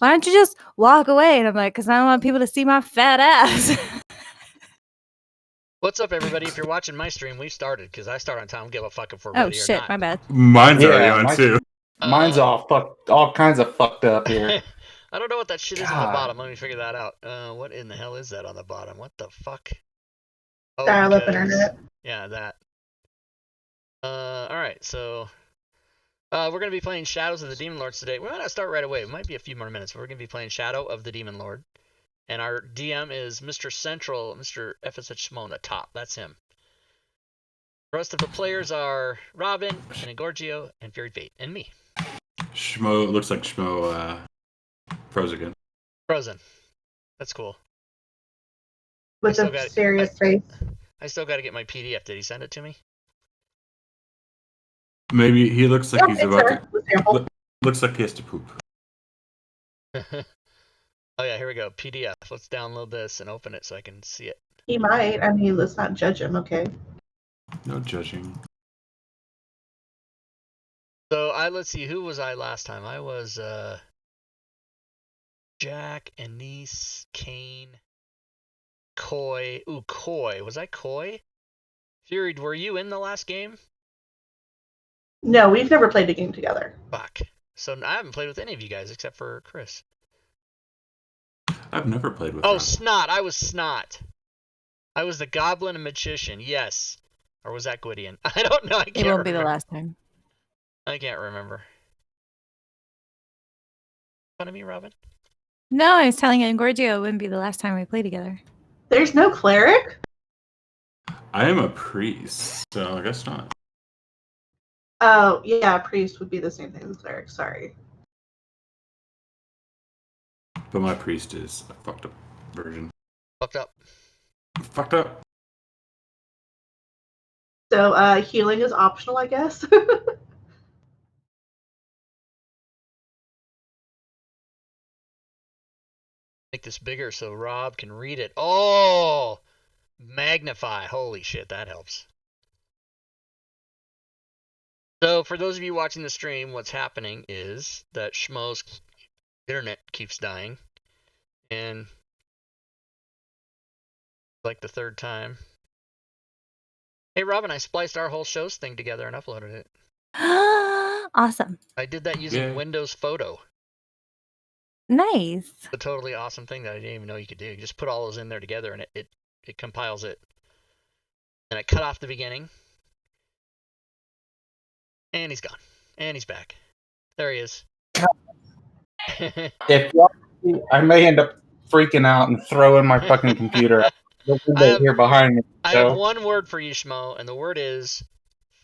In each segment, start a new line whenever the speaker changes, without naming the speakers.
why don't you just walk away? And I'm like, because I don't want people to see my fat ass.
What's up, everybody? If you're watching my stream, we started, because I start on time. Give a fuck if we're
Oh
ready or
shit,
not.
my bad.
Mine's already on too.
Mine's all kinds of fucked up here.
I don't know what that shit is on the bottom. Let me figure that out. What in the hell is that on the bottom? What the fuck? Oh,
Dial-up internet.
Yeah, that. Alright, so... we're going to be playing Shadows of the Demon Lords today. We're going to start right away. It might be a few more minutes, but we're going to be playing Shadow of the Demon Lord. And our DM is Mr. Central, Mr. FSHSchmo on the top. That's him. The rest of the players are Robin, and Engorgio, and Fury Fate, and me.
Schmo, looks like Schmo froze again.
Frozen. That's cool.
With a serious face.
I still got to get my PDF. Did he send it to me?
Maybe he looks like he's about
to...
Looks like he has to poop.
Oh yeah, here we go. PDF. Let's download this and open it so I can see it.
He might. I mean, let's not judge him, okay?
No judging.
So let's see, who was I last time? I was Jack, Anise, Kane, Coy. Ooh, Coy. Was I Coy? Fury, were you in the last game?
No, we've never played a game together.
Fuck. So I haven't played with any of you guys except for Chris.
I've never played with
Oh,
him.
Snot. I was Snot. I was the Goblin and Magician. Yes. Or was that Gwydion? I don't know. I can't remember.
It won't be the last time.
I can't remember. Fun of me, Robin?
No, I was telling Engorgio it wouldn't be the last time we play together.
There's no cleric?
I am a priest, so I guess not.
Oh, yeah, priest would be the same thing as cleric. Sorry.
But my priest is a fucked up version.
Fucked up.
Fucked up.
So, healing is optional, I guess.
Make this bigger so Rob can read it. Oh! Magnify. Holy shit, that helps. So, for those of you watching the stream, what's happening is that Schmo's internet keeps dying. And like the third time. Hey, Robin, I spliced our whole shows thing together and uploaded it.
Awesome.
I did that using Windows Photo.
Nice.
A totally awesome thing that I didn't even know you could do. You just put all those in there together and it compiles it. And I cut off the beginning. And he's gone. And he's back. There he is.
If y'all see, I may end up freaking out and throwing my fucking computer out. Here behind me.
I have one word for you, Schmo, and the word is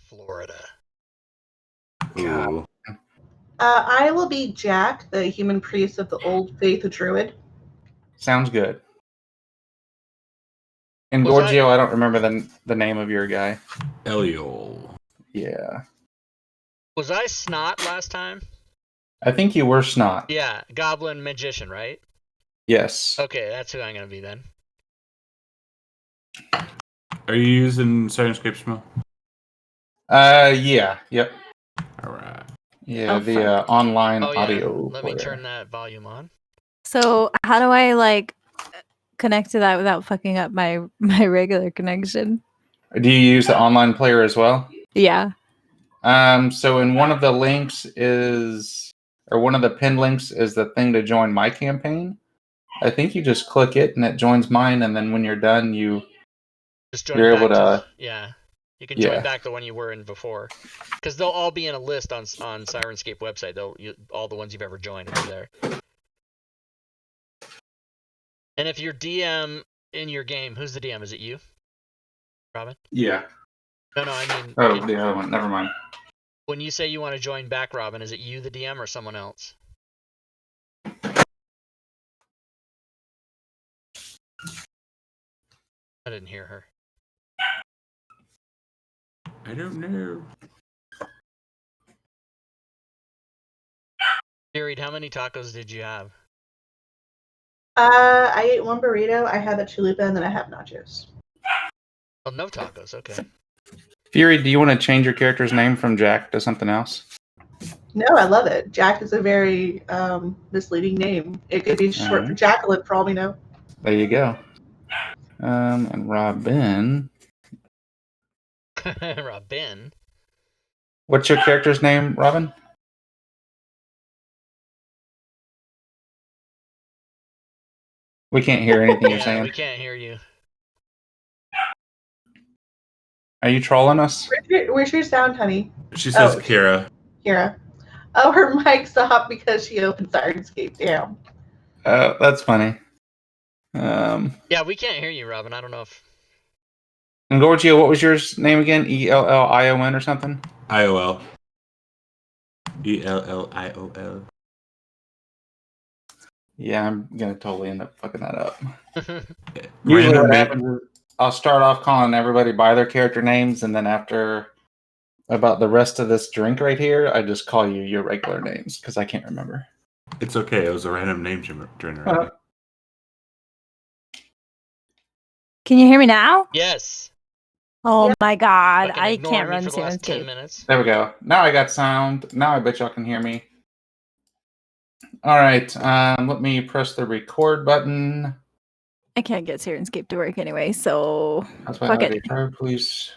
Florida.
Ooh.
I will be Jack, the human priest of the Old Faith Druid.
Sounds good. And Gorgio, I don't remember the name of your guy.
Eliol.
Yeah.
Was I Snot last time?
I think you were Snot.
Yeah, Goblin Magician, right?
Yes.
Okay, that's who I'm going to be then.
Are you using Sirenscape Schmo?
Yeah. Yep.
Alright.
Yeah, the online audio.
Let me turn that volume on.
So how do I connect to that without fucking up my regular connection?
Do you use the online player as well?
Yeah.
So in one of the links one of the pinned links is the thing to join my campaign. I think you just click it and it joins mine, and then when you're done, you're able to.
Yeah. You can join back the one you were in before, because they'll all be in a list on Sirenscape website. All the ones you've ever joined will be there. And if you're DM in your game, who's the DM? Is it you, Robin?
Yeah.
No, I mean.
Oh, the other one. Never mind.
When you say you want to join back, Robin, is it you, the DM, or someone else? I didn't hear her.
I don't know.
Fury, how many tacos did you have?
I ate one burrito, I had a chalupa, and then I have nachos.
Oh, no tacos. Okay.
Fury, do you want to change your character's name from Jack to something else?
No, I love it. Jack is a very misleading name. It could be short for
Alright.
Jacqueline, for all we know.
There you go. And Robin.
Robin.
What's your character's name, Robin? We can't hear anything you're
Yeah,
saying.
we can't hear you.
Are you trolling us?
Where's your sound, honey?
She says
Oh.
Kira.
Kira. Oh, her mic stopped because she opened Sirenscape. Damn.
That's funny.
Yeah, we can't hear you, Robin. I don't know if...
And Gorgio, what was your name again? ELLION or something?
IOL. ELLIOL.
Yeah, I'm gonna totally end up fucking that up. Usually
Random
what
name.
happens is I'll start off calling everybody by their character names, and then after about the rest of this drink right here, I just call you your regular names because I can't remember.
It's okay. It was a random name generator.
Can you hear me now?
Yes.
Oh
Yeah.
my god,
Fucking
I
ignored
can't
me
run
for the last 10
Sirenscape.
minutes.
There we go. Now I got sound. Now I bet y'all can hear me. All right. Let me press the record button.
I can't get Sirenscape to work anyway, so
That's why
fuck
I
it.
try, please.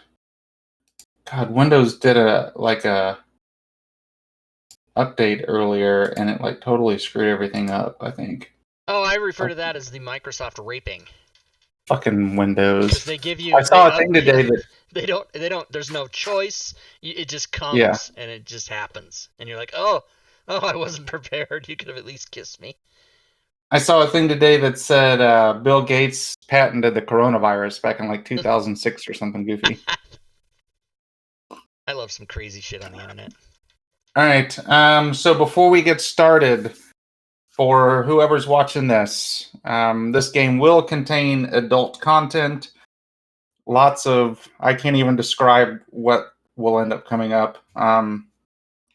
God, Windows did a update earlier, and it like totally screwed everything up. I think.
Oh, I refer to that as the Microsoft raping.
Fucking Windows.
Because they give you...
I saw a thing today that
They don't, there's no choice. It just comes,
Yeah.
and it just happens. And you're like, oh, I wasn't prepared. You could have at least kissed me.
I saw a thing today that said Bill Gates patented the coronavirus back in like 2006 or something goofy.
I love some crazy shit on the internet.
All right. So before we get started, for whoever's watching this, this game will contain adult content. Lots of, I can't even describe what will end up coming up.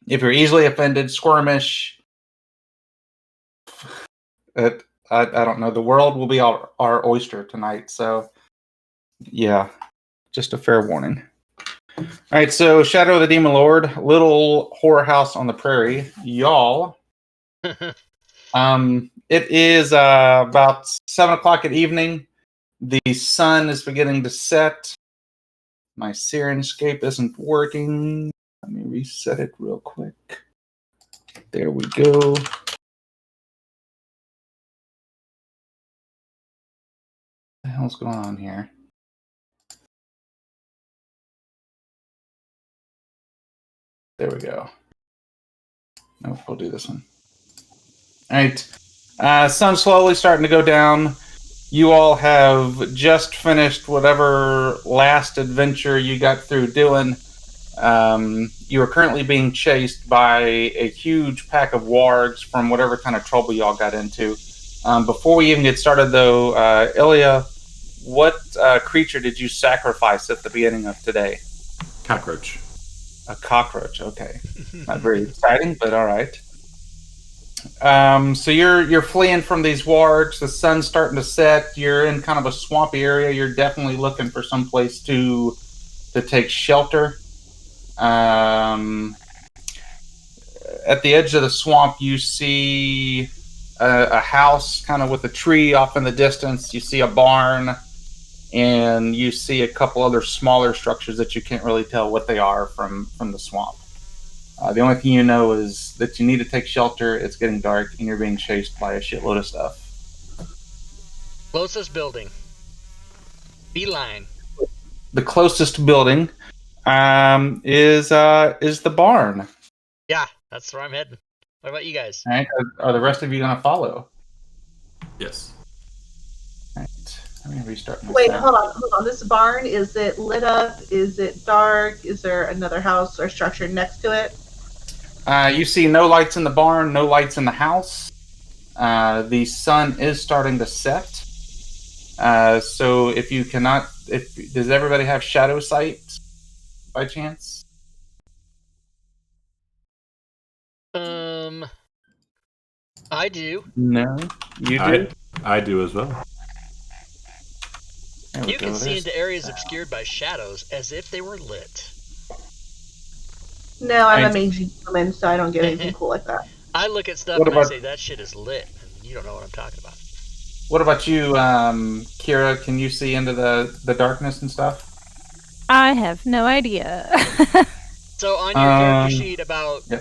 If you're easily offended, squirmish, I don't know. The world will be our oyster tonight. So, yeah, just a fair warning. All right, so Shadow of the Demon Lord, Little Whorehouse on the Prairie, y'all. It is about 7 o'clock at evening. The sun is beginning to set. My Sirenscape isn't working. Let me reset it real quick. There we go. What the hell's going on here? There we go. Nope, we'll do this one. All right. Sun's slowly starting to go down. You all have just finished whatever last adventure you got through doing. You are currently being chased by a huge pack of wargs from whatever kind of trouble y'all got into. Before we even get started, though, Ilya, what creature did you sacrifice at the beginning of today?
Cockroach.
A cockroach. Okay, not very exciting, but all right. So you're fleeing from these wargs. The sun's starting to set. You're in kind of a swampy area. You're definitely looking for some place to take shelter. At the edge of the swamp, you see a house kind of with a tree off in the distance. You see a barn, and you see a couple other smaller structures that you can't really tell what they are from the swamp. The only thing you know is that you need to take shelter. It's getting dark, and you're being chased by a shitload of stuff.
Closest building. Beeline.
The closest building is the barn.
Yeah, that's where I'm heading. What about you guys?
All right. Are the rest of you going to follow?
Yes.
All right. Let me restart my
Wait,
sound.
hold on. This barn, is it lit up? Is it dark? Is there another house or structure next to it?
You see no lights in the barn, no lights in the house. The sun is starting to set. So if you cannot, does everybody have shadow sight by chance?
I do.
No, you do.
I do as well.
There we
You
go.
can see
There's
into areas obscured by shadows as if they were lit.
No, I'm a
And
mangy woman, so I don't get anything cool like that.
I look at stuff
What
and I
about-
say that shit is lit. And you don't know what I'm talking about.
what about you, Kira? Can you see into the darkness and stuff?
I have no idea.
So on your character
Um,
sheet, about
yeah.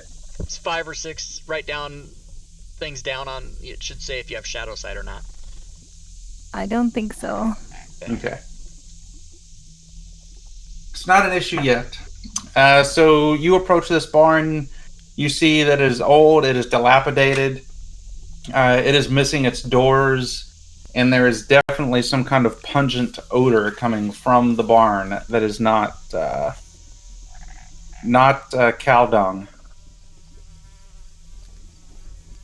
5 or 6, write down things down on. It should say if you have shadow sight or not.
I don't think so.
Okay. It's not an issue yet. So you approach this barn. You see that it is old. It is dilapidated. It is missing its doors, and there is definitely some kind of pungent odor coming from the barn that is not cow dung.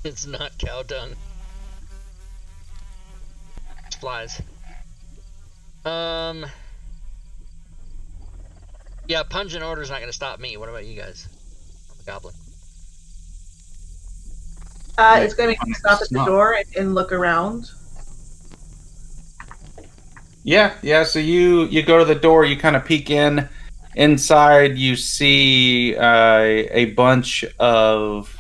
It's not cow dung. It's flies. Yeah, pungent odor's not going to stop me. What about you guys? I'm a goblin.
It's going to make me stop at the door and look around.
Yeah. So you go to the door. You kind of peek in. Inside, you see a bunch of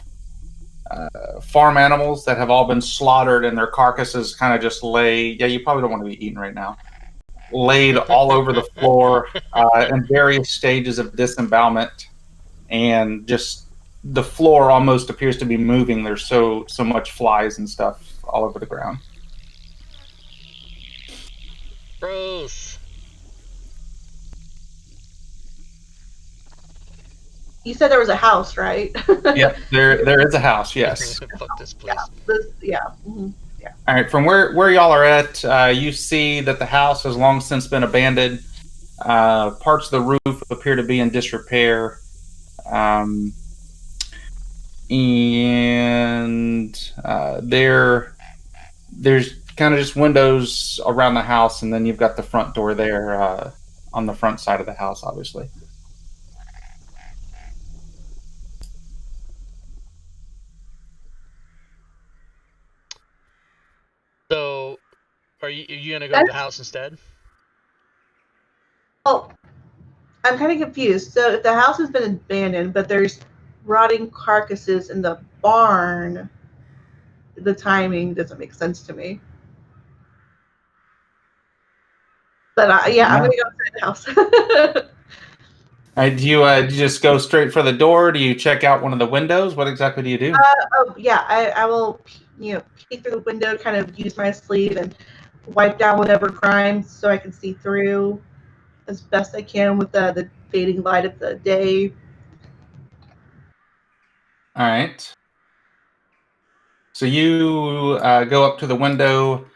farm animals that have all been slaughtered, and their carcasses kind of just lay. Yeah, you probably don't want to be eaten right now. Laid all over the floor in various stages of disembowelment, and just the floor almost appears to be moving. There's so much flies and stuff all over the ground.
Gross.
You said there was a house, right?
Yep, there is a house. Yes.
Fuck this place.
Mhm.
All right, from where y'all are at, you see that the house has long since been abandoned. Parts of the roof appear to be in disrepair. And there's kind of just windows around the house, and then you've got the front door there on the front side of the house, obviously.
So, are you gonna go to the house instead?
Oh, I'm kind of confused. So if the house has been abandoned, but there's rotting carcasses in the barn, the timing doesn't make sense to me. But I'm going to go inside the house.
All right, do you just go straight for the door? Do you check out one of the windows? What exactly do you do?
I will, peek through the window, kind of use my sleeve and wipe down whatever crimes so I can see through as best I can with the fading light of the day.
All right. So you go up to the window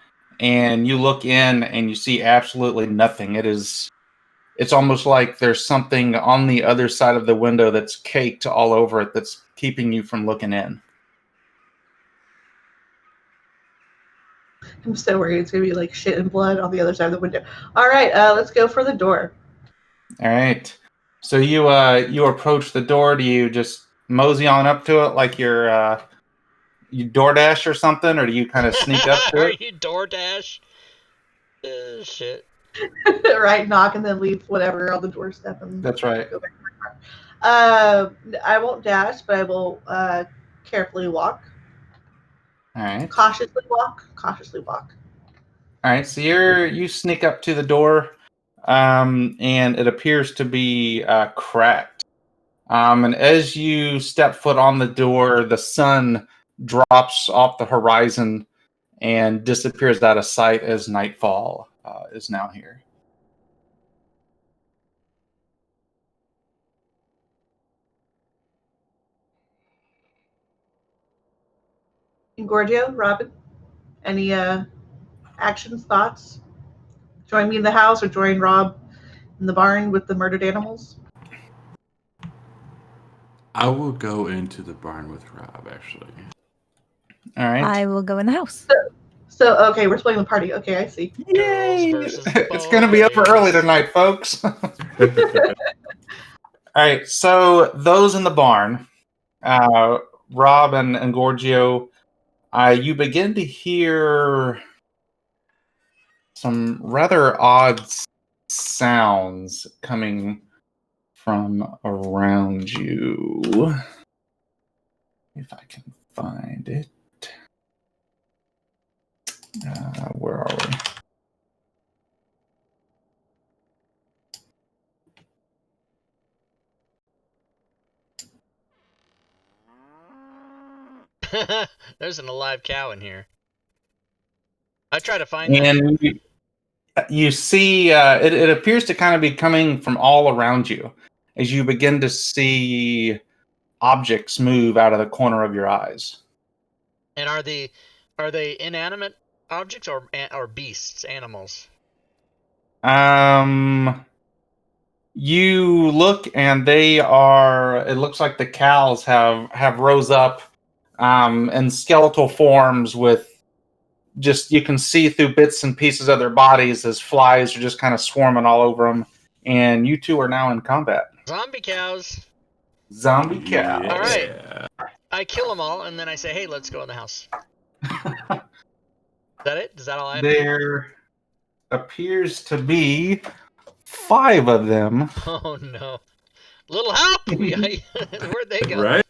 and you look in and you see absolutely nothing. It's almost like there's something on the other side of the window that's caked all over it that's keeping you from looking in.
I'm so worried it's going to be like shit and blood on the other side of the window. All right, let's go for the door.
All right. So you approach the door. Do you just mosey on up to it like you DoorDash or something, or do you kind of sneak up to
Are
it?
you DoorDash? Shit.
Right, knock and then leave whatever on the doorstep and
That's right.
go back to my car. I won't dash, but I will carefully walk.
All right.
Cautiously walk. Cautiously walk.
All right. So you sneak up to the door, and it appears to be cracked. And as you step foot on the door, the sun drops off the horizon and disappears out of sight as nightfall is now here.
Gorgio, Robin, any actions, thoughts? Join me in the house or join Rob in the barn with the murdered animals?
I will go into the barn with Rob, actually.
All right.
I will go in the house.
So, okay, we're splitting the party. Okay, I see.
Girls versus
It's going to be over
boys.
early tonight, folks. All right. So those in the barn, Rob and Gorgio, you begin to hear some rather odd sounds coming from around you. If I can find it. Where are we?
There's an alive cow in here. I try to find that.
And you see, it appears to kind of be coming from all around you as you begin to see objects move out of the corner of your eyes.
And are they inanimate objects or beasts, animals?
You look and they are. It looks like the cows have rose up, in skeletal forms with. Just you can see through bits and pieces of their bodies as flies are just kind of swarming all over them. And you two are now in combat.
Zombie cows.
Zombie cow.
All right. I kill them all, and then I say, "Hey, let's go in the house." Is that it? Is that all I have?
There appears to be 5 of them.
Oh no! Little help! Where'd they go?
Right?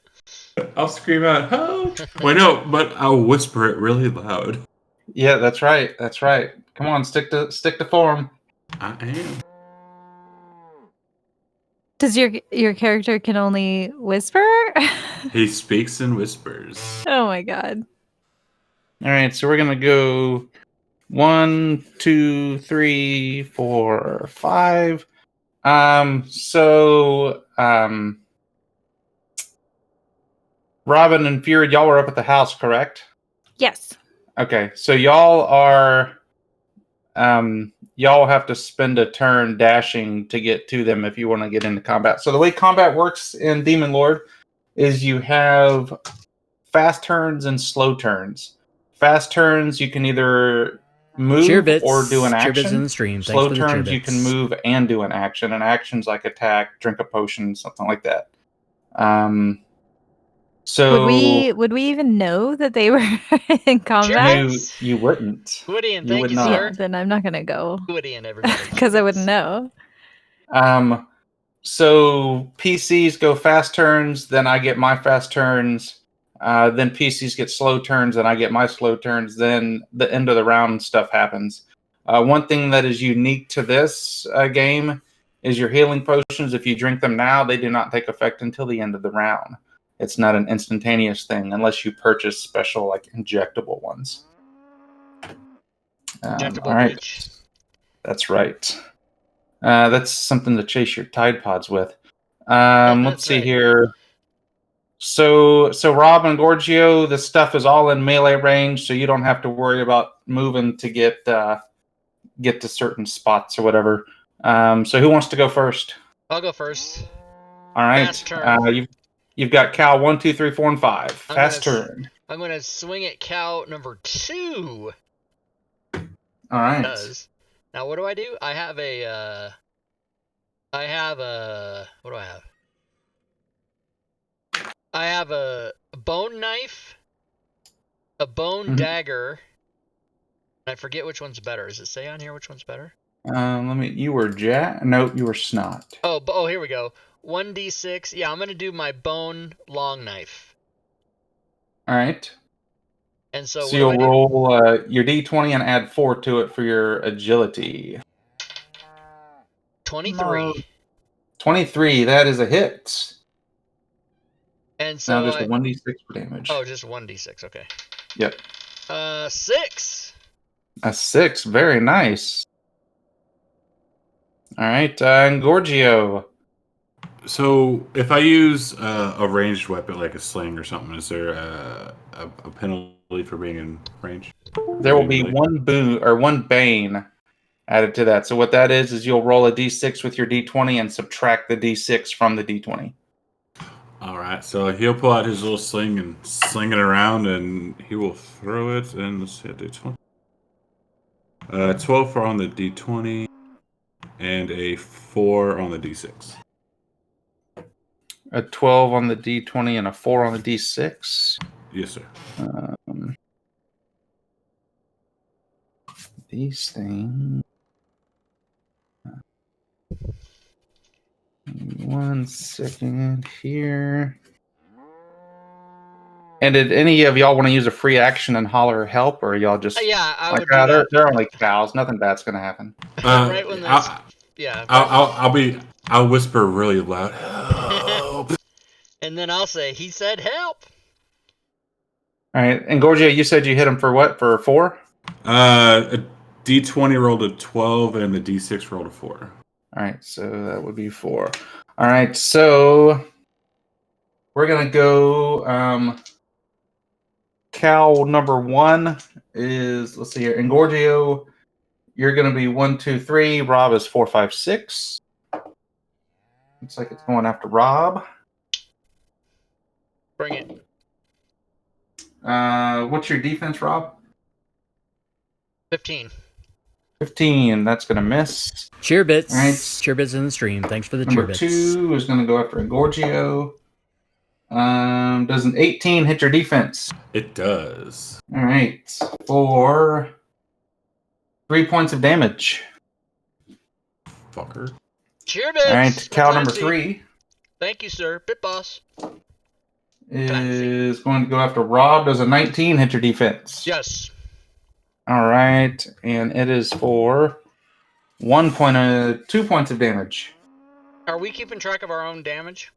I'll scream out, help! Wait, no, but I'll whisper it really loud.
Yeah, that's right. That's right. Come on, stick to form.
I am.
Does your character can only whisper?
He speaks in whispers.
Oh my god.
All right, so we're gonna go 1, 2, 3, 4, 5. Robin and Fury, y'all were up at the house, correct?
Yes.
Okay, so y'all are, y'all have to spend a turn dashing to get to them if you want to get into combat. So the way combat works in Demon Lord is you have fast turns and slow turns. Fast turns, you can either move or do an action.
In the stream.
Slow turns, you can move and do an action. And actions like attack, drink a potion, something like that. So
would we even know that they were in combat?
you wouldn't.
Gwydion,
You
thank
would
you,
not.
sir.
Then I'm not gonna go
Gwydion, everybody.
because I wouldn't know.
So PCs go fast turns, then I get my fast turns. Then PCs get slow turns, and I get my slow turns. Then the end of the round stuff happens. One thing that is unique to this game is your healing potions. If you drink them now, they do not take effect until the end of the round. It's not an instantaneous thing unless you purchase special, like, injectable ones.
Injectable
all right.
bleach.
That's right. That's something to chase your Tide Pods with. Let's see here. So Rob and Gorgio, the stuff is all in melee range, so you don't have to worry about moving to get to certain spots or whatever. So who wants to go first?
I'll go first.
All right.
Fast turn.
You've got cow 1, 2, 3, 4, and 5. Fast turn.
I'm gonna swing at cow number 2.
All right.
Now what do I do? I have a. What do I have? I have a bone knife, a bone dagger. I forget which one's better. Does it say on here which one's better?
You were No, you were Snot.
Oh, here we go. 1d6. Yeah, I'm gonna do my bone long knife.
All right.
And so
you'll roll your d20 and add 4 to it for your agility.
23.
23. That is a hit.
And so
now just a 1d6 for damage.
Oh, just 1d6. Okay.
Yep.
6.
A 6. Very nice. All right, and Gorgio.
So, if I use a ranged weapon like a sling or something, is there a penalty for being in range?
There will be one bane added to that. So what that is you'll roll a d6 with your d20 and subtract the d6 from the d20. All
right, so he'll pull out his little sling and sling it around, and he will throw it. And let's see, a d20. 12 on the d20, and a 4 on the d6.
A 12 on the d20 and a 4 on the d6?
Yes, sir.
These things... 1 second here. And did any of y'all want to use a free action and holler help, or y'all just
Yeah, I
like,
would do that.
they're only cows, nothing bad's gonna happen.
Right when this,
I'll whisper really loud. Help.
and then I'll say, "He said help."
All right, and Gorgia, you said you hit him for what? For 4?
A D20 rolled a 12 and the D6 rolled a 4.
All right, so that would be 4. All right, so we're gonna go. Cow number 1 is, let's see here, Engorgio, you're gonna be 1, 2, 3. Rob is 4, 5, 6. Looks like it's going after Rob.
Bring it.
What's your defense, Rob?
15.
15. That's gonna miss.
Cheer bits.
All right.
Cheer bits in the stream. Thanks for the
Number
cheer bits.
2 is gonna go after Engorgio. Does an 18 hit your defense?
It does.
All right, for 3 points of damage.
Fucker.
Cheer bits.
All right, cow
That's
number
empty.
3
Thank you, sir. Bit boss.
is going to go after Rob. Does a 19 hit your defense?
Yes.
All right, and it is for 2 points of damage.
Are we keeping track of our own damage?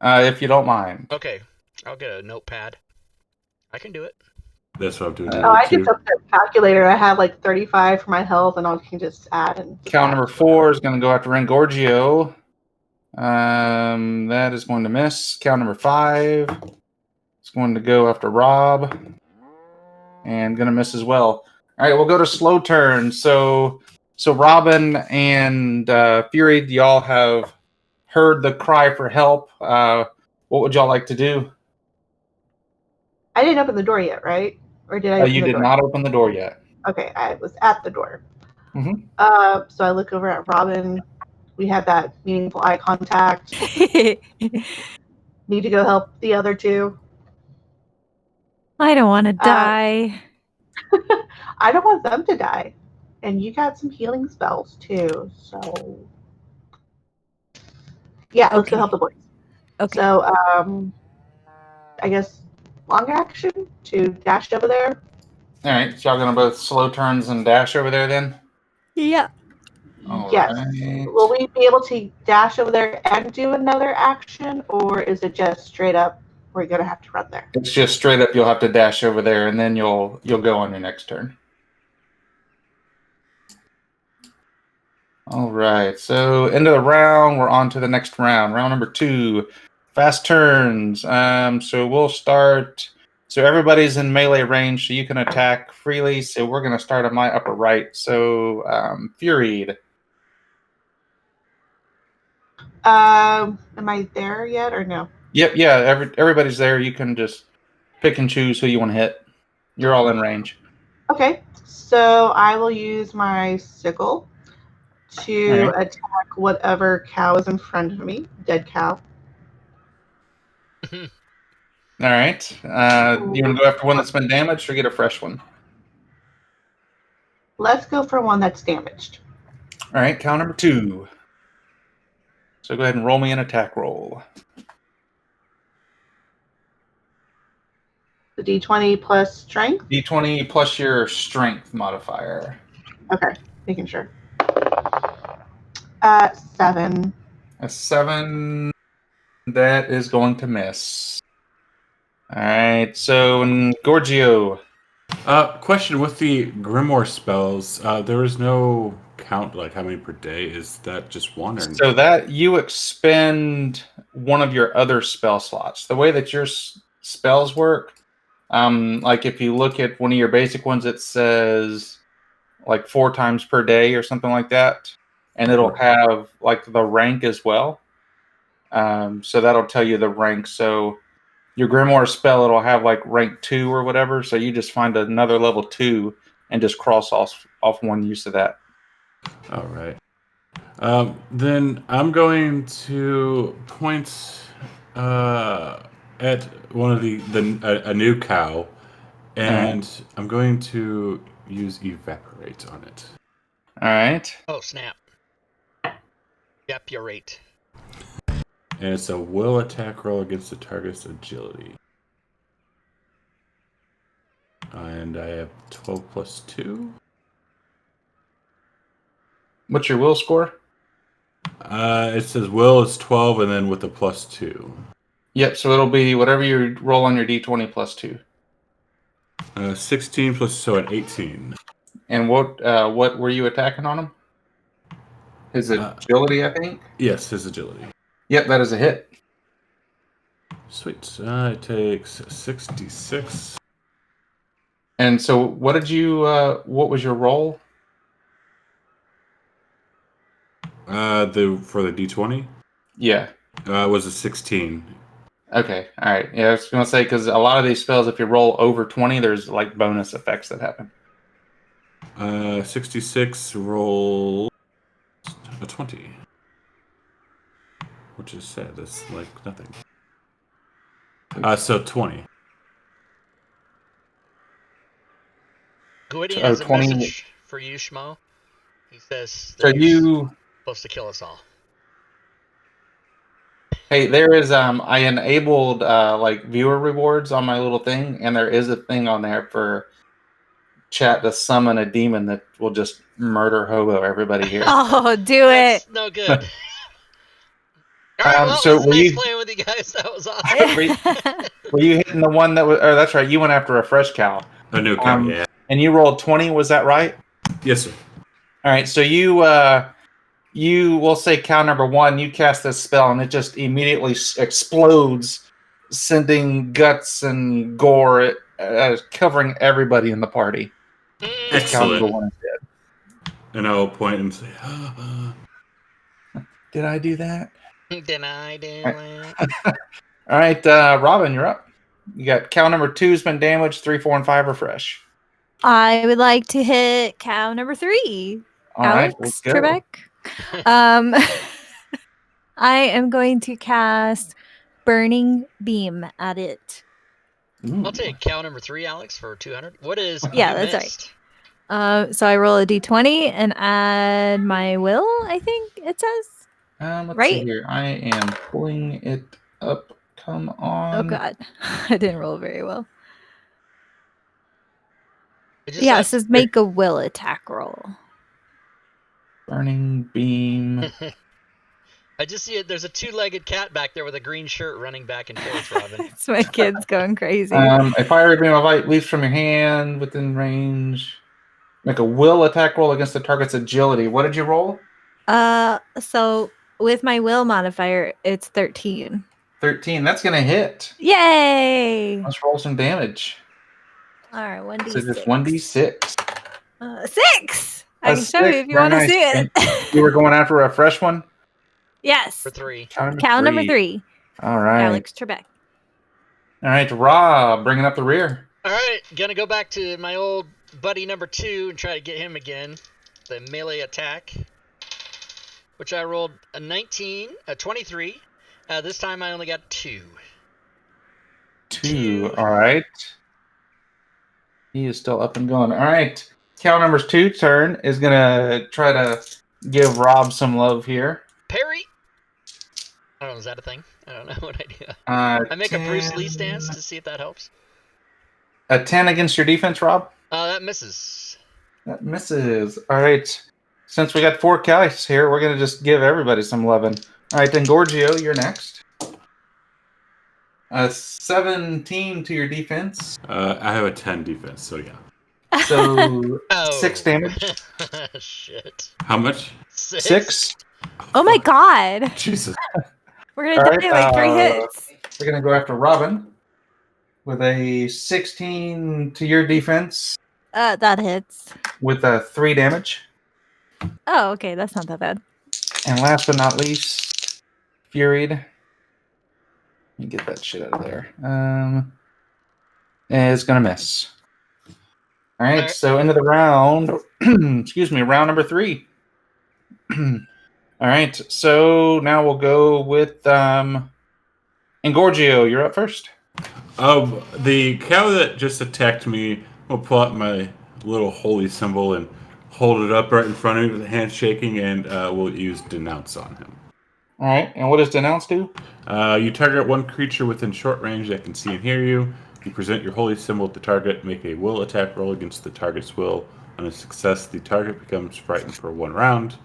If you don't mind.
Okay. I'll get a notepad. I can do it.
That's what I'm doing.
Oh, I just up the calculator. I have like 35 for my health, and I can just add and.
Cow number 4 is going to go after Engorgio. That is going to miss. Cow number 5 is going to go after Rob, and going to miss as well. All right, we'll go to slow turn. So Robin and Fury, y'all have heard the cry for help. What would y'all like to do?
I didn't open the door yet, right? Or did I? Open
You
the
did
door?
not open the door yet.
Okay, I was at the door.
Mhm.
So I look over at Robin. We have that meaningful eye contact. Need to go help the other 2.
I don't want to die.
I don't want them to die. And you got some healing spells too, so yeah, let's go
Okay.
help the boys.
Okay.
So I guess long action to dash over there.
All right, so y'all gonna both slow turns and dash over there then?
Yeah.
All
Yes.
right.
Will we be able to dash over there and do another action, or is it just straight up we're gonna have to run there?
It's just straight up. You'll have to dash over there, and then you'll go on your next turn. All right. So end of the round. We're on to the next round. Round number 2, fast turns. So we'll start. So everybody's in melee range, so you can attack freely. So we're gonna start on my upper right. So Fury.
Am I there yet or no?
Yep. Yeah. Everybody's there. You can just pick and choose who you want to hit. You're all in range.
Okay. So I will use my sickle to attack whatever cow is in front of me. Dead cow.
All right. You want to go after one that's been damaged or get a fresh one?
Let's go for one that's damaged.
All right. Cow number 2. So go ahead and roll me an attack roll.
The D20 plus strength.
D20 plus your strength modifier.
Okay, making sure. 7.
A 7. That is going to miss. All right. So Gorgio.
Question with the Grimoire spells, there is no count, like how many per day. Is that just one? Or
So that you expend one of your other spell slots. The way that your spells work, like if you look at one of your basic ones, it says like 4 times per day or something like that, and it'll have like the rank as well. So that'll tell you the rank. So your Grimoire spell, it'll have like rank 2 or whatever. So you just find another level 2 and just cross off one use of that.
All right. Then I'm going to point at one of a new cow, and I'm going to use evaporate on it.
All right.
Oh, snap. Evaporate.
And it's a will attack roll against the target's agility. And I have 12 plus 2.
What's your will score?
It says will is 12 and then with a plus 2.
Yep, so it'll be whatever you roll on your d20 plus 2.
16 plus, so an 18.
And what were you attacking on him? His agility, I think?
Yes, his agility.
Yep, that is a hit.
Sweet. It takes 66.
And so what was your roll?
For the d20?
Yeah.
It was a 16.
Okay, all right. Yeah, I was going to say, because a lot of these spells, if you roll over 20, there's like bonus effects that happen.
66 roll a 20. Which is sad. That's like nothing. So 20.
Gwydion has a
20.
message for you, Schmo. He says
So
that he's
you...
supposed to kill us all.
Hey, there is I enabled like viewer rewards on my little thing, and there is a thing on there for chat to summon a demon that will just murder hobo everybody here.
Oh, do
That's
it.
no good. All right, well,
so
it was
were
nice
you-
playing with you guys. That was awesome.
Were you hitting the one that was? Oh, that's right. You went after a fresh cow,
A new cow, yeah.
and you rolled 20. Was that right?
Yes, sir.
All right. So you will say cow number 1. You cast this spell, and it just immediately explodes, sending guts and gore, covering everybody in the party. Cow number
Excellent.
1 is dead.
And I will point and say,
Did I do that?
Did I do it?
All right, Robin, you're up. You got cow number 2's been damaged. 3, 4, and 5 are fresh.
I would like to hit cow number 3.
All right,
Alex
let's go.
Trebek. I am going to cast Burning Beam at it.
Ooh.
I'll take cow number 3, Alex, for 200. What is?
Yeah,
you
that's right.
missed?
So I roll a d20 and add my will, I think it says.
Let's
Right?
see here. I am pulling it up. Come on.
Oh, God. I didn't roll very well.
It just
Yeah, it
says-
says make a will attack roll.
Burning beam.
I just see it. There's a 2-legged cat back there with a green shirt running back and forth, Robin.
It's my kids going crazy.
A fiery beam of light leaps from your hand within range. Make a will attack roll against the target's agility. What did you roll?
So with my will modifier, it's 13.
13. That's going to hit.
Yay!
Let's roll some damage.
All right, 1d6.
So just 1d6.
6! I
A
can show you
6,
if you
very
want to
nice.
see it.
And you were going after a fresh one?
Yes.
For 3.
Cow number 3.
All right.
Alex Trebek.
All right, Rob, bringing up the rear.
All right, gonna go back to my old buddy number 2 and try to get him again. The melee attack, which I rolled a 19, a 23. This time I only got 2.
2. All right. He is still up and going. All right. Cow number 2's turn is going to try to give Rob some love here.
Parry. I don't know, is that a thing? I don't know what I do. I make a Bruce Lee stance to see if that helps.
A 10 against your defense, Rob?
That misses.
That misses. All right. Since we got 4 cows here, we're going to just give everybody some loving. All right, then Gorgio, you're next. 17 to your defense.
I have a 10 defense, so yeah.
So
Oh.
6 damage.
Shit.
How much?
6.
Oh my God.
Jesus.
We're going to die in like 3 hits.
We're going to go after Robin with a 16 to your defense
That hits.
with a 3 damage.
Oh, okay. That's not that bad.
And last but not least, Furied. Let me get that shit out of there. Is going to miss. All right, so into the round. Excuse me, round number 3. All right, so now we'll go with Engorgio. You're up first.
The cow that just attacked me will pull out my little holy symbol and hold it up right in front of me with the hand shaking, and we'll use Denounce on him.
All right, and what does denounce do?
You target one creature within short range that can see and hear you. You present your holy symbol to the target. Make a will attack roll against the target's will. On a success, the target becomes frightened for 1 round.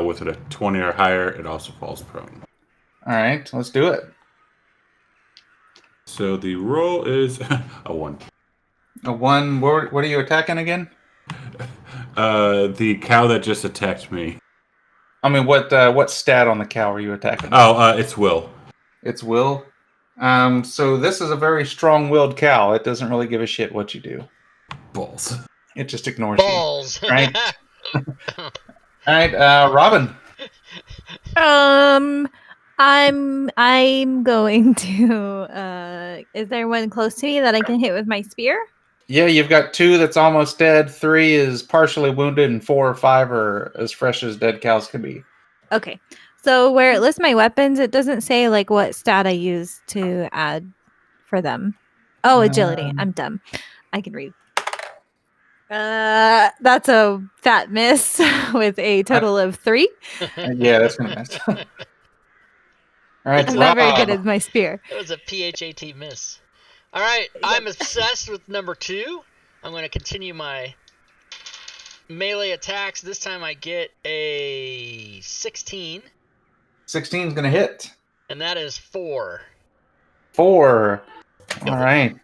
With it a 20 or higher, it also falls prone.
All right, let's do it.
So the roll is a 1.
A 1. What are you attacking again?
The cow that just attacked me.
I mean, what stat on the cow are you attacking?
Oh, it's will.
It's will. So this is a very strong-willed cow. It doesn't really give a shit what you do.
Balls.
It just ignores
Balls.
you. Right. All right, Robin.
I'm going to. Is there one close to me that I can hit with my spear?
Yeah, you've got 2 that's almost dead, 3 is partially wounded, and 4 or 5 are as fresh as dead cows can be.
Okay. So where it lists my weapons, it doesn't say like what stat I use to add for them. Oh, agility. I'm dumb. I can read. That's a fat miss with a total of 3.
Yeah, that's gonna miss. All right,
I'm not very good
Rob.
at my spear.
It was a PHAT miss. All right, I'm obsessed with number 2. I'm going to continue my melee attacks. This time I get a 16,
16 is gonna hit.
and that is 4.
4. All right.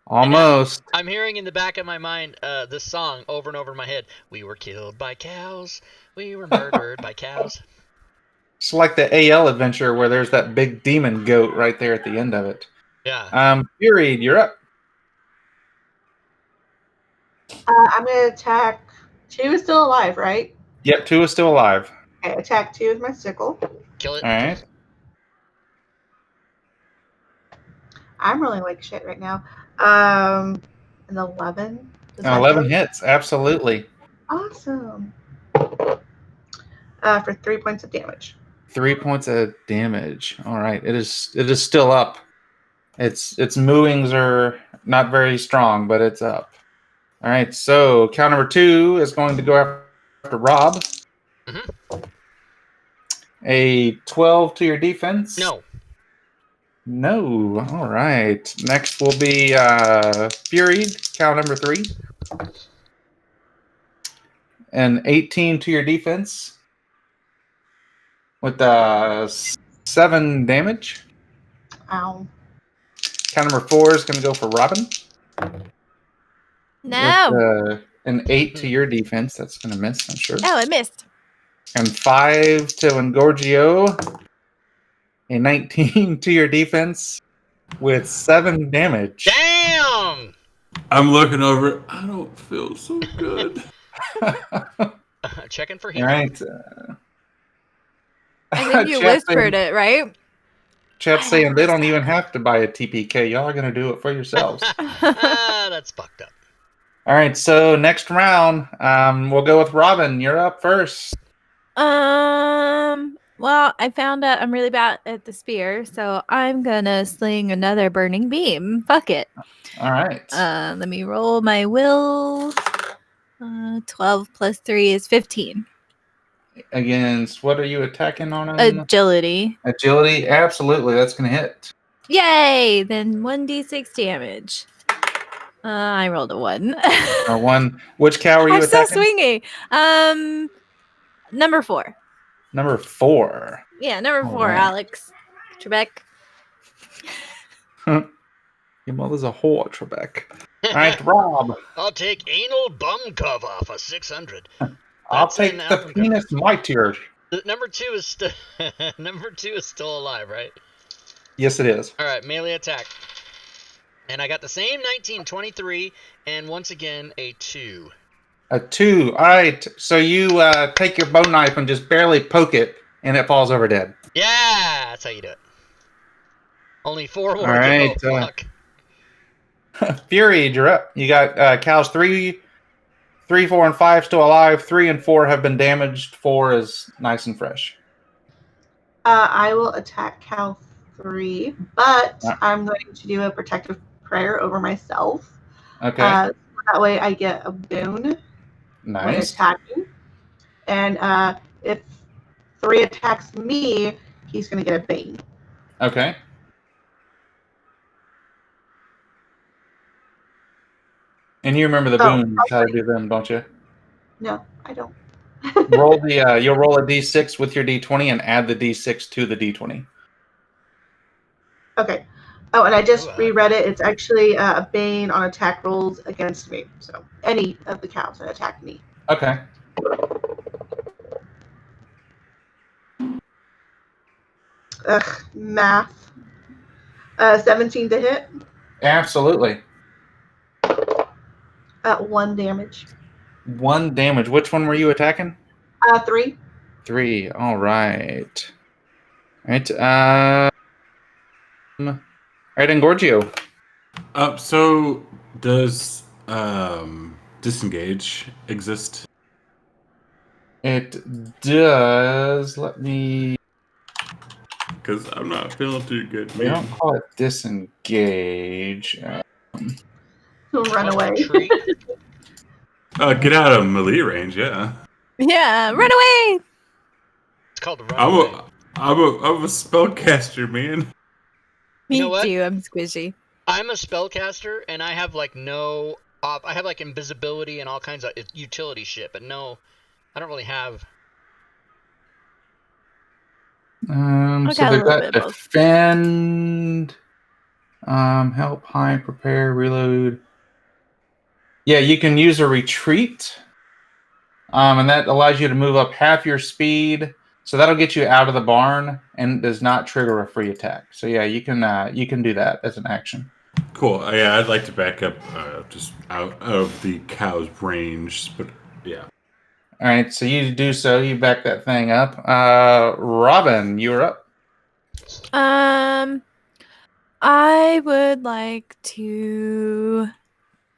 Almost.
I'm hearing in the back of my mind this song over and over in my head. We were killed by cows. We were murdered by cows.
It's like the AL adventure where there's that big demon goat right there at the end of it.
Yeah.
Fury, you're up.
I'm going to attack. 2 is still alive, right?
Yep, 2 is still alive.
Okay, attack 2 with my sickle.
Kill it.
All right.
I'm rolling like shit right now. An 11. Does that
11
hit?
hits, absolutely.
Awesome. For 3 points of damage.
3 points of damage. All right, it is still up. Its movings are not very strong, but it's up. All right, so count number 2 is going to go after Rob.
Mhm.
A 12 to your defense.
No.
No. All right. Next will be Fury, count number 3. An 18 to your defense. With 7 damage.
Ow.
Count number 4 is going to go for Robin.
No.
With, an 8 to your defense. That's going to miss, I'm sure.
Oh, I missed.
And 5 to Engorgio. A 19 to your defense. With 7 damage.
Damn!
I'm looking over. I don't feel so good.
Checking for
All
healing.
right.
I think you whispered it, right?
Chat's saying they don't even have to buy a TPK. Y'all are going to do it for yourselves.
That's fucked up.
All right, so next round, we'll go with Robin. You're up first.
Well, I found out I'm really bad at the spear, so I'm gonna sling another burning beam. Fuck it.
All right.
Let me roll my will. 12 plus 3 is 15.
Against what are you attacking on?
Agility.
Agility, absolutely. That's going to hit.
Yay! Then 1d6 damage. I rolled a 1.
A 1. Which cow are you
I'm so
attacking?
swingy. Number 4.
Number 4.
Yeah, number 4,
right.
Alex. Trebek.
Your mother's a whore, Trebek. All right, Rob.
I'll take anal bum cover for 600.
I'll
That's
take
an
the
album cover.
penis mightier.
Number 2 is number 2 is still alive, right?
Yes, it is.
All right, melee attack. And I got the same 19, 23, and once again a 2.
A 2. All right, so you take your bow knife and just barely poke it, and it falls over dead.
Yeah, that's how you do it. Only 4 more
All right,
to go. Fuck.
Fury, you're up. You got cows 3, 4, and 5 still alive. 3 and 4 have been damaged. 4 is nice and fresh.
I will attack cow 3, but
Yeah.
I'm going to do a protective prayer over myself.
Okay,
That way I get a boon when
nice.
attacking. And if 3 attacks me, he's going to get a bane.
Okay. And you remember the boons, how to do them, don't you?
No, I don't.
Roll the you'll roll a d6 with your d20 and add the d6 to the d20.
Okay. Oh, and I just
Ooh,
reread it. It's actually a bane on attack rolls against me. So any of the cows that attack me.
Okay.
Ugh, math. 17 to hit.
Absolutely.
1 damage.
1 damage. Which one were you attacking?
3.
3. All right. All right. All right, Engorgio.
So does disengage exist?
It does. Let me.
Because I'm not feeling too good,
They don't
man.
call it disengage.
He'll run away.
Retreat.
Get out of melee range, yeah.
Yeah, run away.
It's called run
I'm
away.
a spellcaster, man.
Me
know what?
too. I'm squishy.
I'm a spellcaster, and I have like no. I have like invisibility and all kinds of utility shit, but no, I don't really have.
I
So
got a
they've
little
got
bit of both.
defend, help, hide, prepare, reload. Yeah, you can use a retreat, and that allows you to move up half your speed. So that'll get you out of the barn and does not trigger a free attack. So yeah, you can do that as an action.
Cool. Yeah, I'd like to back up just out of the cow's range, but yeah.
All right, so you do so. You back that thing up. Robin, you're up.
I would like to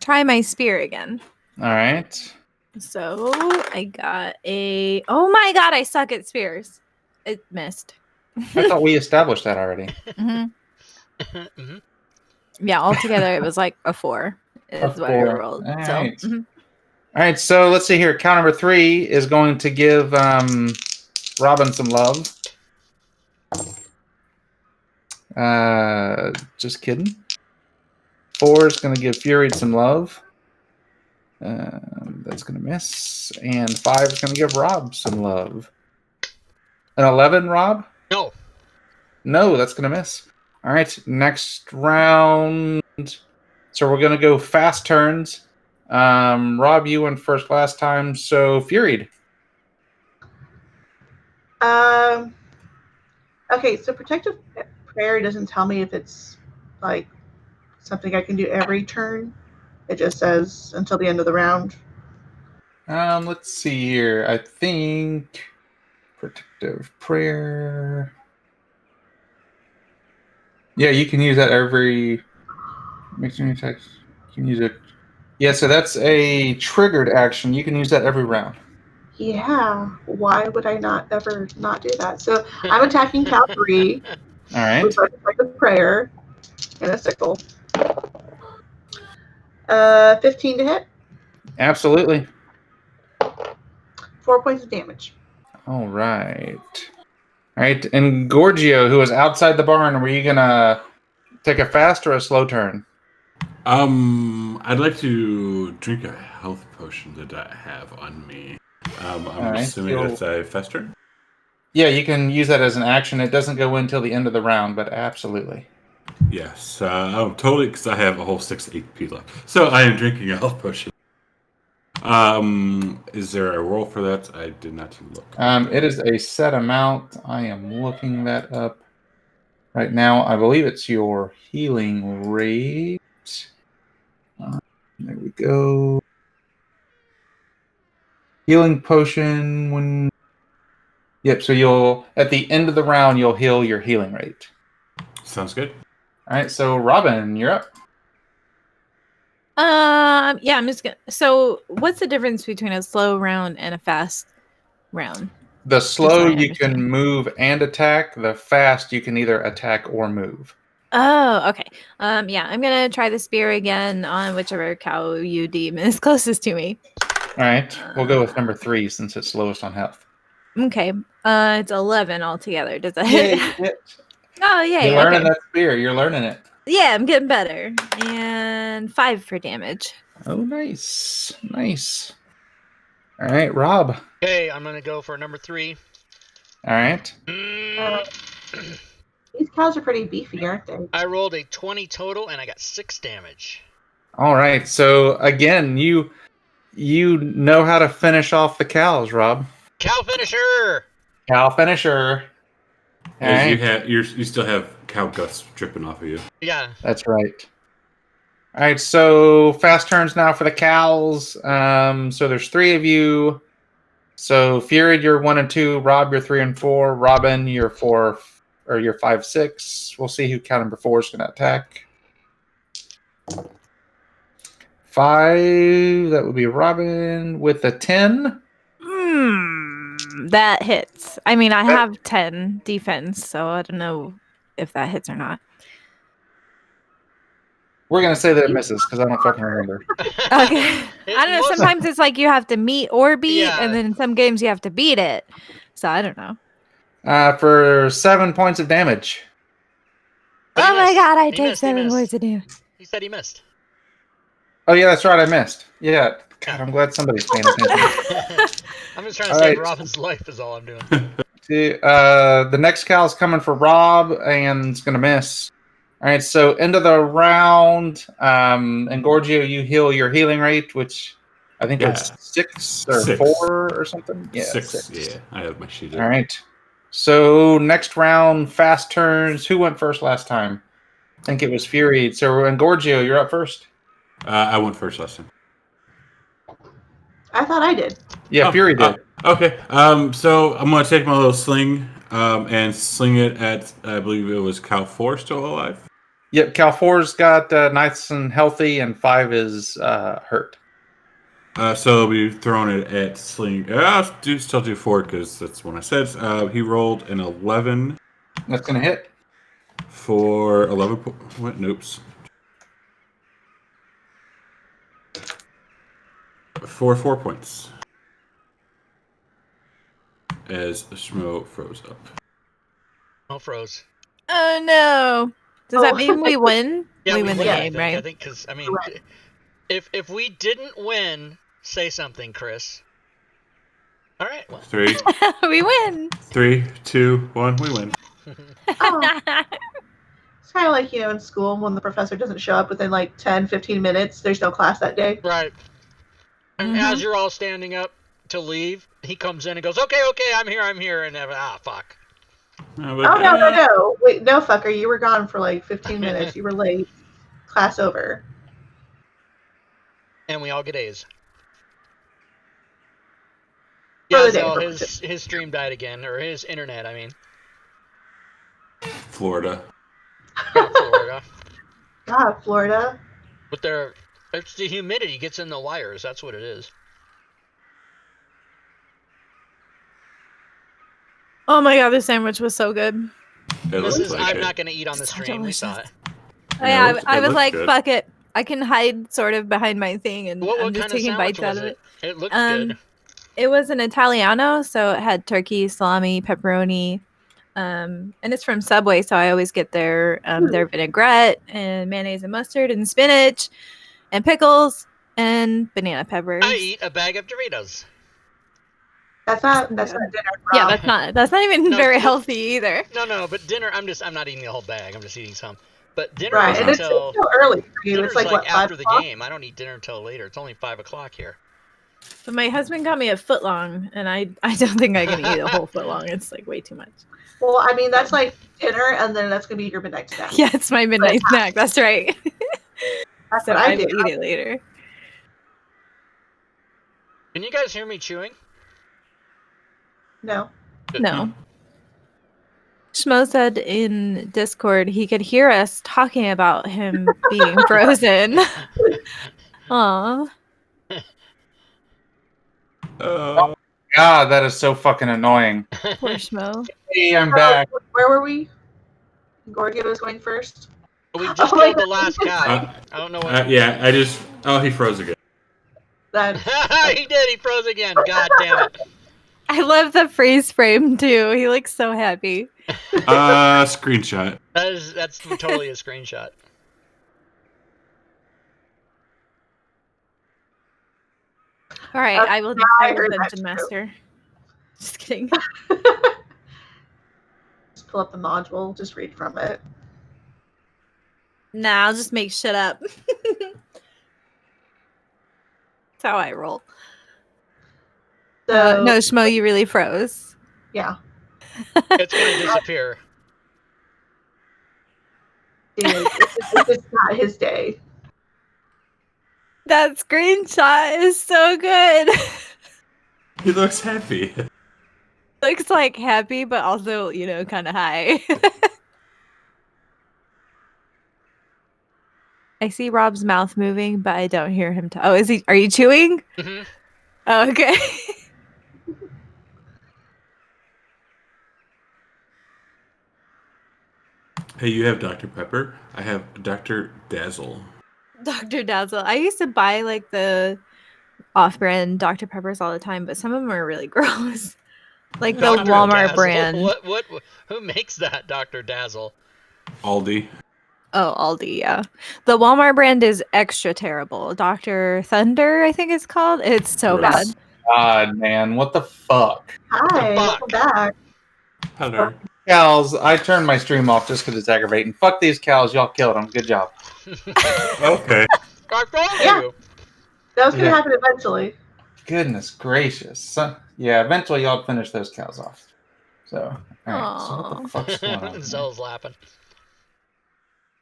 try my spear again.
All right.
So I got a. Oh my god! I suck at spears. It missed.
I thought we established that already.
Mhm.
Yeah, altogether it was like a 4. Is
A
what I
4.
rolled.
All
So
right. All right, so let's see here. Count number 3 is going to give Robin some love. Just kidding. 4 is going to give Fury some love. That's going to miss. And 5 is going to give Rob some love. An 11, Rob?
No.
No, that's going to miss. All right, next round. So we're going to go fast turns. Rob, you went first last time, so Furied.
Okay, so protective prayer doesn't tell me if it's like something I can do every turn. It just says until the end of the round.
Let's see here. I think protective prayer. Yeah, you can use that every. Makes any text. You can use it. Yeah, so that's a triggered action. You can use that every round.
Yeah, why would I not ever not do that? So I'm attacking cow 3
All right.
with a protective prayer and a sickle. 15 to hit.
Absolutely.
4 points of damage.
All right. All right. And Gorgio, who is outside the barn, were you gonna take a fast or a slow turn?
I'd like to drink a health potion that I have on me. I'm
right,
assuming that's a fast turn?
Yeah, you can use that as an action. It doesn't go until the end of the round, but absolutely.
Yes, totally, because I have a whole 6 HP left. So I am drinking a health potion. Is there a roll for that? I did not look.
It is a set amount. I am looking that up right now. I believe it's your healing rate. There we go. Healing potion when. Yep. So you'll at the end of the round you'll heal your healing rate.
Sounds good.
All right. So Robin, you're up.
Yeah, I'm just gonna. So, what's the difference between a slow round and a fast round?
The slow
I
you can
understand.
move and attack. The fast you can either attack or move.
Oh, okay. Yeah, I'm gonna try the spear again on whichever cow you deem is closest to me.
All right. We'll go with number 3 since it's lowest on health.
Okay. It's 11 altogether. Does that
Yeah,
hit?
you hit.
Oh, yeah.
You're learning
Okay.
that spear. You're learning it.
Yeah, I'm getting better. And 5 for damage.
Oh, nice. Nice. All right, Rob.
Okay, I'm gonna go for number 3.
All right.
These cows are pretty beefy, aren't they?
I rolled a 20 total, and I got 6 damage.
All right. So again, you know how to finish off the cows, Rob.
Cow finisher!
Cow finisher. All
As
right.
you still have cow guts dripping off of you.
Yeah.
That's right. All right. So fast turns now for the cows. So there's 3 of you. So Fury, you're 1 and 2. Rob, you're 3 and 4. Robin, you're 4, or you're 5, 6. We'll see who count number 4 is going to attack. 5. That would be Robin with a 10.
That hits. I mean, I have 10 defense, so I don't know if that hits or not.
We're going to say that it misses because I don't fucking remember.
Okay. I don't know. Sometimes it's like you have to meet or beat, and then in some games you have to beat it. So I don't know.
For 7 points of damage.
Oh my god, I take 7 points of damage.
He said he missed.
Oh, yeah, that's right. I missed. Yeah. God, I'm glad somebody's paying attention.
I'm just trying to
All
save
right.
Robin's life is all I'm doing.
The next cow's coming for Rob, and it's going to miss. All right, so end of the round. And Gorgio, you heal your healing rate, which I think is 6 or
6.
4 or something. Yeah,
6. Yeah, I have my sheet.
All right. So next round, fast turns. Who went first last time? I think it was Fury. So and Gorgio, you're up first.
I went first last time.
I thought I did.
Yeah, Fury did.
Okay. So I'm gonna take my little sling and sling it at, I believe it was Cal 4 still alive.
Yep, Cal 4's got nice and healthy, and 5 is hurt.
So I'll be throwing it at sling. I'll still do 4 because that's what I said. He rolled an 11
That's gonna hit.
for 11. What? Noops. For 4 points. As Schmo froze up.
Oh, froze.
Oh no. Does that mean we win?
Yeah,
we win the
I
game,
think.
right?
I think because if we didn't win, say something, Chris. All right. Well.
3,
We win.
3, 2, 1. We win.
Oh. It's kind of like, in school when the professor doesn't show up within like 10, 15 minutes. There's no class that day.
Right. And as you're all standing up to leave, he comes in and goes, okay, I'm here. And fuck.
Oh, no. Wait, no, fucker. You were gone for like 15 minutes. You were late. Class over.
And we all get A's.
For
Yeah,
the day,
so
for
his stream died again, or his internet, I mean.
Florida.
Yeah, Florida.
God, Florida.
But it's the humidity gets in the wires. That's what it is.
Oh my god, this sandwich was so good.
I'm not going to eat on the stream. We saw it.
Yeah, I was like,
good.
fuck it. I can hide sort of behind my thing, and
What
I'm just
kind of
taking bites
sandwich
out
was
of it.
It looked good.
It was an Italiano, so it had turkey, salami, pepperoni, and it's from Subway, so I always get their vinaigrette and mayonnaise and mustard and spinach and pickles and banana peppers.
I eat a bag of Doritos.
That's not dinner.
Yeah,
Rob.
that's not even
No,
very healthy either.
No, but dinner, I'm not eating the whole bag. I'm just eating some. But dinner
Right,
is
and it's
until
so early for you.
dinner's
It's like, what, 5
after the
o'clock?
game. I don't eat dinner until later. It's only 5 o'clock here.
But my husband got me a foot long, and I don't think I can eat a whole foot long. It's like way too much.
Well, I mean, that's like dinner, and then that's going to be your midnight snack.
Yeah, it's my midnight snack. That's right.
That's
So
what I
I
do.
will eat it later.
Can you guys hear me chewing?
No.
No. Schmo said in Discord he could hear us talking about him being frozen. Aw.
God, that is so fucking annoying.
Poor Schmo.
Hey, I'm back.
Where were we? Gorgia was going first.
We just
Oh,
killed
wait.
the last cow. I don't know what.
Yeah, he froze again.
That
He did. He froze again. God damn it.
I love the freeze frame too. He looks so happy.
Screenshot.
That's totally a screenshot.
All right, I will declare the dungeon master. Just kidding.
Just pull up the module. Just read from it.
Nah, I'll just make shit up. That's how I roll.
So
No, Schmo, you really froze.
yeah,
It's going to disappear.
it's not his day.
That screenshot is so good.
He looks happy.
Looks like happy, but also, kind of high. I see Rob's mouth moving, but I don't hear him. Oh, is he? Are you chewing?
Mm-hmm.
Oh, okay.
Hey, you have Dr. Pepper. I have Dr. Dazzle.
Dr. Dazzle. I used to buy like the off-brand Dr. Peppers all the time, but some of them are really gross. Like the
Dr.
Walmart
Dazzle?
brand.
What? Who makes that, Dr. Dazzle?
Aldi.
Oh, Aldi, yeah. The Walmart brand is extra terrible. Dr. Thunder, I think it's called. It's so
Gross.
bad.
God, man, what the fuck?
Hi, welcome back.
Hello.
Cows, I turned my stream off just because it's aggravating. Fuck these cows, y'all killed them. Good job.
Okay.
I told
Yeah.
you.
That was gonna
Yeah.
happen eventually.
Goodness gracious. So, yeah, eventually y'all finish those cows off. So, alright, so what the fuck's going on? here?
Zell's laughing.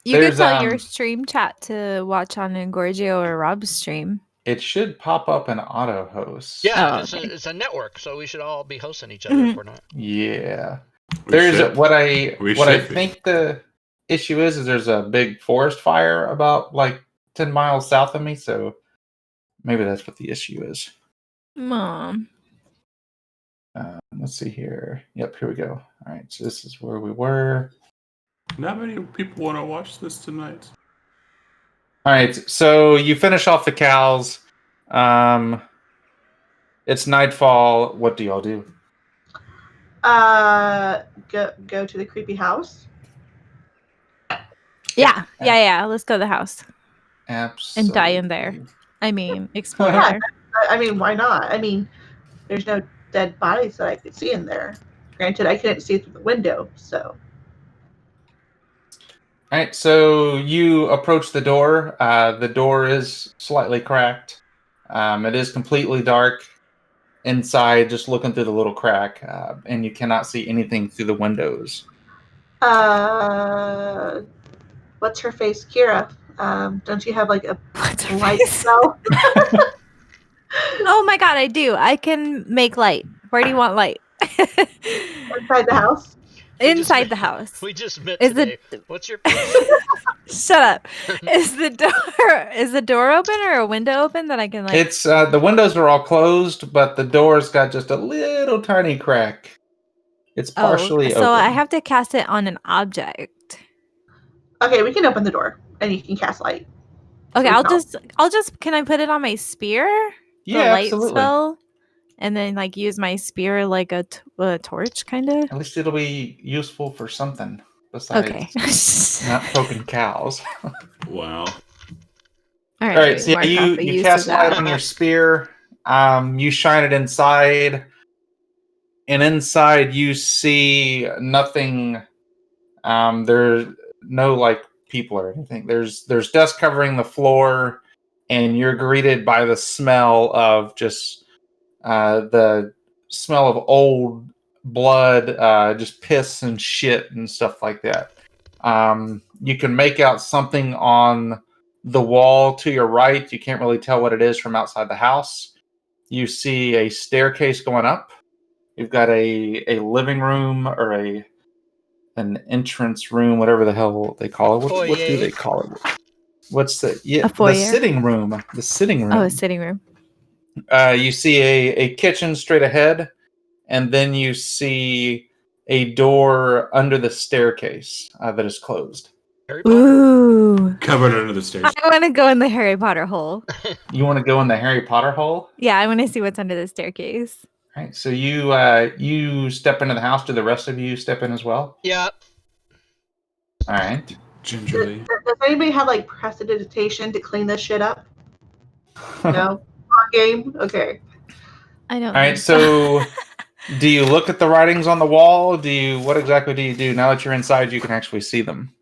You could
There's,
tell your stream chat to watch on Engorgio or Rob's stream.
It should pop up in auto host.
Yeah,
Oh,
it's a network, so we should all be hosting each other if we're not.
Yeah.
We
There's
should.
what I
We
what I
should be.
think the issue is there's a big forest fire about like 10 miles south of me, so maybe that's what the issue is.
Mom.
Let's see here. Yep, here we go. All right, so this is where we were.
Not many people want to watch this tonight.
All right, so you finish off the cows. It's nightfall. What do y'all do?
Go to the creepy house.
Yeah. Let's go to the house.
Absolutely.
And die in there. I mean, explore
Yeah.
there.
I mean, why not? I mean, there's no dead bodies that I could see in there. Granted, I couldn't see through the window, so.
All right, so you approach the door. The door is slightly cracked. It is completely dark inside, just looking through the little crack, and you cannot see anything through the windows.
What's her face, Kira? Don't you have like a
What's her
light
face?
spell?
Oh my god, I do. I can make light. Where do you want light?
Inside the house?
Inside the house.
We just met
Is
today.
the-
What's your
Shut up. Is the door open or a window open that I can like
It's the windows are all closed, but the door's got just a little tiny crack. It's partially
so
open.
I have to cast it on an object.
Okay, we can open the door and you can cast light.
Okay,
So
I'll just can I put it on my spear?
Yeah,
The light
absolutely.
spell? And then like use my spear like a torch kind of?
At least it'll be useful for something besides
Okay.
not poking cows.
Wow.
All
All right, so yeah, you cast light on your spear. You shine it inside, and inside you see nothing. There's no like people or anything. There's dust covering the floor, and you're greeted by the smell of just the smell of old blood, just piss and shit and stuff like that. You can make out something on the wall to your right. You can't really tell what it is from outside the house. You see a staircase going up. You've got a living room or an entrance room, whatever the hell they call it. What do they call it? What's the the sitting room? The sitting room.
Oh, a sitting room.
You see a kitchen straight ahead, and then you see a door under the staircase that is closed.
Harry Potter?
Ooh.
Covered under the stairs.
I want to go in the Harry Potter hole.
You want to go in the Harry Potter hole?
Yeah, I want to see what's under the staircase.
All right, so you step into the house. Do the rest of you step in as well?
Yeah.
All right.
Gingerly.
Does anybody have like prestidigitation to clean this shit up? No? Our game? Okay.
I don't
All right,
think so.
so do you look at the writings on the wall? What exactly do you do? Now that you're inside, you can actually see them.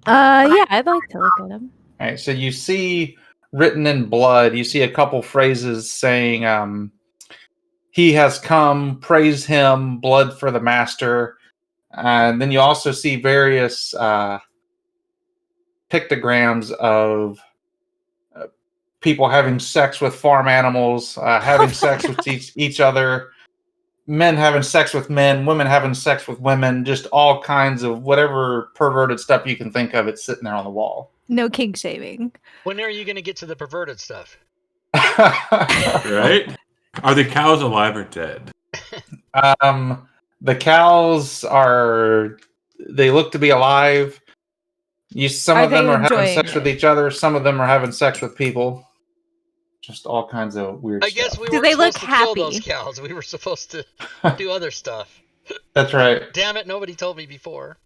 Yeah, I'd like to look at them.
All right, so you see written in blood, you see a couple phrases saying, he has come, praise him, blood for the master. And then you also see various pictograms of people having sex with farm animals, having sex with each other, men having sex with men, women having sex with women, just all kinds of whatever perverted stuff you can think of. It's sitting there on the wall.
No kink shaming.
When are you going to get to the perverted stuff?
Right? Are the cows alive or dead?
The cows they look to be alive. Some
Are
of them
they
are having
enjoying
sex with
it?
each other. Some of them are having sex with people. Just all kinds of weird
I guess
stuff.
we
Do
weren't
they
supposed
look
to kill those
happy?
cows. We were supposed to do other stuff.
That's right.
Damn it, nobody told me before.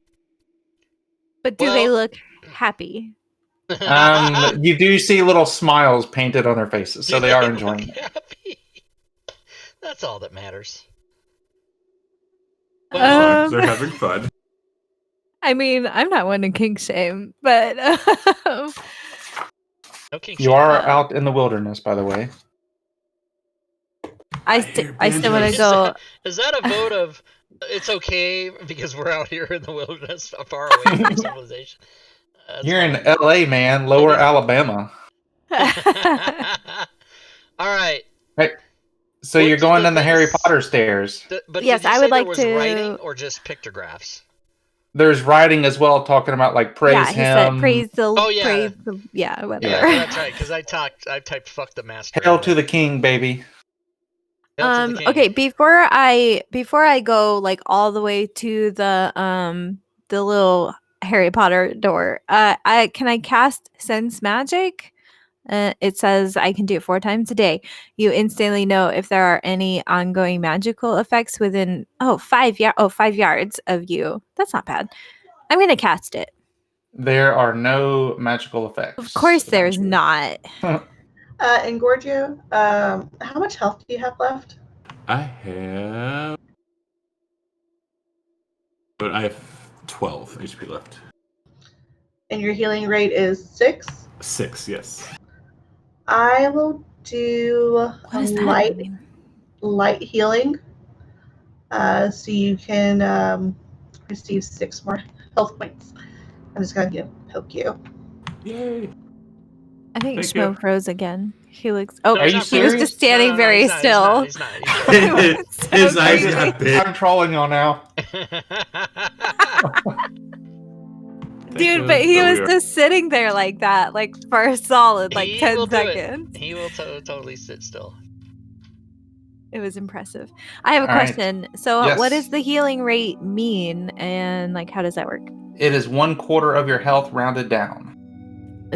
But do they
Well-
look happy?
You do see little smiles painted on their faces, so they are enjoying it.
Happy. That's all that matters.
As long as
Um,
they're having fun.
I mean, I'm not one to kink shame, but
No kink
You
shame.
are out in the wilderness, by the way.
I
hear
still want
banjos.
to go.
Is that a vote of it's okay because we're out here in the wilderness, far away from civilization?
You're in LA, man, lower Alabama.
All right.
Right. So
What
you're
did
going
the
down the Harry
things-
Potter stairs.
But
Yes,
did you
I
say
would
there
like
was
to-
writing or just pictographs?
There's writing as well, talking about like praise
Yeah, he
him,
said praise the
Oh, yeah.
praise the whatever.
Yeah, that's right. Because I typed "fuck the master."
hail to the king, baby.
Hail to the king.
Okay, before I go like all the way to the little Harry Potter door, can I cast sense magic? It says I can do it 4 times a day. You instantly know if there are any ongoing magical effects within 5 yards of you. That's not bad. I'm gonna cast it.
There are no magical effects.
Of course, there's
around you.
not.
And Gorgio, how much health do you have left?
I have 12 HP left.
And your healing rate is 6?
6, yes.
I will do
What is
a
that?
light healing, so you can receive 6 more health points. I'm just gonna poke you.
Yay.
I think
Thank
Schmo
you.
froze again. He looks. Oh,
No,
Are
he's
you
not
he was
serious?
just standing very still.
He's not.
His
So
eyes
crazy.
got big.
I'm trolling y'all now.
Dude, but he was just sitting there like that, like for a solid like
He
10
will do it.
seconds.
He will totally sit still.
It was impressive. I have a
All right.
question. So,
Yes.
what does the healing rate mean, and like, how does that work?
It is 1/4 of your health rounded down.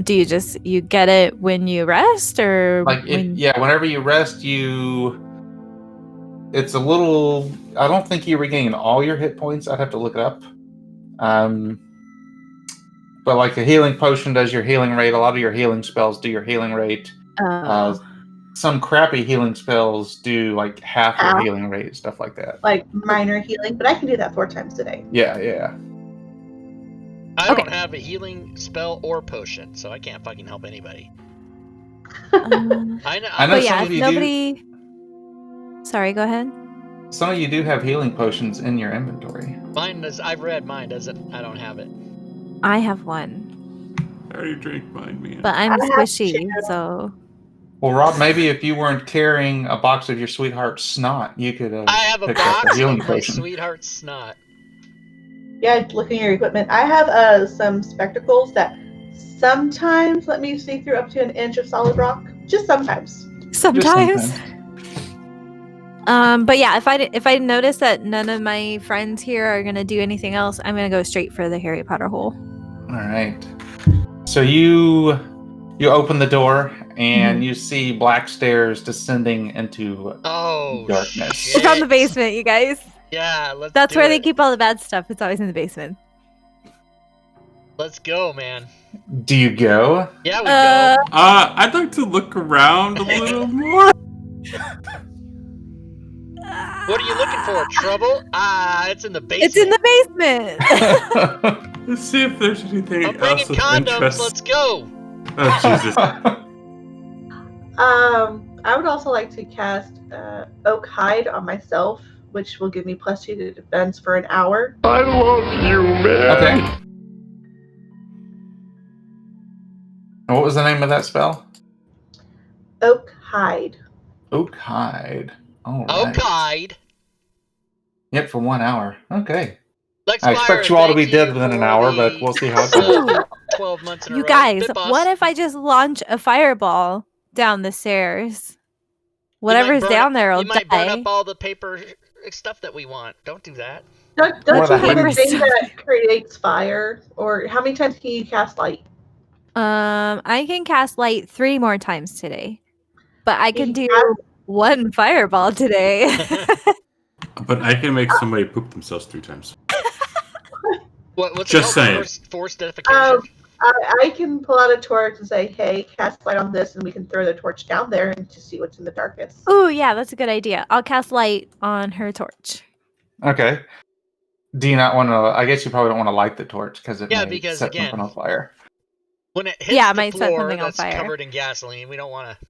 Do you get it when you rest, or
Whenever you rest, it's a little. I don't think you regain all your hit points. I'd have to look it up. But like a healing potion does your healing rate. A lot of your healing spells do your healing rate. Some crappy healing spells do like half your healing rate, stuff like that.
Like minor healing, but I can do that 4 times a day.
Yeah.
I don't have a healing spell or potion, so I can't fucking help anybody.
I
I know.
I know
but
some
yeah,
of
if
you
nobody. Sorry, go ahead.
Some of you do have healing potions in your inventory.
Mine does. I've read mine doesn't. I don't have it.
I have one,
I already drank mine, man.
but I'm
I have
squishy,
two.
so.
Well, Rob, maybe if you weren't carrying a box of your sweetheart's snot, you could
I have a
picked up
box
a healing
of my
potion.
sweetheart's snot.
Yeah, looking at your equipment. I have some spectacles that sometimes let me see through up to an inch of solid rock. Just sometimes.
Sometimes.
sometimes.
But yeah, if I notice that none of my friends here are gonna do anything else, I'm gonna go straight for the Harry Potter hole.
All right. So you open the door and you see black stairs descending into
Oh,
darkness.
shit.
I found the basement, you guys.
Yeah, let's
That's
do
where
it.
they keep all the bad stuff. It's always in the basement.
Let's go, man.
Do you go?
Yeah, we go.
I'd like to look around a little more.
What are you looking for? Trouble? It's in the basement.
It's in the basement.
Let's see if there's anything
I'm bringing
else of
condoms.
interest.
Let's go.
Oh, Jesus.
I would also like to cast Oak Hide on myself, which will give me +2 to defense for an hour.
I love you, man.
Okay. And what was the name of that spell?
Oak Hide.
Oak Hide. All
Oh,
right.
guide.
Yep, for 1 hour. Okay.
Lex
I expect
Fire,
you all to be
thank
dead
you
within an
for
hour,
the
but we'll see how it goes.
12 months in a
You
row.
guys,
Good boss.
what if I just launch a fireball down the stairs?
You might
Whatever's
burn
down
up-
there will
You might burn
die.
up all the paper stuff that we want. Don't do that.
Don't
Or
you
the
have a
hangers.
thing that creates fire? Or how many times can you cast light?
I can cast light 3 more times today, but I can
You
do 1 fireball today.
But I can make somebody poop themselves 3 times.
What's
Just
it called?
saying.
Force dedication?
I can pull out a torch and say, hey, cast light on this, and we can throw the torch down there and to see what's in the darkness.
Oh, yeah, that's a good idea. I'll cast light on her torch.
Okay. Do you not want to? I guess you probably don't want to light the torch because it
Yeah,
may
because,
set
again,
something on fire.
When it hits
Yeah, it
the
might set
floor
something on
that's
fire.
covered in gasoline, we don't want to...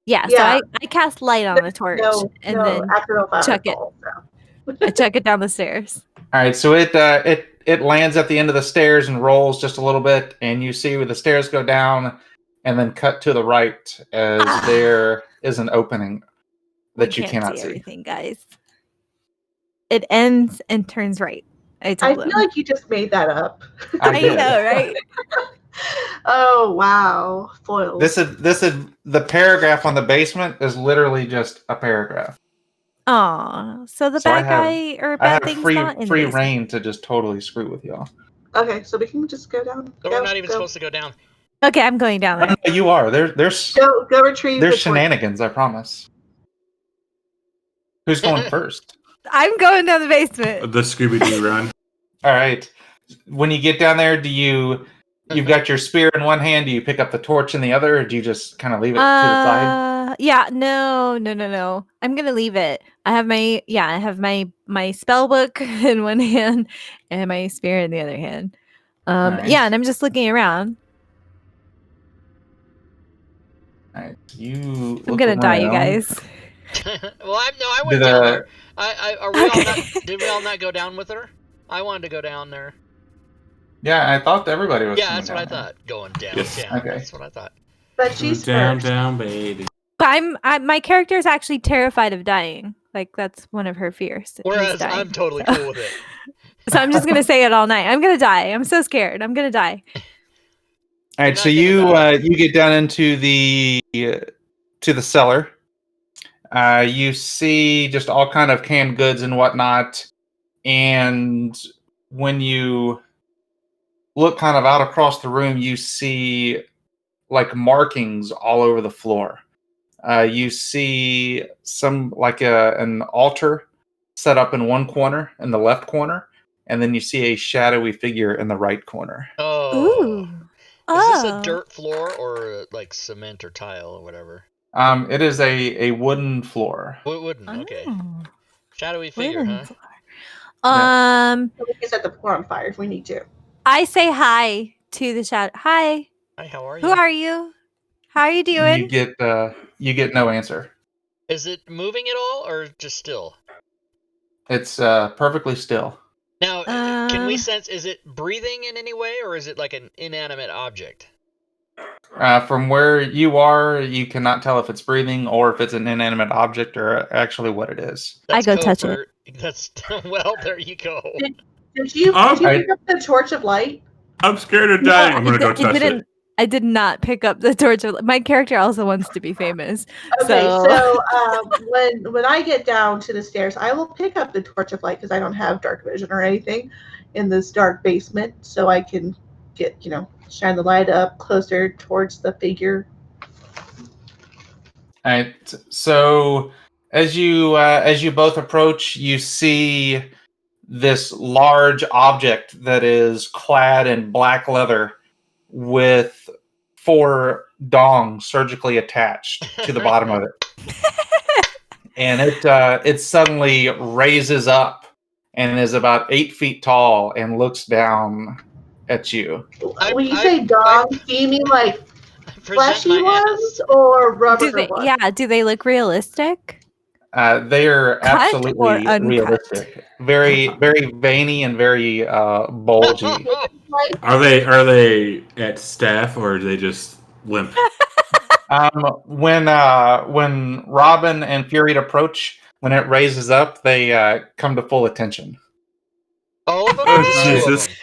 Yeah, so
Yeah.
I cast light on the torch and then
accidental
chuck it.
fireball, so.
I chuck it down the stairs.
All right, so it lands at the end of the stairs and rolls just a little bit, and you see where the stairs go down, and then cut to the right as there is an opening that you
can't
cannot
see
see.
everything, guys. It ends and turns right. I
I
told
feel
him.
like you just made that up.
I
did.
know, right?
Oh, wow. Foils.
This is the paragraph on the basement is literally just a paragraph.
Aw, so the
So I
bad
have-
guy or
I
bad
have
thing's
free
not in the basement.
reign to just totally screw with y'all.
Okay, so we can just go down.
So
go,
we're not even
go,
supposed to go down.
Okay, I'm going down there.
No, you are. There's
Go retrieve
there's
the torch.
shenanigans. I promise. Who's going first?
I'm going down the basement.
The Scooby-Doo run.
All right. When you get down there, you've got your spear in one hand? Do you pick up the torch in the other, or do you just kind of leave it to the side?
Yeah, no. I'm gonna leave it. I have my spell book in one hand and my spear in the other hand.
Alright.
Yeah, and I'm just looking around.
All right. You.
I'm
look
gonna die, you
around.
guys.
Well, I went
Did,
down there. Are we all
Okay.
not, did we all not go down with her? I wanted to go down there.
Yeah, I thought everybody was.
Yeah,
coming
that's what I
down there.
thought. Going down,
Yes.
down.
Okay.
That's what I thought.
But she's
down,
first.
down, baby.
But my character is actually terrified of dying. Like that's one of her fears. is
Whereas
dying.
I'm totally
So-
cool with it.
So I'm just gonna say it all night. I'm gonna die. I'm so scared. I'm gonna die.
All right,
You're
so
not
you
gonna die.
you get down into the cellar. You see just all kind of canned goods and whatnot, and when you look kind of out across the room, you see like markings all over the floor. You see some like an altar set up in one corner, in the left corner, and then you see a shadowy figure in the right corner.
Oh.
Ooh.
Is this a dirt floor or like cement or tile or whatever?
It is a wooden floor.
Wooden. Okay.
Oh,
Shadowy figure,
wooden
huh?
floor.
Yeah.
So we can set the floor on fire if we need to.
I say hi to the shadow. Hi.
Hi, how are you?
Who are you? How are you doing?
You get no answer.
Is it moving at all or just still?
It's perfectly still.
Now, can we
Um,
sense, is it breathing in any way or is it like an inanimate object?
From where you are, you cannot tell if it's breathing or if it's an inanimate object or actually what it is.
I go touch it.
covert. That's well, there you go.
Did you
Oh,
pick up the torch of light?
I'm scared of
No,
dying. I'm gonna go
it
touch
didn't.
it.
I did not pick up the torch. My character also wants to be famous.
Okay,
So-
so when I get down to the stairs, I will pick up the torch of light because I don't have dark vision or anything in this dark basement, so I can shine the light up closer towards the figure.
All right. So as you both approach, you see this large object that is clad in black leather with 4 dongs surgically attached to the bottom of it. And it suddenly raises up and is about 8 feet tall and looks down at you.
When you say dogs, do you mean like fleshy ones or rubber ones?
Yeah, do they look realistic?
They are
Cut or
absolutely
uncut?
realistic. Very, very veiny and very bulgy.
Are they at staff or are they just limp?
When Robin and Fury approach, when it raises up, they come to full attention.
All of them?
Oh,
Or just 2 of
Jesus.
them?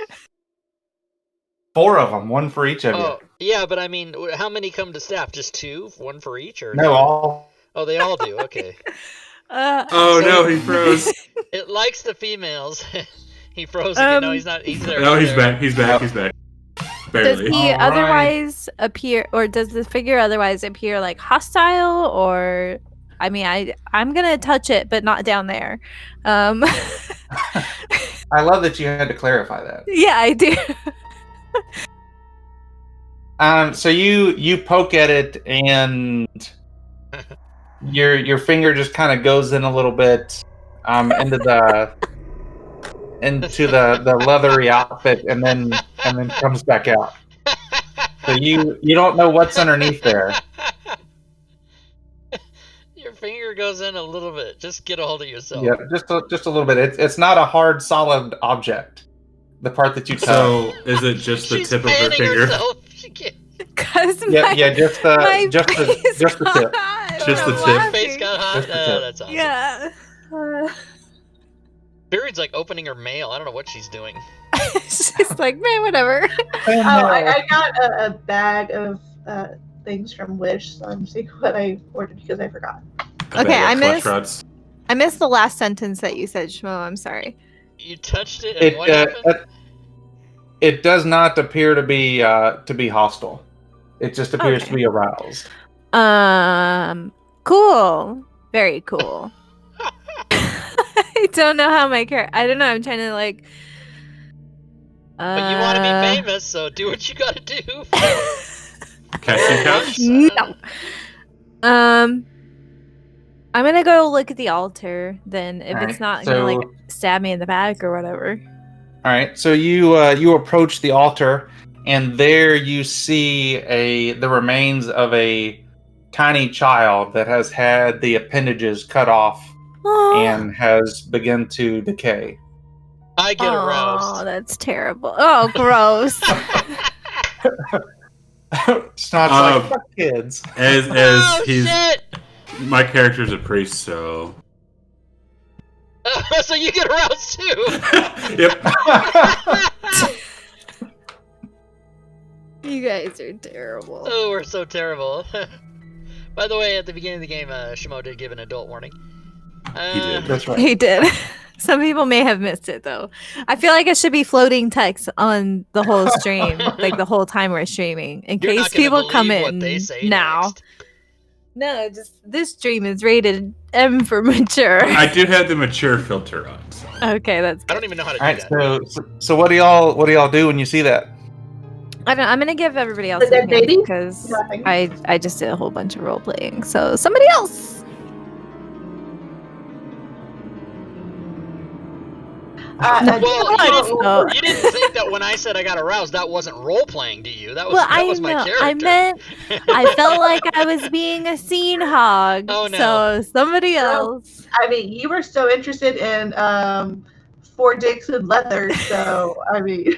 4 of them, 1 for each of
Oh, yeah, but I mean, how many come to staff? Just 2? 1 for each? Or
you. No, all.
Oh, they all do. Okay.
Oh
So-
no, he froze.
It likes the females. He froze again. No, he's not. He's there.
No, he's
there.
back. He's back. He's back.
Does
Barely.
he
All right.
otherwise appear, or does the figure otherwise appear like hostile? Or, I mean, I'm gonna touch it, but not down there.
I love that you had to clarify that.
Yeah, I do.
So you poke at it and your finger just kind of goes in a little bit into the leathery outfit and then comes back out. So you don't know what's underneath there.
Your finger goes in a little bit. Just get a hold of yourself.
Yeah, just a little bit. It's not a hard solid object. The part that you touch.
So is it just the
She's
tip of her
fanning
finger?
herself. She can't.
Cause
Yeah,
my,
yeah, just
my
the
face
just the
got
tip.
hot
Just
from
the tip.
laughing.
Face got hot.
Just the tip.
That's awesome.
Yeah.
Period's like opening her mail. I don't know what she's doing.
She's like, man, whatever.
I got a bag of things from Wish, so I'm seeing what I ordered because I forgot.
Okay, I
Clutch
missed-
rods.
I missed the last sentence that you said, Schmo. I'm sorry.
You touched it, and what happened?
It does not appear to be hostile. It just appears to
Okay.
be aroused.
Cool. Very cool. I don't know how my character. I don't know. I'm trying to like.
But you want to be famous, so do what you gotta do.
Casting couch?
No. I'm gonna go look at the altar. Then, if
Alright,
it's not
so-
gonna like stab me in the back or whatever.
All right, so you approach the altar, and there you see the remains of a tiny child that has had the appendages cut off and has begun to decay.
I get
Oh,
aroused.
that's terrible. Oh, gross.
Snot's like fuck kids.
As
Oh
he's
shit!
my character's a priest, so
So you get aroused too.
yep.
You guys are terrible.
Oh, we're so terrible. By the way, at the beginning of the game, Schmo did give an adult warning.
He did.
That's right.
He did. Some people may have missed it though. I feel like it should be floating text on the whole stream, like the whole time we're streaming, in
You're
case
not gonna
people come
believe what
in
they say
now.
next.
No, just this stream is rated M for mature.
I do have the mature filter on. So.
Okay, that's
I
good.
don't even know how to
All
do
right,
that.
so what do y'all do when you see that?
I'm gonna give everybody else
The dead baby?
because
Nothing.
I just did a whole bunch of role playing. So somebody else.
Well, you didn't think that when I said I got aroused, that wasn't role playing, do you? That was
Well,
that
I
was my
know.
character.
I meant I felt like I was being a scene hog.
Oh, no.
So somebody else.
I mean, you were so interested in 4 dicks and leather, so I mean,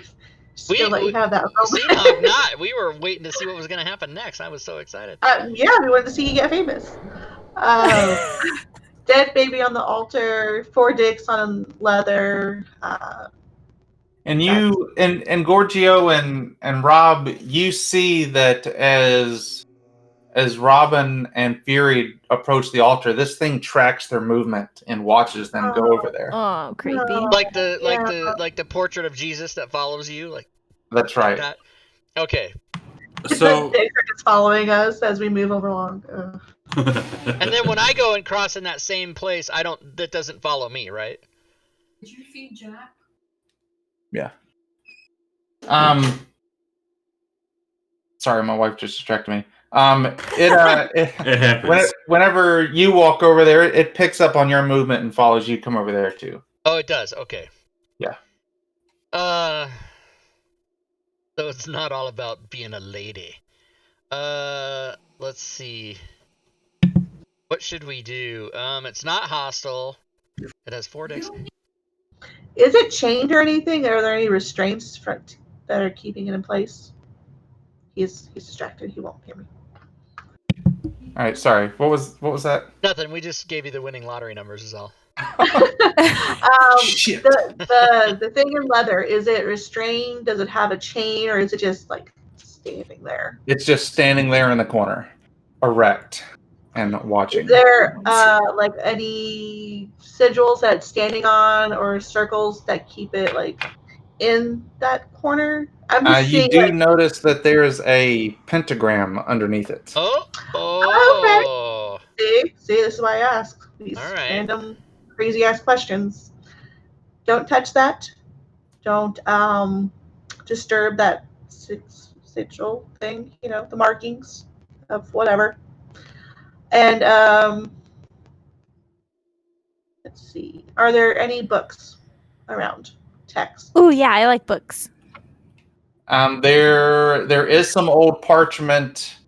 just gonna let you have that.
See, no, not. We were waiting to see what was going to happen next. I was so excited.
Yeah, we wanted to see you get famous. Dead baby on the altar, 4 dicks on leather.
And you and Gorgio and Rob, you see that as Robin and Fury approach the altar, this thing tracks their movement and watches them go over there.
Oh, creepy.
No.
Like the portrait of Jesus that follows you. Like
That's right.
That. Okay.
So,
They're just following us as we move along.
And then when I go and cross in that same place, that doesn't follow me, right?
Did you feed Jack?
Yeah. Sorry, my wife just distracted me.
it happens.
Whenever you walk over there, it picks up on your movement and follows you. Come over there too.
Oh, it does. Okay.
Yeah.
So it's not all about being a lady. Let's see. What should we do? It's not hostile. It has 4 dex.
Is it chained or anything? Are there any restraints that are keeping it in place? He's distracted. He won't hear me.
All right. Sorry. What was that?
Nothing. We just gave you the winning lottery numbers, is all.
Shit.
The thing in leather, is it restrained? Does it have a chain, or is it just like standing there?
It's just standing there in the corner, erect and watching.
Is there like any sigils that it's standing on, or circles that keep it like in that corner? I'm just
You
seeing.
do notice that there's a pentagram underneath it.
Oh.
See, this is why I ask these
All right.
random, crazy ass questions. Don't touch that. Don't disturb that sigil thing. The markings of whatever. And let's see. Are there any books around? Text.
Oh yeah, I like books.
There is some old parchment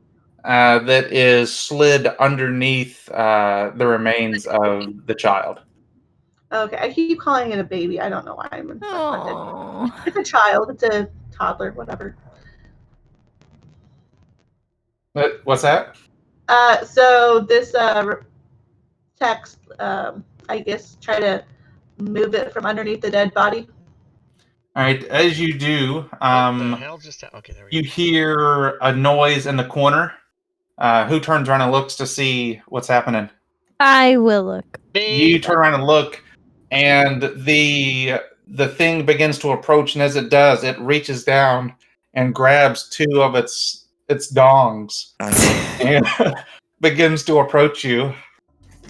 that is slid underneath the remains of the child.
Okay, I keep calling it a baby. I don't know why I'm infected.
Oh.
It's a child. It's a toddler. Whatever.
What's that?
So this text, I guess, try to move it from underneath the dead body.
All right, as you do,
What the hell just okay, there we
you
go.
hear a noise in the corner. Who turns around and looks to see what's happening?
I will look.
You turn around and look, and the thing begins to approach, and as it does, it reaches down and grabs 2 of its dongs and begins to approach you.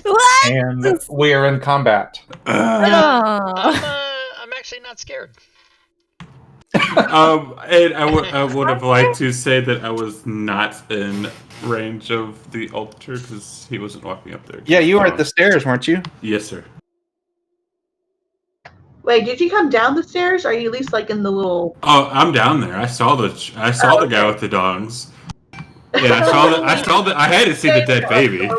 What?
And we are in combat.
I'm actually not scared.
And I would have liked to say that I was not in range of the altar because he wasn't walking up there.
Yeah, you were at the stairs, weren't you?
Yes, sir.
Wait, did you come down the stairs? Or are you at least like in the little?
Oh, I'm down there. I saw the guy with the dongs. Yeah, I had to see the dead baby.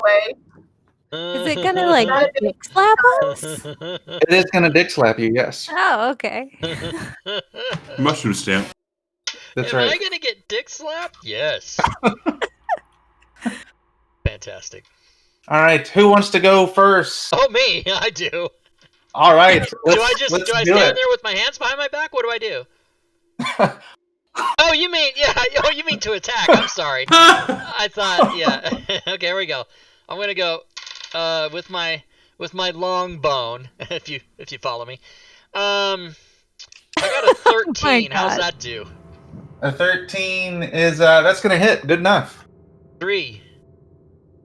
Is it gonna like dick slap us?
It is gonna dick slap you, yes.
Oh, okay.
Mushroom stamp.
That's
Am
right.
I gonna get dick slapped? Yes. Fantastic.
All right, who wants to go first?
Oh, me. I do.
All right.
Do I stand there with my hands behind my back? What do I do? Oh, you mean to attack? I'm sorry. I thought, yeah. Okay, here we go. I'm gonna go with my long bone. If you follow me. I got a 13.
Oh
how's that do?
A 13 is that's gonna hit. Good enough.
3.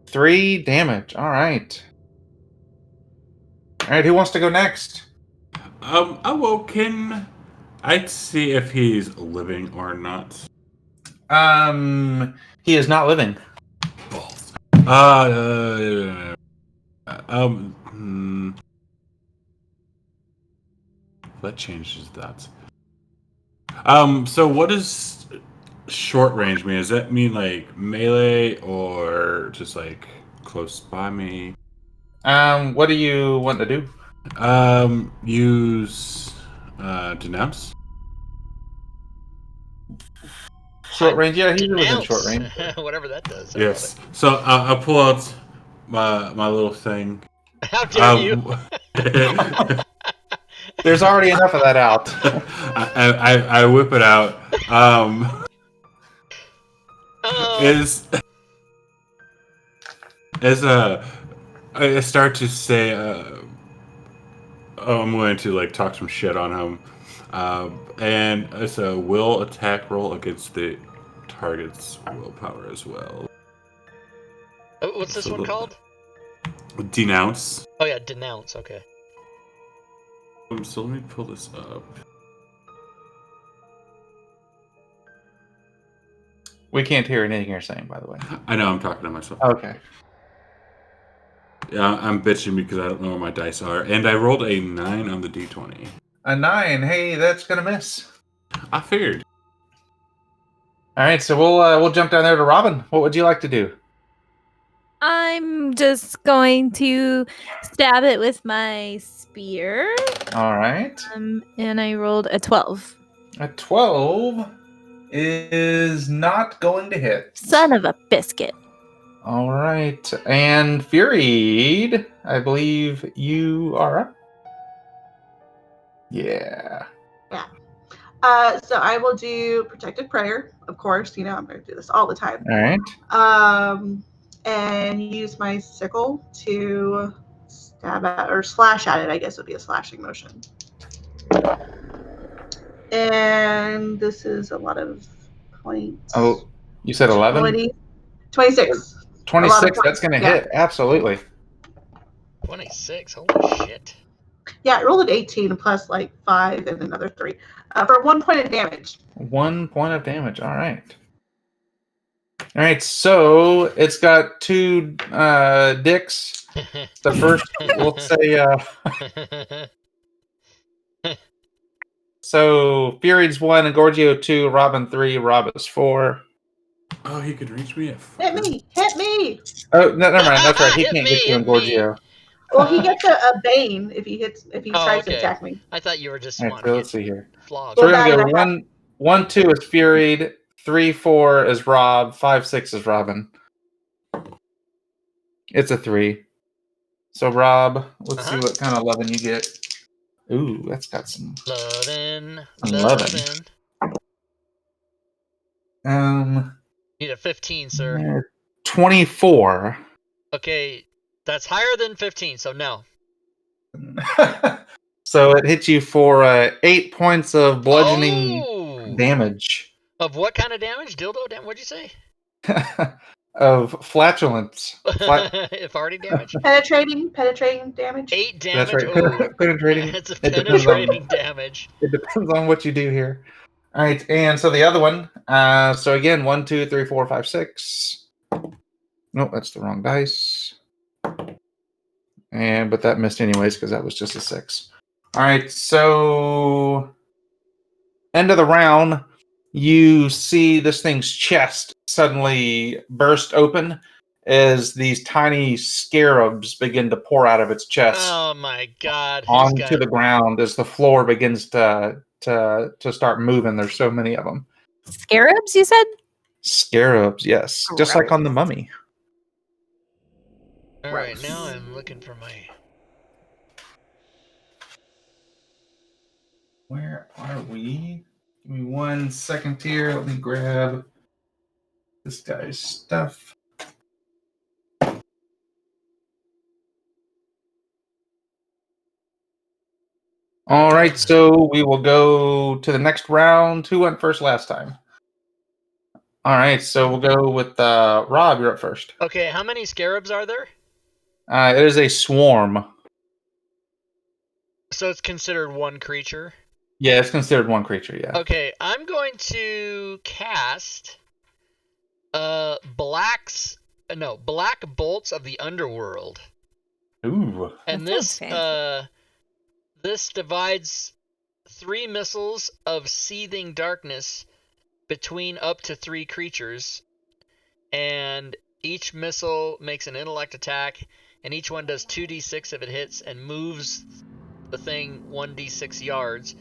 3 damage. All right. All right. Who wants to go next?
I'd see if he's living or not.
He is not living.
Balls. That changes that. So what does short range mean? Does that mean like melee or just like close by me?
What do you want to do?
Use denounce.
Short range, yeah, he's within short range.
Whatever that does.
Yes. So I'll pull out my little thing.
How dare you?
There's already enough of that out.
I whip it out. I start to say, I'm going to like talk some shit on him. And it's a will attack roll against the target's willpower as well.
Oh, what's this
So
one
the-
called?
Denounce.
Oh yeah, denounce. Okay.
So let me pull this up.
We can't hear anything you're saying, by the way.
I know I'm talking to myself.
Okay.
Yeah, I'm bitching because I don't know where my dice are. And I rolled a 9 on the d20.
A 9. Hey, that's gonna miss.
I figured.
All right, so we'll jump down there to Robin. What would you like to do?
I'm just going to stab it with my spear.
All right.
And I rolled a 12.
A 12 is not going to hit.
Son of a biscuit.
All right. And Fury, I believe you are up. Yeah.
So I will do protected prayer, of course. You know, I'm going to do this all the time.
All right.
And use my sickle to stab at or slash at it. I guess would be a slashing motion. And this is a lot of points.
Oh, you said 11?
26.
26, that's going to
Yeah.
hit. Absolutely.
26. Holy shit.
Yeah, I rolled an 18 plus like 5 and another 3 for 1 point of damage.
1 point of damage. All right. All right, so it's got 2 dicks. The first, we'll say, so Fury's 1, and Gorgio 2, Robin 3, Rob is 4.
Oh, he can reach me.
Hit me! Hit me!
Oh, no, never mind. That's right. He
Hit
can't
me,
get you in
hit me.
Gorgio.
Well, he gets a bane if he tries
okay.
to attack me.
I thought you were just
All right, so
wanting
let's see here.
flogged.
So we're
Well,
gonna
that
go
and
1, 2 is Furied, 3, 4 is Rob, 5, 6 is Robin. It's a 3. So Rob, let's see what kind of 11 you get. Ooh, that's got some.
Lovin'.
11.
Need a 15, sir.
24.
Okay, that's higher than 15, so no.
So it hits you for 8 points of bludgeoning
Oh!
damage.
Of what kind of damage? Dildo damage? What'd you say?
Of flatulence.
Farting damage?
Penetrating damage.
8 damage?
That's right.
Oh,
Penetrating.
it's a
It depends
penetrating damage.
It depends on what you do here. All right, and so the other one. So again, 1, 2, 3, 4, 5, 6. Nope, that's the wrong dice. But that missed anyways because that was just a 6. All right, so end of the round, you see this thing's chest suddenly burst open as these tiny scarabs begin to pour out of its chest.
Oh my god.
Onto the ground as the floor begins to start moving. There's so many of them.
Scarabs, you said?
Scarabs, yes. Just like on the Mummy.
Alright, now I'm looking for my...
Where are we? Give me 1 second here. Let me grab this guy's stuff. All right, so we will go to the next round. Who went first last time? All right, so we'll go with Rob. You're up first.
Okay, how many scarabs are there?
It is a swarm.
So it's considered one creature?
Yeah, it's considered one creature, yeah.
Okay, I'm going to cast black bolts of the underworld.
Ooh.
And this divides 3 missiles of seething darkness between up to 3 creatures, and each missile makes an intellect attack, and each one does 2d6 if it hits and moves the thing 1d6 yards,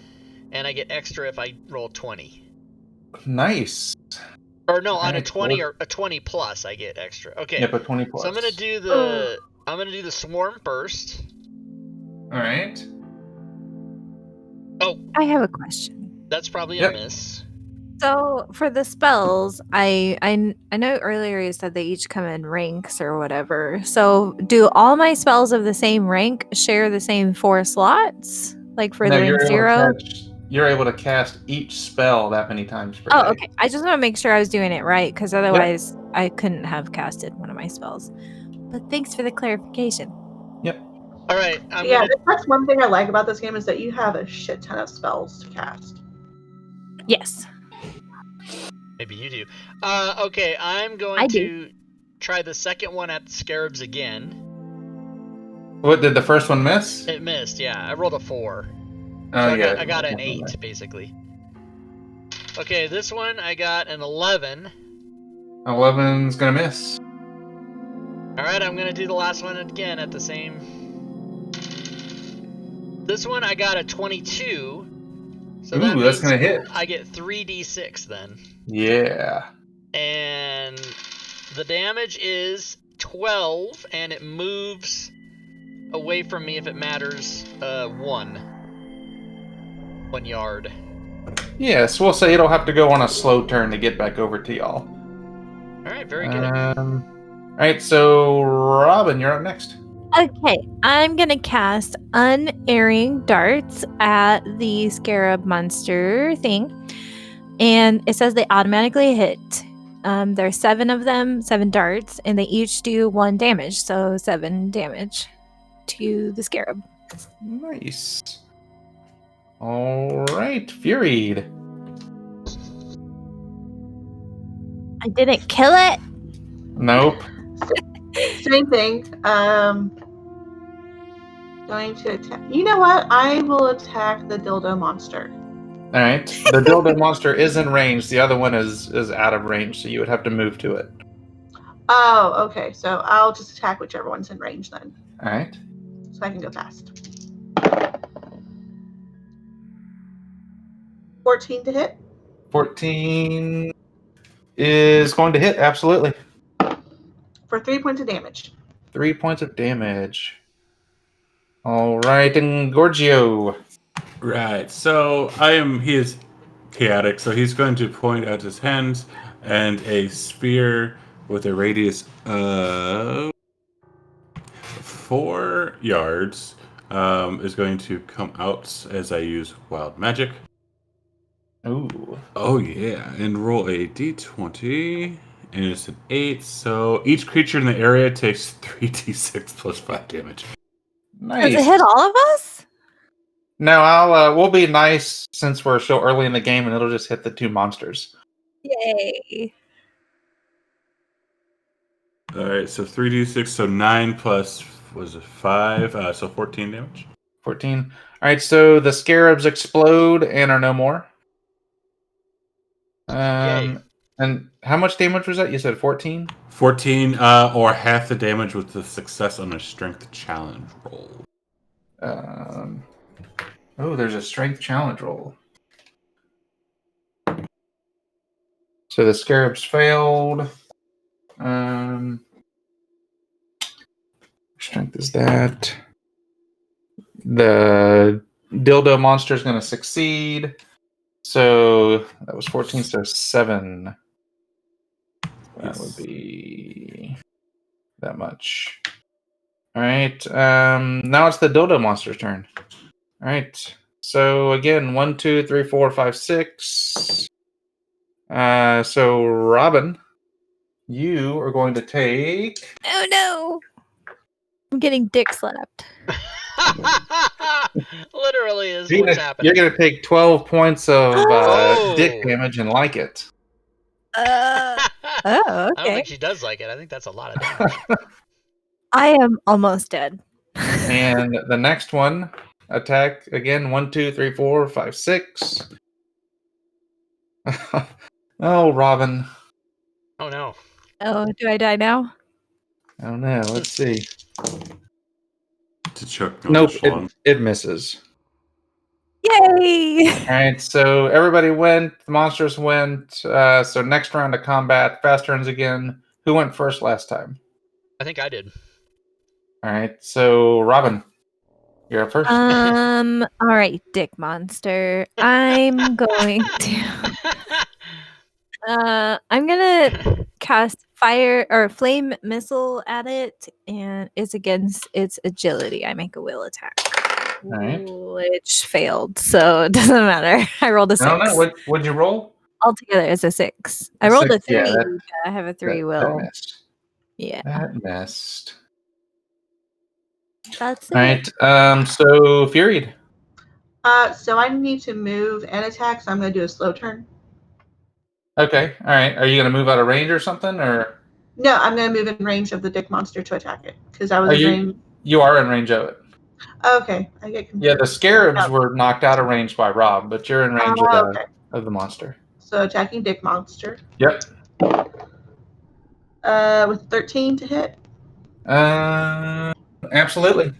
and I get extra if I roll 20.
Nice.
Or no, on a 20 or a 20 plus I get extra. Okay.
Yep, a 20 plus.
So I'm gonna do the swarm first.
Alright.
Oh,
I have a question.
That's probably a miss.
So for the spells, I know earlier you said they each come in ranks or whatever. So do all my spells of the same rank share the same 4 slots? Like for the rank 0?
you're able to cast each spell that many times per
Oh,
day.
okay. I just want to make sure I was doing it right, because otherwise I couldn't have casted one of my spells. But thanks for the clarification.
All right,
That's one thing I like about this game is that you have a shit ton of spells to cast.
Yes.
maybe you do. Okay, I'm going
I do.
to try the second one at the scarabs again.
What, did the first one miss?
It missed. Yeah, I rolled a 4.
Oh,
So
yeah.
I got an 8 basically. Okay, this one I got an 11.
11's gonna miss.
All right, I'm gonna do the last one again at the same. This one I got a 22. So
Ooh,
that means
that's gonna hit.
I get 3d6 then.
Yeah.
And the damage is 12, and it moves away from me if it matters 1 yard.
Yes, we'll say it'll have to go on a slow turn to get back over to y'all.
All right, very good.
All right, so Robin, you're up next.
Okay, I'm gonna cast Unerring Darts at the scarab monster thing, and it says they automatically hit. There's 7 of them, 7 darts, and they each do 1 damage, so 7 damage to the scarab.
Nice. All right, Furied.
I didn't kill it.
Nope.
Same thing. Going to attack. You know what? I will attack the dildo monster.
All right. The dildo monster is in range. The other one is out of range, so you would have to move to it.
Oh, okay. So I'll just attack whichever one's in range then.
All right.
So I can go fast. 14 to hit.
14 is going to hit, absolutely.
For 3 points of damage.
3 points of damage. All right, and Gorgio.
Right. So he is chaotic, so he's going to point out his hands, and a sphere with a radius of 4 yards is going to come out as I use wild magic.
Ooh.
Oh yeah, and roll a d20, and it's an 8. So each creature in the area takes 3d6 plus 5 damage.
Nice.
Does it hit all of us?
No, we'll be nice since we're so early in the game, and it'll just hit the 2 monsters.
Yay.
All right, so 3d6, so 9 plus was it 5, so 14 damage.
14. All right, so the scarabs explode and are no more.
Yay.
And how much damage was that? You said 14?
14, or half the damage with the success on a strength challenge roll.
Oh, there's a strength challenge roll. So the scarabs failed. Strength is that. The dildo monster is going to succeed. So that was 14, so 7. That would be that much. All right. Now it's the dildo monster's turn. All right. So again, 1, 2, 3, 4, 5, 6. So Robin, you are going to take.
Oh no! I'm getting dick slapped.
Literally is
You're
what's
gonna,
happening.
you're going to take 12 points of
Oh.
dick damage and like it.
Oh,
I don't
okay.
think she does like it. I think that's a lot of damage.
I am almost dead.
And the next one, attack again. 1, 2, 3, 4, 5, 6. Oh, Robin.
Oh no.
Oh, do I die now?
I don't know. Let's see.
To choke.
Nope, it misses.
Yay!
All right, so everybody went. The monsters went. So next round of combat, fast turns again. Who went first last time?
I think I did.
All right, so Robin, you're up first.
All right, dick monster. I'm going to. I'm gonna cast fire or flame missile at it, and it's against its agility. I make a will attack.
right.
which failed, so it doesn't matter. I rolled a
I
6.
don't know. What'd you roll?
Altogether, it's a 6. I
A
rolled a
6, yeah,
3.
that-
but I have a 3
That
will.
missed.
Yeah,
That missed.
that's
All
it.
right. So Furied.
So I need to move and attack, so I'm going to do a slow turn.
Okay. All right. Are you gonna move out of range or something, or
No, I'm going to move in range of the dick monster to attack it because I was
are
in range.
you are in range of it?
Okay, I get confused.
Yeah, the scarabs
Oh.
were knocked out of range by Rob, but you're in range
Okay.
of the monster.
So attacking dick monster.
Yep.
With 13 to hit.
Absolutely.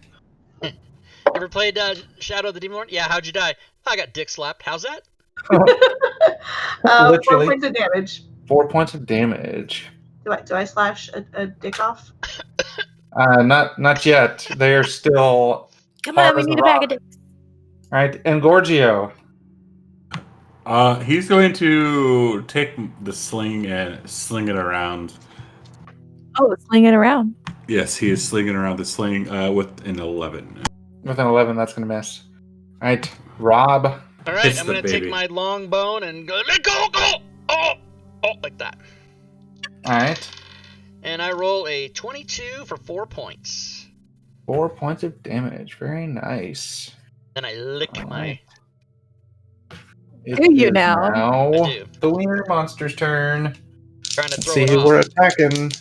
Ever played Shadow of the Demon Lord? Yeah, how'd you die? I got dick slapped. How's that?
4
Literally.
points of damage.
4 points of damage.
Do I slash a dick off?
Not yet. They are still
Come on, we
as a
need a bag of
rock.
dicks.
All right, and Gorgio.
He's going to take the sling and sling it around.
Oh, sling it around.
Yes, he is slinging around the sling with an 11.
With an 11, that's gonna miss. All right, Rob.
All right,
Hits
I'm
the
gonna take
baby.
my long bone and go, let go, oh, like that.
All right,
And I roll a 22 for 4 points.
4 points of damage. Very nice.
Then I lick
All
my.
right. It
Do you
is
now?
I do.
the wiener monster's turn.
Trying to
Let's
throw
see
it
who
off.
we're attacking.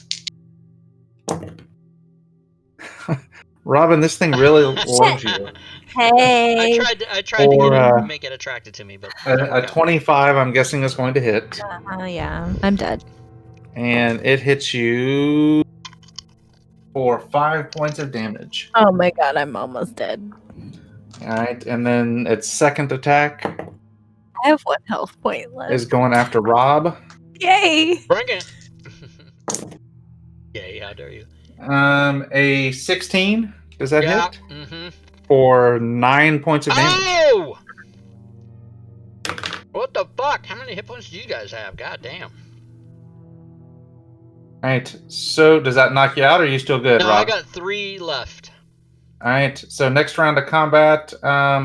Robin, this thing really loves you.
Hey.
I tried to get
Or,
it, make it attracted to me, but
A 25, I'm guessing, is going to hit.
Yeah, I'm dead.
And it hits you for 5 points of damage.
Oh my god, I'm almost dead.
All right, and then its second attack
I have 1 health point left.
is going after Rob.
Yay!
bring it. Yay! How dare you?
A 16. Does that
Yeah.
hit?
Mm-hmm.
For 9 points of damage.
Oh! What the fuck? How many hit points do you guys have? God damn.
All right, so does that knock you out, or are you still good,
No,
Rob?
I got 3 left.
All right, so next round of combat.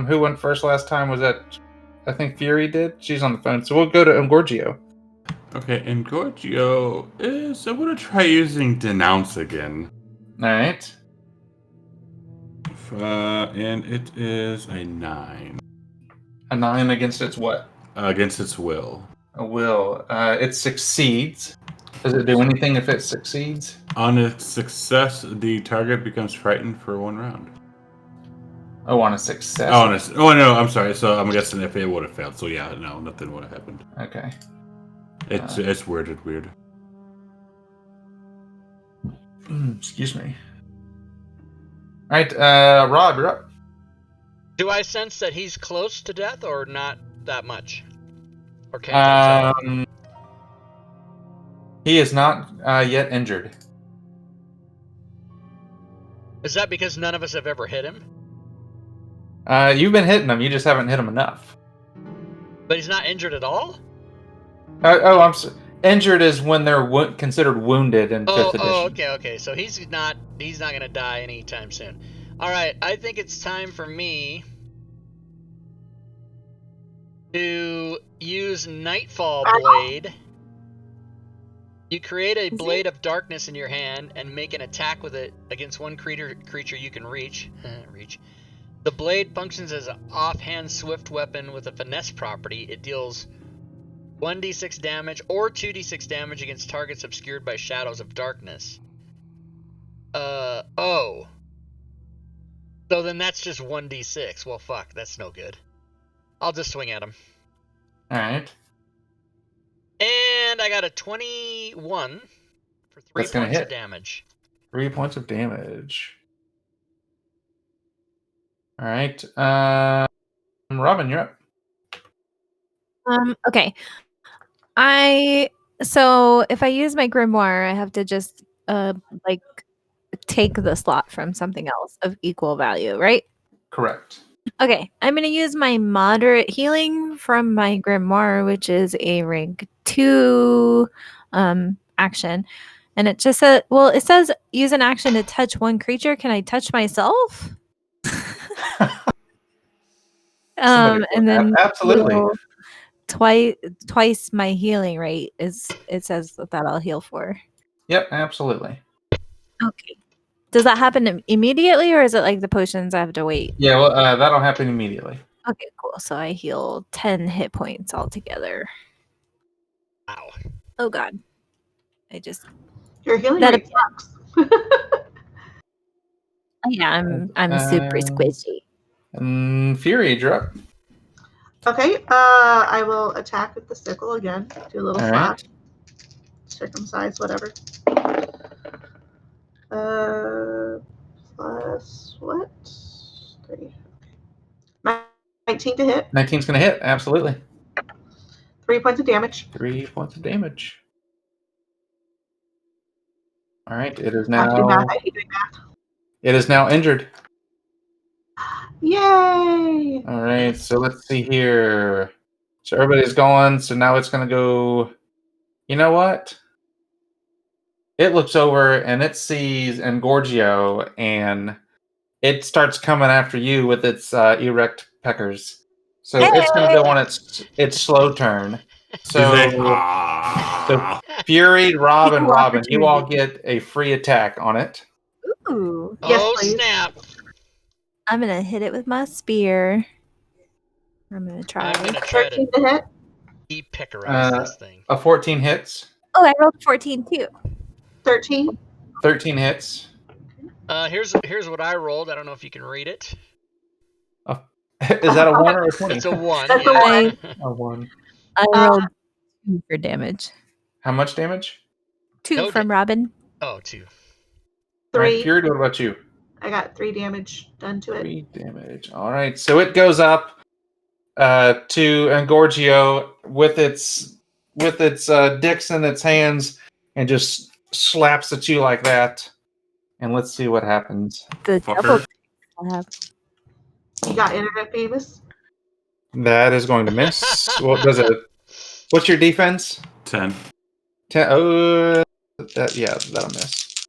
Who went first last time? Was that, I think Fury did? She's on the phone. So we'll go to Engorgio.
Okay, and Gorgio is... I'm going to try using Denounce again.
All right.
And it is a 9.
A 9 against its what?
Against its will.
A will. It succeeds. Does it do anything if it succeeds?
On a success, the target becomes frightened for 1 round.
Oh, on a success.
Oh, no, I'm sorry. So I'm guessing if it would have failed. So yeah, no, nothing would have happened.
Okay.
It's worded weird.
Excuse me. All right, Rob, you're up.
Do I sense that he's close to death or not that much? Or can't I tell?
He is not yet injured.
Is that because none of us have ever hit him?
You've been hitting him. You just haven't hit him enough.
But he's not injured at all?
I'm sorry. Injured is when they're considered wounded in 5th edition.
Okay. So he's not gonna die anytime soon. All right, I think it's time for me to use Nightfall Blade. You create a blade of darkness in your hand and make an attack with it against one creature you can reach. The blade functions as an offhand swift weapon with a finesse property. It deals 1d6 damage or 2d6 damage against targets obscured by shadows of darkness. Oh. So then that's just 1d6. Well, fuck, that's no good. I'll just swing at him.
Alright.
And I got a 21 for 3
That's gonna
points
hit.
of damage.
3 points of damage. Alright. Robin, you're up.
Okay. So if I use my grimoire, I have to just like take the slot from something else of equal value, right?
Correct.
Okay, I'm going to use my moderate healing from my grimoire, which is a rank 2 action. And it just said, well, it says use an action to touch one creature. Can I touch myself? And then
absolutely.
will twice my healing rate is it says that I'll heal for.
Yep, absolutely.
Okay. Does that happen immediately, or is it like the potions I have to wait?
Yeah, well, that'll happen immediately.
Okay, cool. So I heal 10 hit points altogether.
Wow.
Oh god. I just
Your healing
that
rate sucks.
yeah, I'm super squishy.
Fury, you're up.
Okay, I will attack with the sickle again. Do a little
All
slash.
right.
Circumcise, whatever. Plus what? 3. 19 to hit.
19's going to hit, absolutely.
3 points of damage.
3 points of damage. All right, it is
I have to do
now.
math. I hate doing math.
It is now injured.
Yay!
All right, so let's see here. So everybody's going. So now it's going to go. You know what? It looks over and it sees Engorgio, and it starts coming after you with its erect peckers. So it's going to go on its slow turn. So,
He's like,
so Fury, Rob, and
Equal
Robin, you all
opportunity.
get a free attack on it.
Ooh.
Yes,
Oh,
please.
snap.
I'm gonna hit it with my spear. I'm gonna try.
I'm going to try
13
to
to hit.
depickerize this thing.
A 14 hits.
Oh, I rolled 14 too.
13.
13 hits.
Here's what I rolled. I don't know if you can read it.
Is that a 1 or a 20?
It's a 1.
That's a
yeah.
A 1.
I rolled 2 for damage.
How much damage?
2
No
from Robin.
Oh, 2.
All
3.
right, Fury, what about you?
I got 3 damage done to it.
3 damage. All right, so it goes up to Engorgio with its dicks in its hands and just slaps at you like that. And let's see what happens.
The
Fucker.
double slap.
You got internet famous?
That is going to miss. What does it? What's your defense?
10.
10. That'll miss.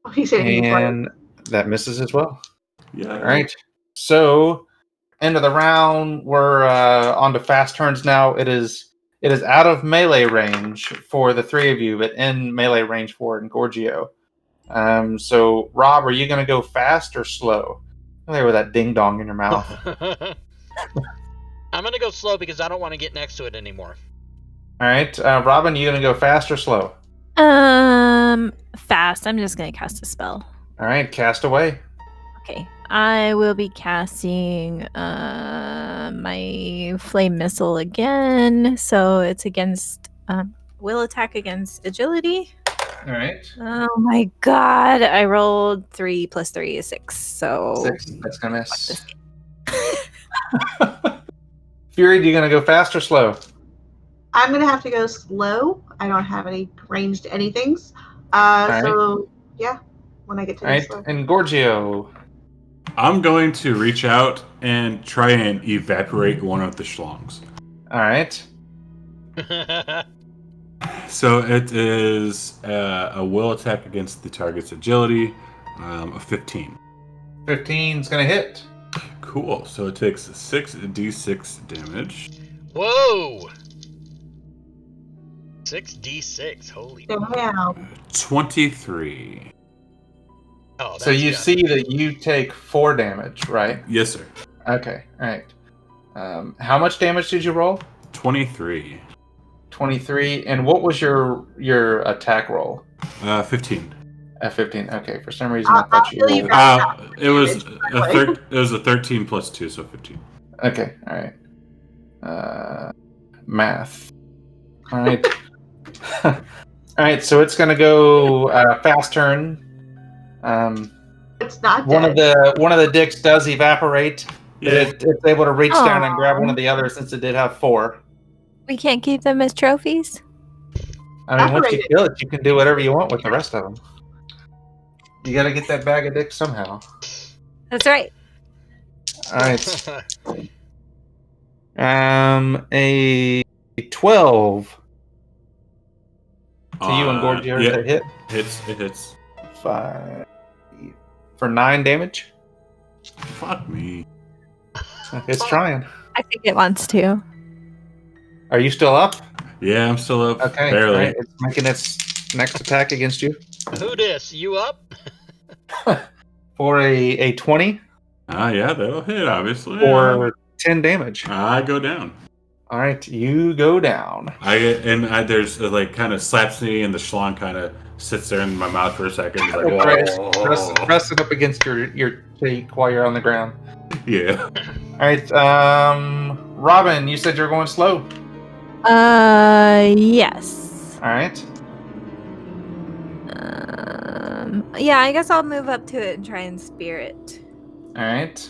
Oh, he's hitting me.
And that misses as well.
Yeah.
All right. So, end of the round. We're on to fast turns now. It is out of melee range for the 3 of you, but in melee range for Engorgio. So, Rob, are you going to go fast or slow? There with that ding dong in your mouth.
I'm going to go slow because I don't want to get next to it anymore.
All right, Robin, you going to go fast or slow?
Fast. I'm just gonna cast a spell.
All right, cast away.
Okay. I will be casting my flame missile again. So it's against will attack against agility.
All right.
Oh my god. I rolled 3 plus 3 is 6. So
6. That's going to miss. Fury, you going to go fast or slow?
I'm going to have to go slow. I don't have any ranged anythings.
right.
So, yeah, when I get to
All right,
slow.
Engorgio.
I'm going to reach out and try and evaporate one of the schlongs.
All right.
So it is a will attack against the target's agility, a 15.
15's going to hit.
Cool. So it takes 6d6 damage.
Whoa! 6d6. Holy.
Damn.
23.
Oh,
So you
that's
see that you take 4 damage, right?
Yes, sir.
Okay, all right. How much damage did you roll?
23.
23. And what was your attack roll?
15.
15. Okay, for some reason I thought you
I'll heal you
rolled.
back.
It was
Damage,
it was a 13 plus 2, so 15.
Okay, all right. Math. All right. All right, so it's going to go fast turn.
It's not
One of the dicks does evaporate.
Yeah.
It's able to reach down and grab one
Aw.
of the others since it did have 4.
we can't keep them as trophies.
I mean, once you
Evaporated.
kill it, you can do whatever you want with the rest of them. You got to get that bag of dicks somehow.
That's right.
All right. A 12 to you and Gorgio.
Yeah,
That hit.
it hits.
5 for 9 damage.
Fuck me.
It's trying.
I think it wants to.
Are you still up?
Yeah, I'm still up.
Okay.
Barely.
All right. It's making its next attack against you
Who dis? You up?
for a 20
Yeah, that'll hit, obviously.
or 10 damage.
I go down.
All right, you go down.
There's like kind of slaps me, and the schlong kind of sits there in my mouth for a second. It's like,
Press it up against your cheek while you're on the ground.
Yeah.
All right, Robin, you said you're going slow.
Yes.
All right.
Yeah, I guess I'll move up to it and try and spear it.
All right.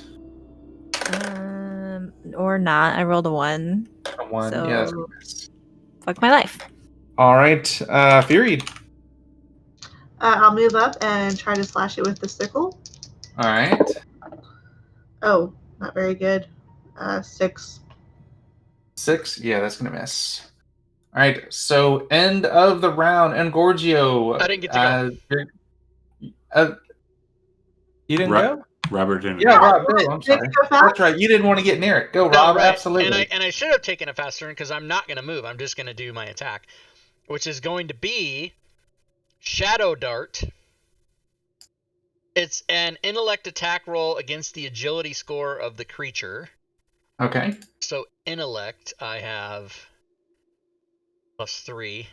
Or not. I rolled a 1.
A 1.
So-
Yeah, that's a miss.
Fuck my life.
All right, Fury.
I'll move up and try to slash it with the sickle.
All right.
Oh, not very good. 6.
6. Yeah, that's gonna miss. All right. So end of the round, Engorgio.
I didn't get to
you didn't
Rob-
go?
Robert didn't.
Yeah, Rob. Go. I'm
Did it
sorry.
go fast?
That's right. You didn't want to get near it. Go,
No,
Rob.
right.
Absolutely.
And I should have taken a fast turn because I'm not going to move. I'm just going to do my attack, which is going to be Shadow Dart. It's an intellect attack roll against the agility score of the creature.
Okay.
So intellect, I have +3.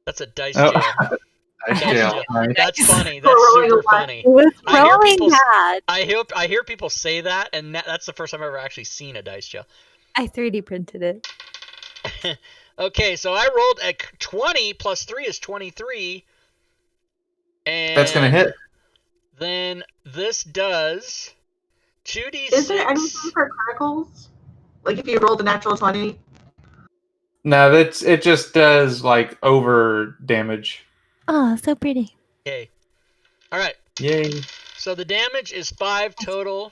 That's a dice
Oh.
jail.
Nice
Dice
jail.
jail.
All right.
That's funny. That's
Rolling
super
a lot.
funny.
It was
I hear
rolling
people-
bad.
I hear people say that, and that's the first time I've ever actually seen a dice jail.
I 3D printed it.
Okay, so I rolled a 20 plus 3 is 23. And
That's gonna hit.
Then this does 2d6.
Is there anything for criticals? Like if you rolled a natural 20?
No, it just does like over damage.
Oh, so pretty.
Okay. All right.
Yay.
So the damage is 5 total,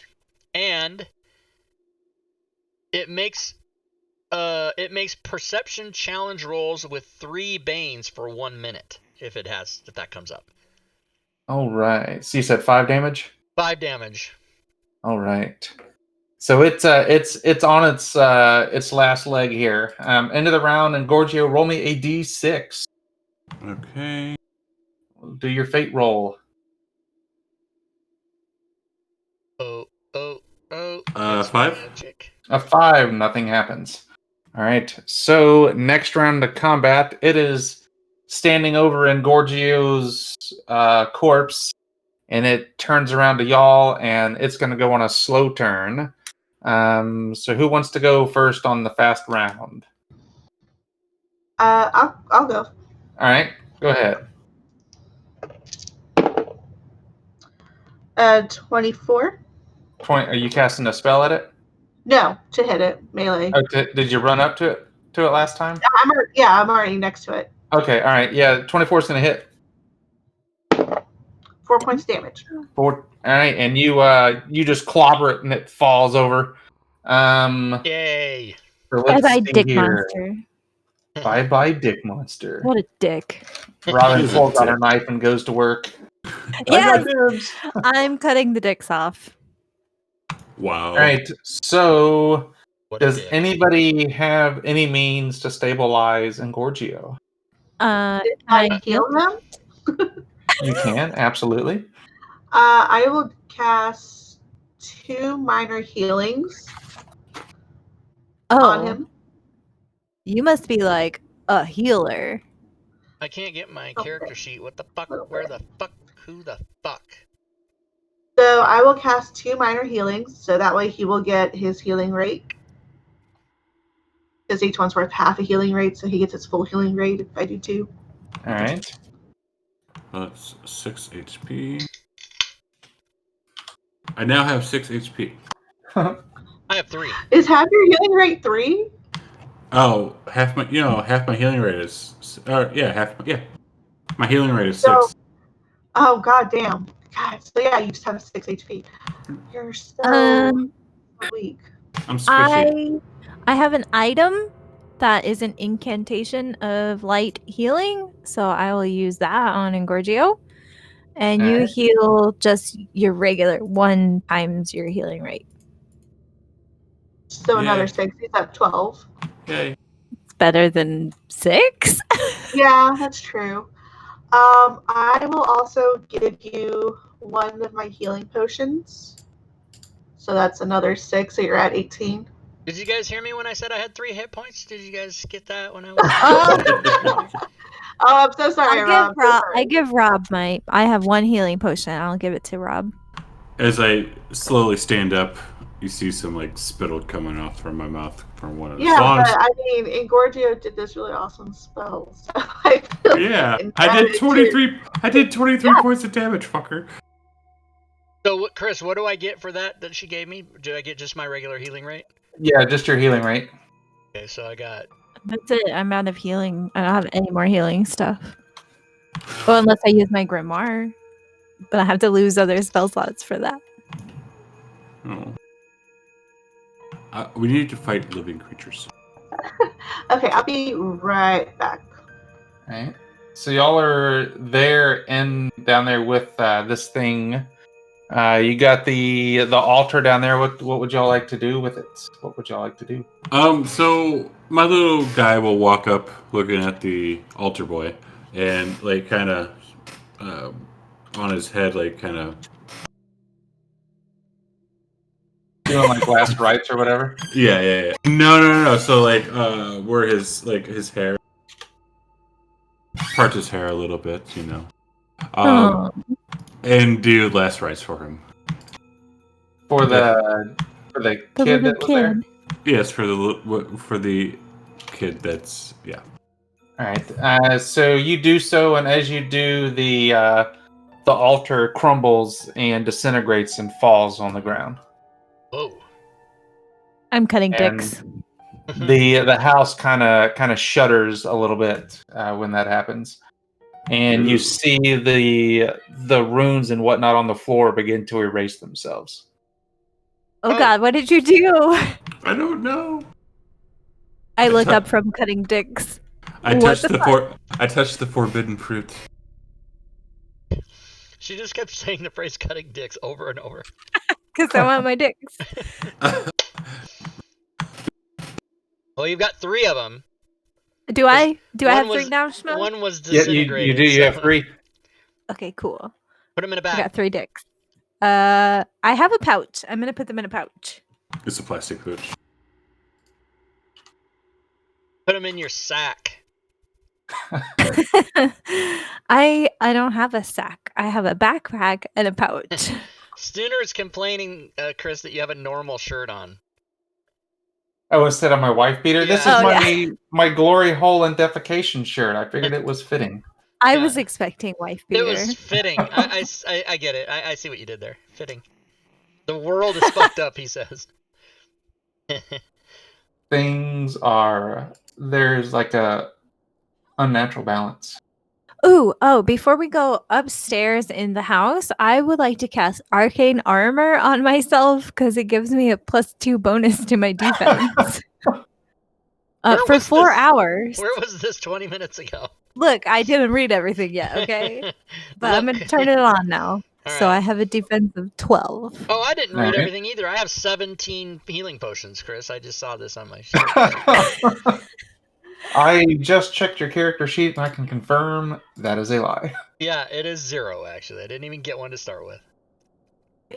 and it makes perception challenge rolls with 3 banes for 1 minute if that comes up.
All right. So you said 5 damage?
5 damage.
All right. So it's on its last leg here. End of the round, and Gorgio, roll me a d6.
Okay.
Do your fate roll.
Oh.
5?
Magic.
A 5, nothing happens. All right. So next round of combat, it is standing over in Gorgio's corpse, and it turns around to y'all, and it's going to go on a slow turn. So who wants to go first on the fast round?
I'll go.
All right, go ahead.
24?
20. Are you casting a spell at it?
No, to hit it, melee.
Oh, did you run up to it last time?
I'm already next to it.
Okay, all right. Yeah, 24 is going to hit.
4 points damage.
4. All right, and you just clobber it, and it falls over.
Yay.
So let's
Bye-bye,
see
dick
here.
monster.
Bye, dick monster.
What a dick.
Robin
He's a
pulls out
dick.
her knife and goes to work.
Yes,
Dibs.
I'm cutting the dicks off.
Wow.
All right, so
What a
does
dick.
anybody have any means to stabilize Engorgio?
Can
I heal him?
You can, absolutely.
I will cast 2 minor healings on
Oh,
him.
you must be like a healer.
I can't get my
Oh.
character sheet. What the fuck?
Little
Where
bit.
the fuck? Who the fuck?
So I will cast 2 minor healings, so that way he will get his healing rate. Because each one's worth half a healing rate, so he gets his full healing rate if I do 2.
All right.
That's 6 HP. I now have 6 HP.
I have 3.
Is half your healing rate 3?
Oh, half my healing rate is my healing rate is 6.
So- Oh, god damn. God, so yeah, you just have 6 HP. You're so weak.
I'm squishy.
I have an item that is an incantation of light healing, so I will use that on Engorgio. And you
Alright.
heal just your regular 1 times your healing rate.
So
Yeah.
another 6. He's at 12.
Yay.
It's better than 6.
Yeah, that's true. I will also give you one of my healing potions. So that's another 6. So you're at 18.
Did you guys hear me when I said I had 3 hit points? Did you guys get that when I was?
Oh, I'm so sorry, Rob. So sorry.
I give Rob my. I have 1 healing potion. I'll give it to Rob.
As I slowly stand up, you see some like spittle coming off from my mouth from one of the
Yeah,
songs.
but I mean, Ingorgio did this really awesome spell. So I feel
Yeah,
like
I did
too.
23. I did 23 points of damage, fucker.
So, Chris, what do I get for that she gave me? Did I get just my regular healing rate?
Yeah, just your healing rate.
Okay, so I got.
That's it. I'm out of healing. I don't have any more healing stuff. Well, unless I use my Grimoire. But I have to lose other spell slots for that.
Oh. We need to fight living creatures.
Okay, I'll be right back.
All right. So y'all are there and down there with this thing. You got the altar down there. What would y'all like to do with it? What would y'all like to do?
So my little guy will walk up looking at the altar boy and like kind of on his head, like kind of
Doing like last rites or whatever?
yeah. No. So like where his hair part his hair a little bit, you know. And do last rites for him.
For the kid that was there?
Yes, for the kid that's yeah.
All right. So you do so, and as you do, the altar crumbles and disintegrates and falls on the ground.
Whoa.
I'm cutting
And
dicks.
the house kind of shudders a little bit when that happens, and you see the runes and whatnot on the floor begin to erase themselves.
Oh God, what did you do?
I don't know.
I look up from cutting dicks.
I touched the forbidden fruit.
She just kept saying the phrase "cutting dicks" over and over.
Because I want my dicks.
Well, you've got 3 of them.
Do I? Do I have 3 now, Schmo?
One was
Yeah,
disintegrated.
you do. You have 3.
Okay, cool.
Put them in a
I
bag.
got 3 dicks. I have a pouch. I'm gonna put them in a pouch.
It's a plastic pouch.
Put them in your sack.
I don't have a sack. I have a backpack and a pouch.
Stooner is complaining, Chris, that you have a normal shirt on.
Oh, instead of my wife beater, this
Yeah.
is my glory hole and defecation shirt. I figured it was fitting.
I was expecting wife beater.
It was fitting. I get it. I see what you did there. Fitting. The world is fucked up, he says.
There's like a unnatural balance.
Oh, before we go upstairs in the house, I would like to cast Arcane Armor on myself because it gives me a +2 bonus to my defense. For 4 hours.
Where was this 20 minutes ago?
Look, I didn't read everything yet, okay? But I'm going to turn it on now. So I have a defense of 12.
Oh, I didn't read everything either. I have 17 healing potions, Chris. I just saw this on my sheet.
I just checked your character sheet and I can confirm that is a lie.
Yeah, it is 0, actually. I didn't even get one to start with.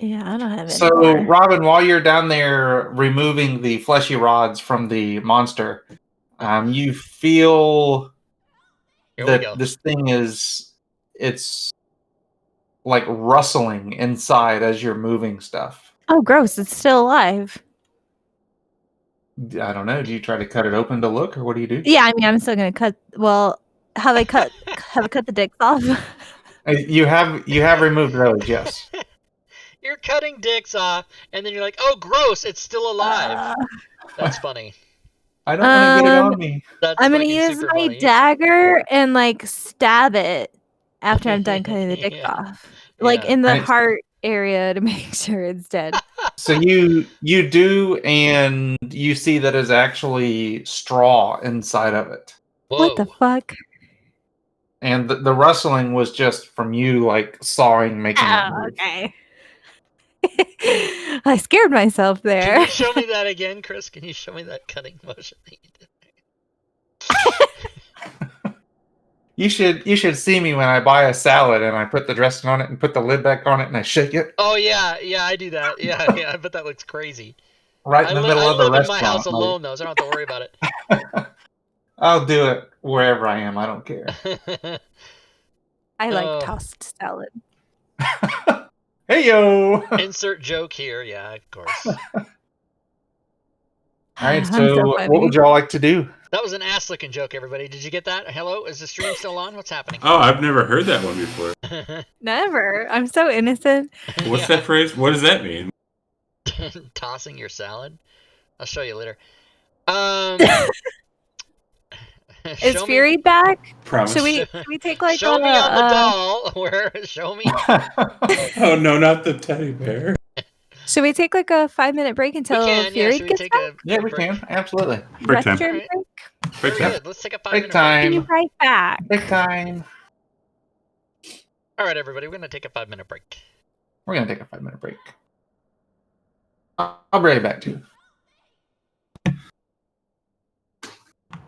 Yeah, I don't have any.
So, Robin, while you're down there removing the fleshy rods from the monster, you feel that this thing it's like rustling inside as you're moving stuff.
Oh, gross. It's still alive.
I don't know. Do you try to cut it open to look, or what do you do?
Yeah, I mean, I'm still gonna cut. Well, have I cut the dicks off?
You have removed those, yes.
You're cutting dicks off, and then you're like, "Oh, gross! It's still alive." That's funny.
I don't want to get it on me.
That's
I'm gonna use my dagger and like stab it after I'm done cutting the dick off, like in the heart area to make sure it's dead.
So you do, and you see that is actually straw inside of it.
Whoa.
What the fuck?
And the rustling was just from you, like sawing, making it move.
Okay. I scared myself
Can
there.
you show me that again, Chris? Can you show me that cutting motion that you did?
You should see me when I buy a salad and I put the dressing on it and put the lid back on it and I shake it
Oh yeah, I do that. Yeah, I bet that looks crazy.
right in the middle of the
live in my house
restaurant.
alone though, so I don't have to worry about it.
I'll do it wherever I am. I don't care.
I like
Oh.
tossed salad.
Hey yo!
Insert joke here. Yeah, of course.
All right,
I'm
so
funny.
what would y'all like to do?
That was an ass-licking joke, everybody. Did you get that? Hello? Is the stream still on? What's happening?
Oh, I've never heard that one before.
Never. I'm so innocent.
What's that phrase? What does that mean?
Tossing your salad? I'll show you later.
Is
show
Fury back?
Promise.
Should we take like
show me on the doll. Where? Show me.
Oh no, not the teddy bear.
Should we take like a 5-minute break until Fury
Should we
gets
take
back?
Yeah, we
break?
can. Absolutely.
Break time.
Restroom
Alright.
break?
Break
Very
time.
good. Let's take a 5-minute
Break
break.
time.
Be right back.
Break time.
All right, everybody, we're gonna take a 5-minute break.
We're going to take a 5-minute break. I'll be right back too.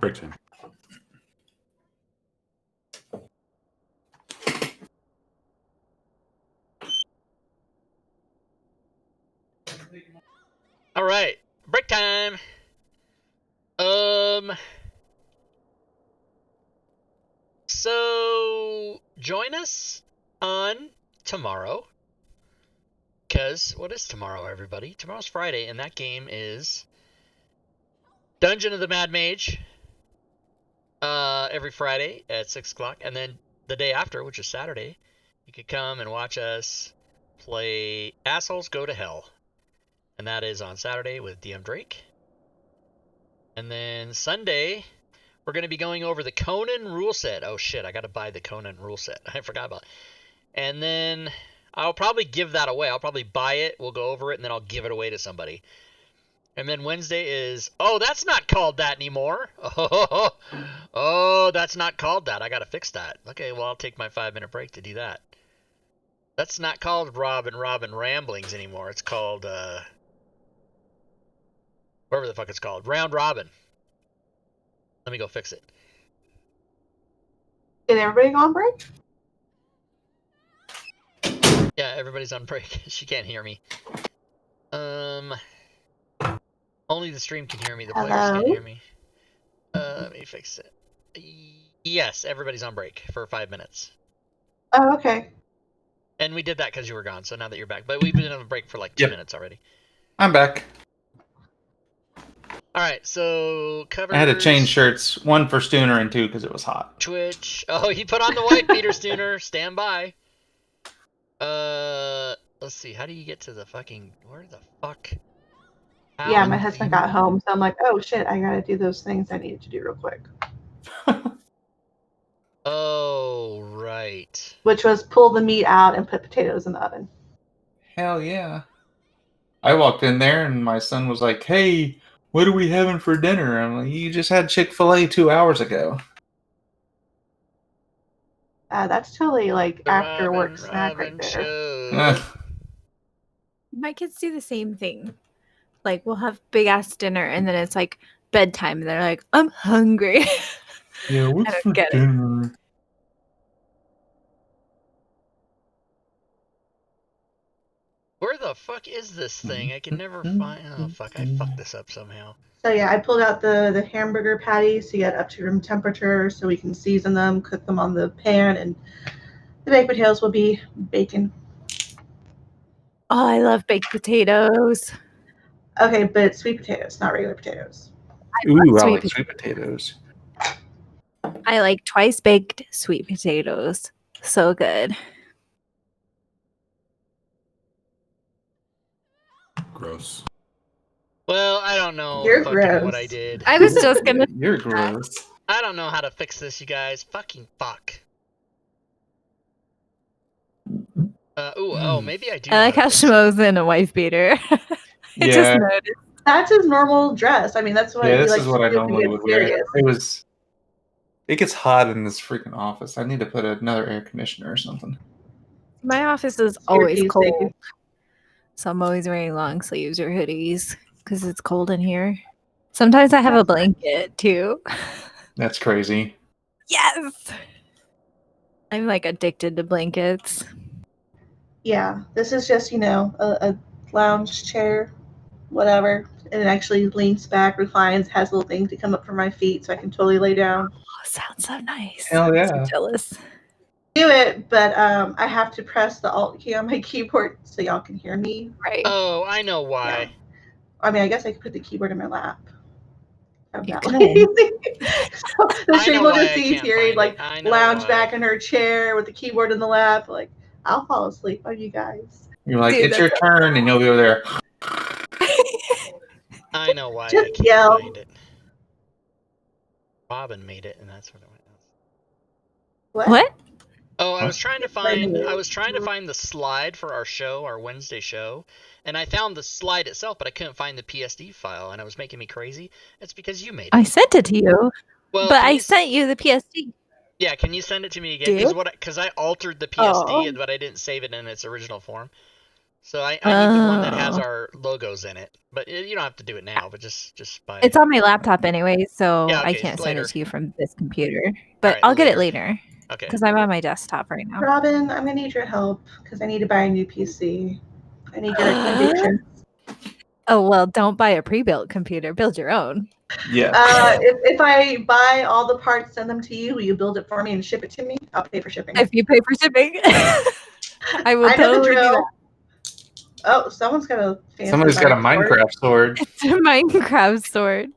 Break time.
All right, break time. So join us on tomorrow. Because what is tomorrow, everybody? Tomorrow's Friday, and that game is Dungeon of the Mad Mage. Every Friday at 6 o'clock, and then the day after, which is Saturday, you could come and watch us play Assholes Go to Hell. And that is on Saturday with DM Drake. And then Sunday, we're going to be going over the Conan rule set. Oh shit, I got to buy the Conan rule set. I forgot about it. And then I'll probably give that away. I'll probably buy it, we'll go over it, and then I'll give it away to somebody. And then Wednesday is, oh, that's not called that anymore. Oh, that's not called that. I got to fix that. Okay, well, I'll take my 5-minute break to do that. That's not called Robin Ramblings anymore. It's called, whatever the fuck it's called. Round Robin. Let me go fix it.
Did everybody go on break?
Yeah, everybody's on break. She can't hear me. Only the stream can hear me. The players can't hear me. Let me fix it. Yes, everybody's on break for 5 minutes.
Oh, okay.
And we did that because you were gone, so now that you're back. But we've been on a break for like 2 minutes already.
I'm back.
Alright, so covers...
I had to change shirts, 1 for Stooner and 2 because it was hot.
Twitch. Oh, he put on the white beater, Stooner. Stand by. Let's see. How do you get to the fucking... Where the fuck...
Yeah, my husband got home, so I'm like, oh shit, I gotta do those things I needed to do real quick.
Oh, right.
Which was pull the meat out and put potatoes in the oven.
Hell yeah. I walked in there and my son was like, hey, what are we having for dinner? I'm like, you just had Chick-fil-A 2 hours ago.
That's totally like
The
after work
Robin
snack right there.
Show.
My kids do the same thing. Like, we'll have big ass dinner, and then it's like bedtime, and they're like, I'm hungry.
Yeah,
I
what's
don't
for
get it.
dinner?
Where the fuck is this thing? I can never find... Oh, fuck. I fucked this up somehow.
So yeah, I pulled out the hamburger patties to get up to room temperature so we can season them, cook them on the pan, and the baked potatoes will be bacon.
Oh, I love baked potatoes.
Okay, but sweet potatoes, not regular potatoes.
Ooh, I
sweet
like sweet potatoes.
I like twice baked sweet potatoes. So good.
Gross.
Well, I don't know
You're
fucking
gross.
what I did.
I was just gonna.
You're gross.
I don't know how to fix this, you guys. Fucking fuck. Oh, maybe I do.
I like
know
how
to fix it.
Schmo's in a wife beater. I
Yeah.
just noticed.
That's his normal dress. I mean, that's what
Yeah,
he
this
likes
is what
to
I
do when he
normally
gets
would wear.
serious.
It gets hot in this freaking office. I need to put another air conditioner or something.
My office is
Here,
always
Tuesday.
cold. So I'm always wearing long sleeves or hoodies because it's cold in here. Sometimes I have a blanket too.
That's crazy.
Yes. I'm like addicted to blankets.
Yeah, this is just, a lounge chair, whatever. And it actually leans back, reclines, has little things to come up for my feet so I can totally lay down.
Oh, sounds so nice.
Hell
I'm
yeah.
so jealous.
Do it, but I have to press the Alt key on my keyboard so y'all can hear me.
Right.
Oh, I know why.
I mean, I guess I could put the keyboard in my lap. I'm
You
that
could.
lazy. So the
I
stream
know
will
why
just
I
see
can't
Terry
find
like
it. I know
lounge
why.
back in her chair with the keyboard in the lap. Like, I'll fall asleep on you guys.
You're like,
Dude,
it's your turn, and you'll be over there.
I know why
Just
I can't
yell.
find it. Robin made it, and that's what it went.
What?
Oh, I was trying to find
Right.
the slide for our show, our Wednesday show, and I found the slide itself, but I couldn't find the PSD file, and it was making me crazy. It's because you made it.
I sent it to you,
Well,
but
can
I
you
sent you the PSD.
Yeah, can you send it to me again?
Dude?
Because I altered the PSD,
Oh.
but I didn't save it in its original form. So I need the one that has
Oh.
our logos in it. But you don't have to do it now, but just by...
It's on my laptop anyway, so
Yeah,
I
okay,
can't send
later.
it to you from this computer. But
Alright,
I'll get it later
Okay.
because I'm on my desktop right now.
Robin, I'm gonna need your help because I need to buy a new PC. I need your recommendation.
Oh, well, don't buy a pre-built computer. Build your own.
Yeah.
If I buy all the parts, send them to you, will you build it for me and ship it to me? I'll pay for shipping.
If you pay for shipping, I will
I know the
totally do
drill.
that.
Oh, someone's got a fancy
Somebody's got a
sword.
Minecraft sword.
It's a Minecraft sword.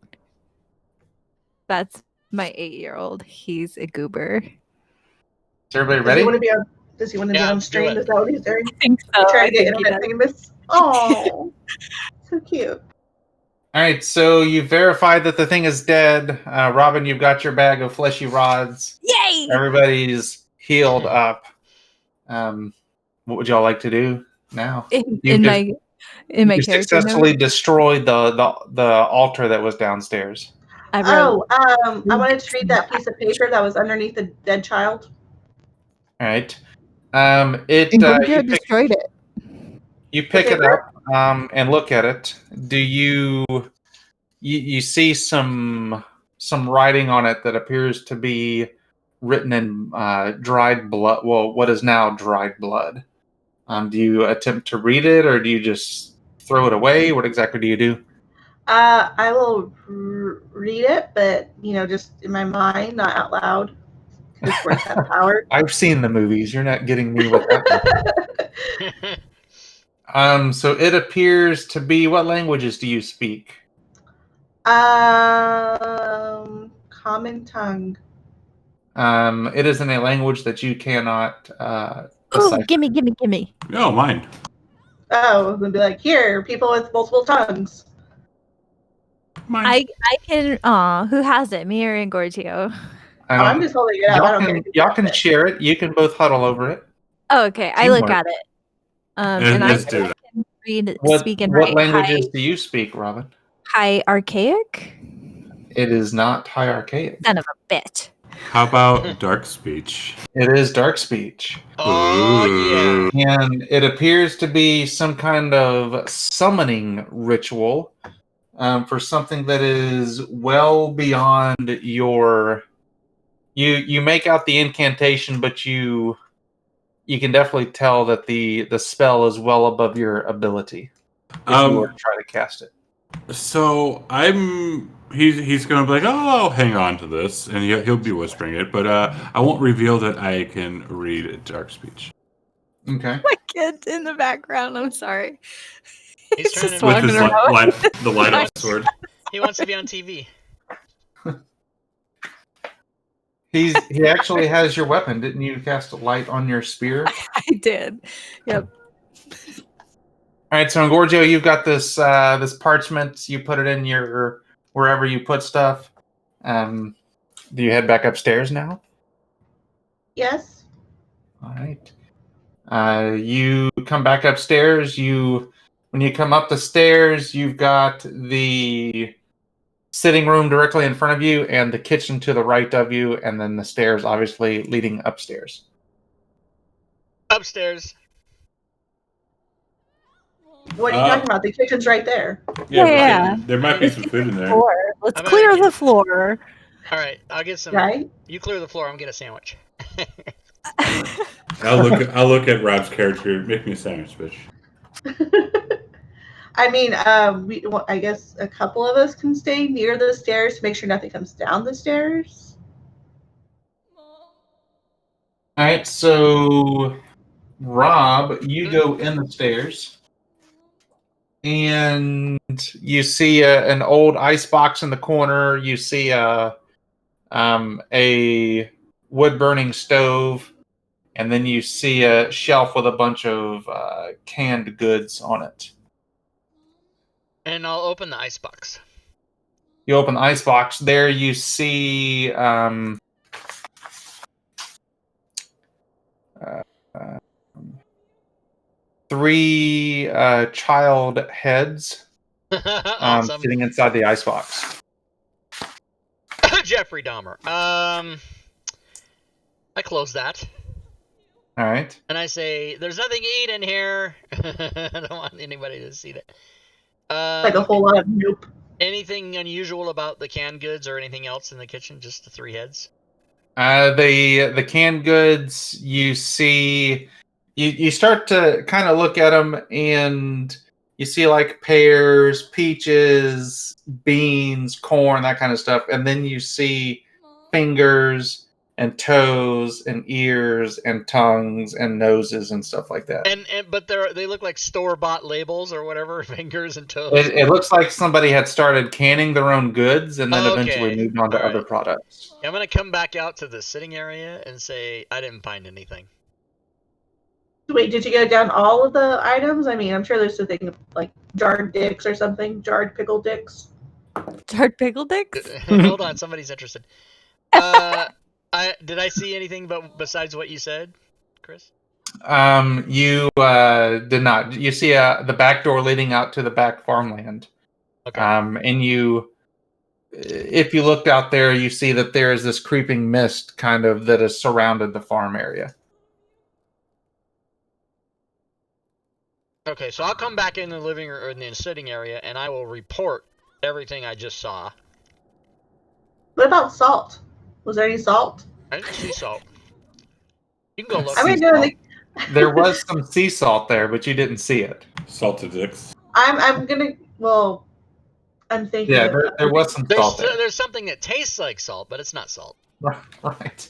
That's my 8-year-old. He's a goober.
Is everybody
Does he
ready?
want to be on? Does he want to be
Yeah,
on
do
stream?
it.
Is that what he's doing?
I think so.
He's trying
I
to get
think he
internet
does.
famous. Oh, so cute.
All right, so you verified that the thing is dead. Robin, you've got your bag of fleshy rods.
Yay!
Everybody's healed up. What would y'all like to do now?
In my
You
character
successfully
note,
destroyed the altar that was downstairs.
I wrote.
I wanted to read that piece of paper that was underneath the dead child.
All right.
Ingordio destroyed it.
You pick
The
it up and look at it. Do you see some writing on it that appears to be written in dried blood? Well, what is now dried blood? Do you attempt to read it, or do you just throw it away? What exactly do you do?
I will read it, but just in my mind, not out loud, because words have power.
I've seen the movies. You're not getting me with that one. So it appears to be. What languages do you speak?
Common tongue.
It is in a language that you cannot
Oh,
decipher.
gimme.
No, mine.
Oh, and be like, here, people with multiple tongues.
Mine.
I can. Who has it? Me or Ingordio?
I'm just holding it up. I don't care.
Y'all can share it. You can both huddle over it.
Oh, okay. I look at it. And I
let's do
can read,
What
speak, and
what
write.
languages do you speak, Robin?
High archaic.
It is not high archaic.
Son of a bitch.
How about dark speech?
It is dark speech.
Oh, yeah.
And it appears to be some kind of summoning ritual for something that is well beyond your... You make out the incantation, but you can definitely tell that the spell is well above your ability if you were to try to cast it.
So he's gonna be like, oh, I'll hang on to this, and he'll be whispering it, but I won't reveal that I can read dark speech.
Okay.
My kid's in the background. I'm sorry.
He's trying
just
to-
With
walking
his
around.
the light up sword.
He wants to be on TV.
He actually has your weapon. Didn't you cast a light on your spear?
I did. Yep.
All right, so in Gorgio, you've got this this parchment. You put it in your wherever you put stuff. Do you head back upstairs now?
Yes.
All right. You come back upstairs. When you come up the stairs, you've got the sitting room directly in front of you, and the kitchen to the right of you, and then the stairs, obviously leading upstairs.
Upstairs.
What are you talking about? The kitchen's right there.
Yeah.
There might be some food in there.
Floor. Let's
I'm
clear
gonna
the floor.
All right, I'll get some.
Right?
You clear the floor. I'm gonna get a sandwich.
I'll look at Rob's character. Make me a sandwich, bitch.
I mean, I guess a couple of us can stay near the stairs to make sure nothing comes down the stairs.
All right, so Rob, you go in the stairs, and you see an old ice box in the corner. You see a wood burning stove, and then you see a shelf with a bunch of canned goods on it.
And I'll open the icebox.
You open the ice box. There you see three child heads
Awesome.
sitting inside the ice box.
Jeffrey Dahmer. I close that.
All right.
And I say, "There's nothing to eat in here." I don't want anybody to see that.
Like a whole lot of nope.
Anything unusual about the canned goods or anything else in the kitchen? Just the three heads.
The canned goods, you see, you start to kind of look at them, and you see like pears, peaches, beans, corn, that kind of stuff, and then you see fingers and toes and ears and tongues and noses and stuff like that.
But they look like store-bought labels or whatever, fingers and toes.
It looks like somebody had started canning their own goods and then
Okay.
eventually moved on to
All right.
other products.
I'm gonna come back out to the sitting area and say I didn't find anything.
Wait, did you go down all of the items? I mean, I'm sure there's something like jarred dicks or something, jarred pickled dicks.
Jarred pickle dicks?
Hold on, somebody's interested. Did I see anything besides what you said, Chris?
You did not. You see the back door leading out to the back farmland.
Okay.
And if you looked out there, you see that there is this creeping mist kind of that has surrounded the farm area.
Okay, so I'll come back in the living room or in the sitting area, and I will report everything I just saw.
What about salt? Was there any salt?
I didn't see salt. You can go look.
I mean, no,
There was some sea salt there, but you didn't see it.
Salted dicks.
I'm thinking.
Yeah, there was some salt there.
There's something that tastes like salt, but it's not salt.
Right.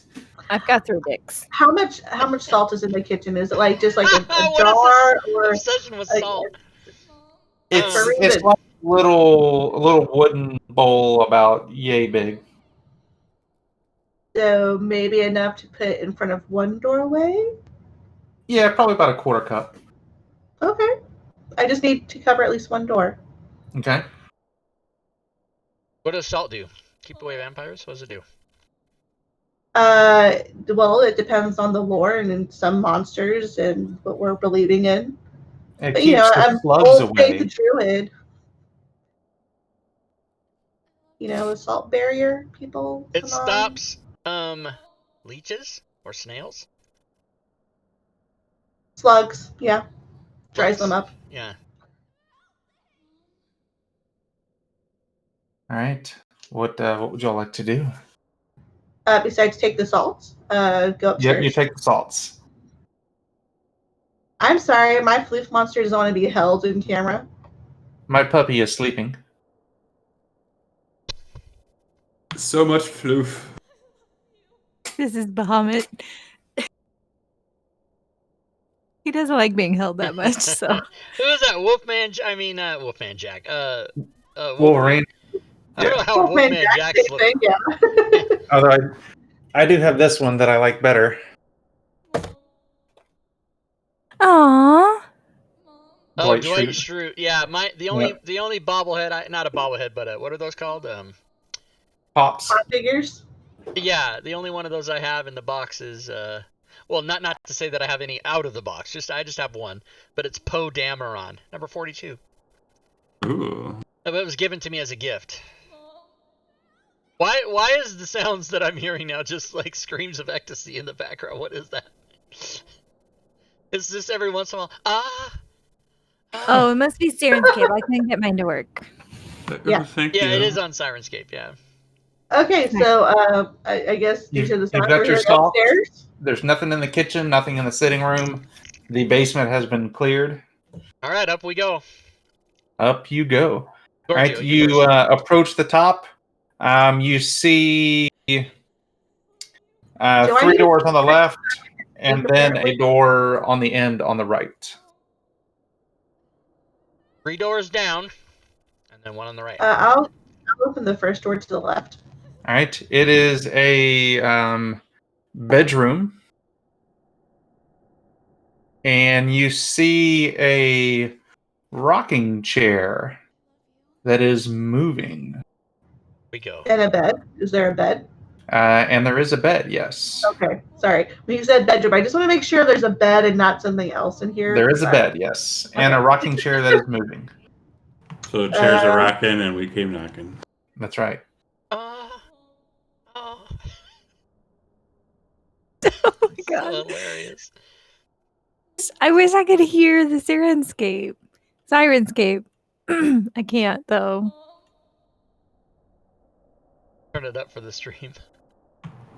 I've got 3 dicks.
How much salt is in the kitchen? Is it like just like a
What
jar
is this
or
obsession with salt?
It's like a little wooden bowl about yay big.
so maybe enough to put in front of one doorway?
Yeah, probably about a quarter cup.
Okay. I just need to cover at least one door.
Okay.
What does salt do? Keep away vampires? What does it do?
Well, it depends on the lore and in some monsters and what we're believing in.
It
But
keeps the
I'm
slugs
old
away.
faith druid. The salt barrier people.
It
come on.
stops leeches or snails?
Slugs. Yeah, dries
Slugs.
them up.
Yeah.
All right. What would y'all like to do?
Besides take the salts, go upstairs.
Yep, you take the salts.
I'm sorry, my floof monster doesn't want to be held in camera.
My puppy is sleeping.
So much floof.
This is Bahamut. He doesn't like being held that much, so.
Who is that? Wolfman? I mean, Wolfman Jack.
Wolverine.
I don't know how
Wolfman
Wolfman
Jack,
Jack's
same thing,
looking.
yeah.
Although I do have this one that I like better.
Aww.
Oh,
Dwight
Dwight
Schrute.
Schrute. Yeah, the only bobblehead. Not a bobblehead, but what are those called?
Pops.
Pop figures.
Yeah, the only one of those I have in the box is well, not to say that I have any out of the box. I just have one, but it's Poe Dameron, number 42.
Ooh.
It was given to me as a gift. Why is the sounds that I'm hearing now just like screams of ecstasy in the background? What is that? Is this every once in a while?
Oh, it must be Sirenscape. I couldn't get mine to work.
Yeah.
Thank
Yeah,
you.
it is on Sirenscape. Yeah.
Okay, so I guess these are the
You've
socks
got
we're
your
heading
socks.
upstairs.
There's nothing in the kitchen, nothing in the sitting room. The basement has been cleared.
All right, up we go.
Up you go. All
Scorpio,
right,
you
you
first.
approach the top. You see
Do I
3
need to
doors on the left,
be
and
prepared
then
with?
a door on the end on the right.
3 doors down, and then 1 on the right.
I'll open the first door to the left.
All right, it is a bedroom, and you see a rocking chair that is moving.
We go.
And a bed. Is there a bed?
And there is a bed, yes.
Okay, sorry. When you said bedroom, I just want to make sure there's a bed and not something else in here.
There is a
Sorry.
bed, yes, and
Okay.
a rocking chair that is moving.
So chairs are rocking and we came knocking.
That's right.
Oh
Oh my
so
god.
hilarious.
I wish I could hear the Sirenscape. I can't though.
Turn it up for the stream.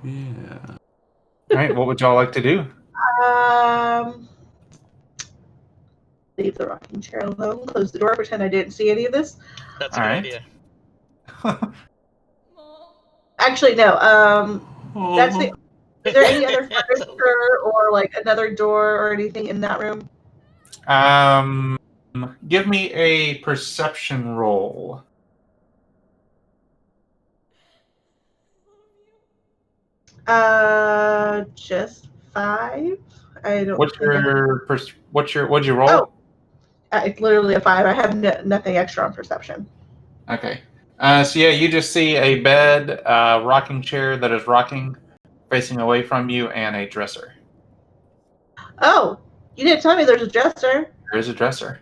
Yeah.
All right, what would y'all like to do?
Leave the rocking chair alone. Close the door. Pretend I didn't see any of this.
That's a
All
good
right.
idea.
Actually, no. That's the.
Oh,
Is there any other
That's
furniture or like another door or anything in that room?
Give me a perception roll.
Just 5. I don't.
What'd you roll?
Oh. It's literally a 5. I have nothing extra on perception.
Okay. So yeah, you just see a bed, rocking chair that is rocking, facing away from you, and a dresser.
Oh, you didn't tell me there's a dresser.
There is a dresser.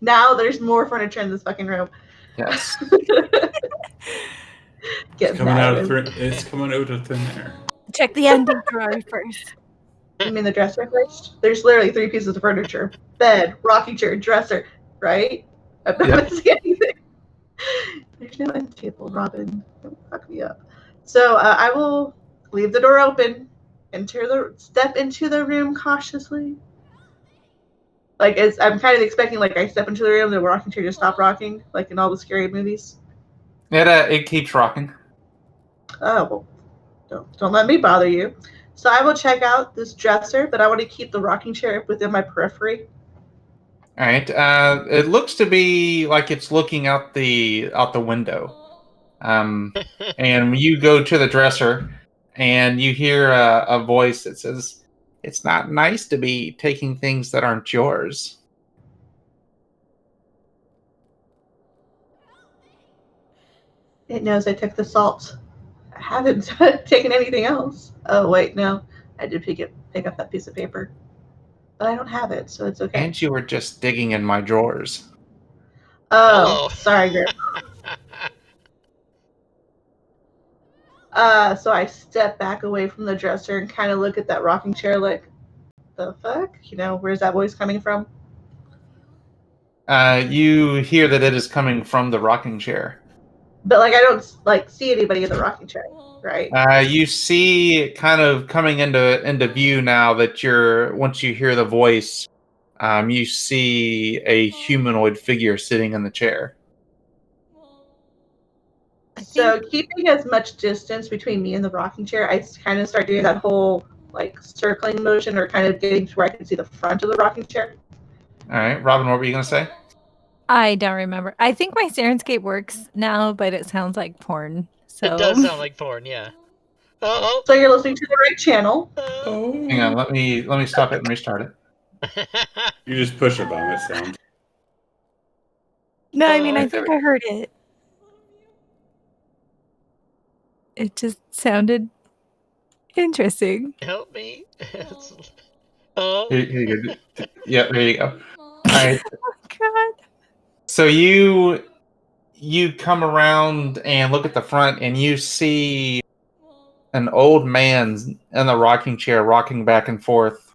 Now there's more furniture in this fucking room.
Yes.
it's coming out of thin air.
Check the ending drawer first.
You mean the dresser first? There's literally 3 pieces of furniture: bed, rocking chair, dresser. Right? I'm not missing anything. There's no end table, Robin. Don't fuck me up. So I will leave the door open, step into the room cautiously. Like I'm kind of expecting, like I step into the room, the rocking chair just stop rocking, like in all the scary movies.
It keeps rocking.
Oh well, don't let me bother you. So I will check out this dresser, but I want to keep the rocking chair within my periphery.
All right. It looks to be like it's looking out the window. And you go to the dresser, and you hear a voice that says, "It's not nice to be taking things that aren't yours."
It knows I took the salt. I haven't taken anything else. Oh wait, no, I did pick up that piece of paper, but I don't have it, so it's okay.
And you were just digging in my drawers.
Oh,
Hello.
sorry, Grandma. So I step back away from the dresser and kind of look at that rocking chair like, the fuck? Where's that voice coming from?
You hear that it is coming from the rocking chair.
But I don't see anybody in the rocking chair, right?
You see, kind of coming into view now that once you hear the voice, you see a humanoid figure sitting in the chair.
So keeping as much distance between me and the rocking chair, I kind of start doing that whole circling motion, or kind of getting to where I can see the front of the rocking chair.
All right, Robin, what were you going to say?
I don't remember. I think my Sirenscape works now, but it sounds like porn. So
It does sound like porn, yeah. Oh.
So you're listening to the right channel.
Hang on, let me stop it and restart it.
You just push a bomb, it sounds.
No, I mean I think I heard it. It just sounded interesting.
Help me. Oh.
Here you go. Yeah, there you go. All right.
Oh god.
So you come around and look at the front, and you see an old man in the rocking chair, rocking back and forth,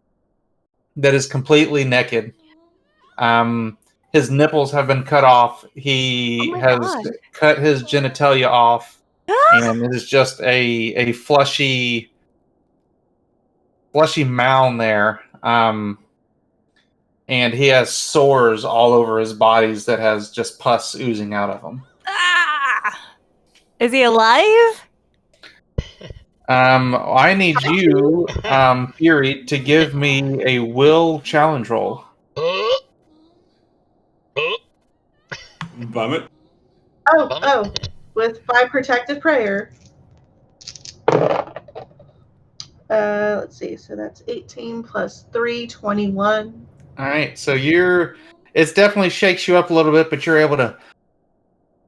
that is completely naked. His nipples have been cut off. He
Oh my
has
God.
cut his genitalia off, and it is just a fleshy mound there. And he has sores all over his bodies that has just pus oozing out of them.
Ah! Is he alive?
I need you, Fury, to give me a will challenge roll.
Vomit.
Oh, with my protective prayer. Let's see. So that's 18 plus 3, 21.
All right, so it definitely shakes you up a little bit, but you're able to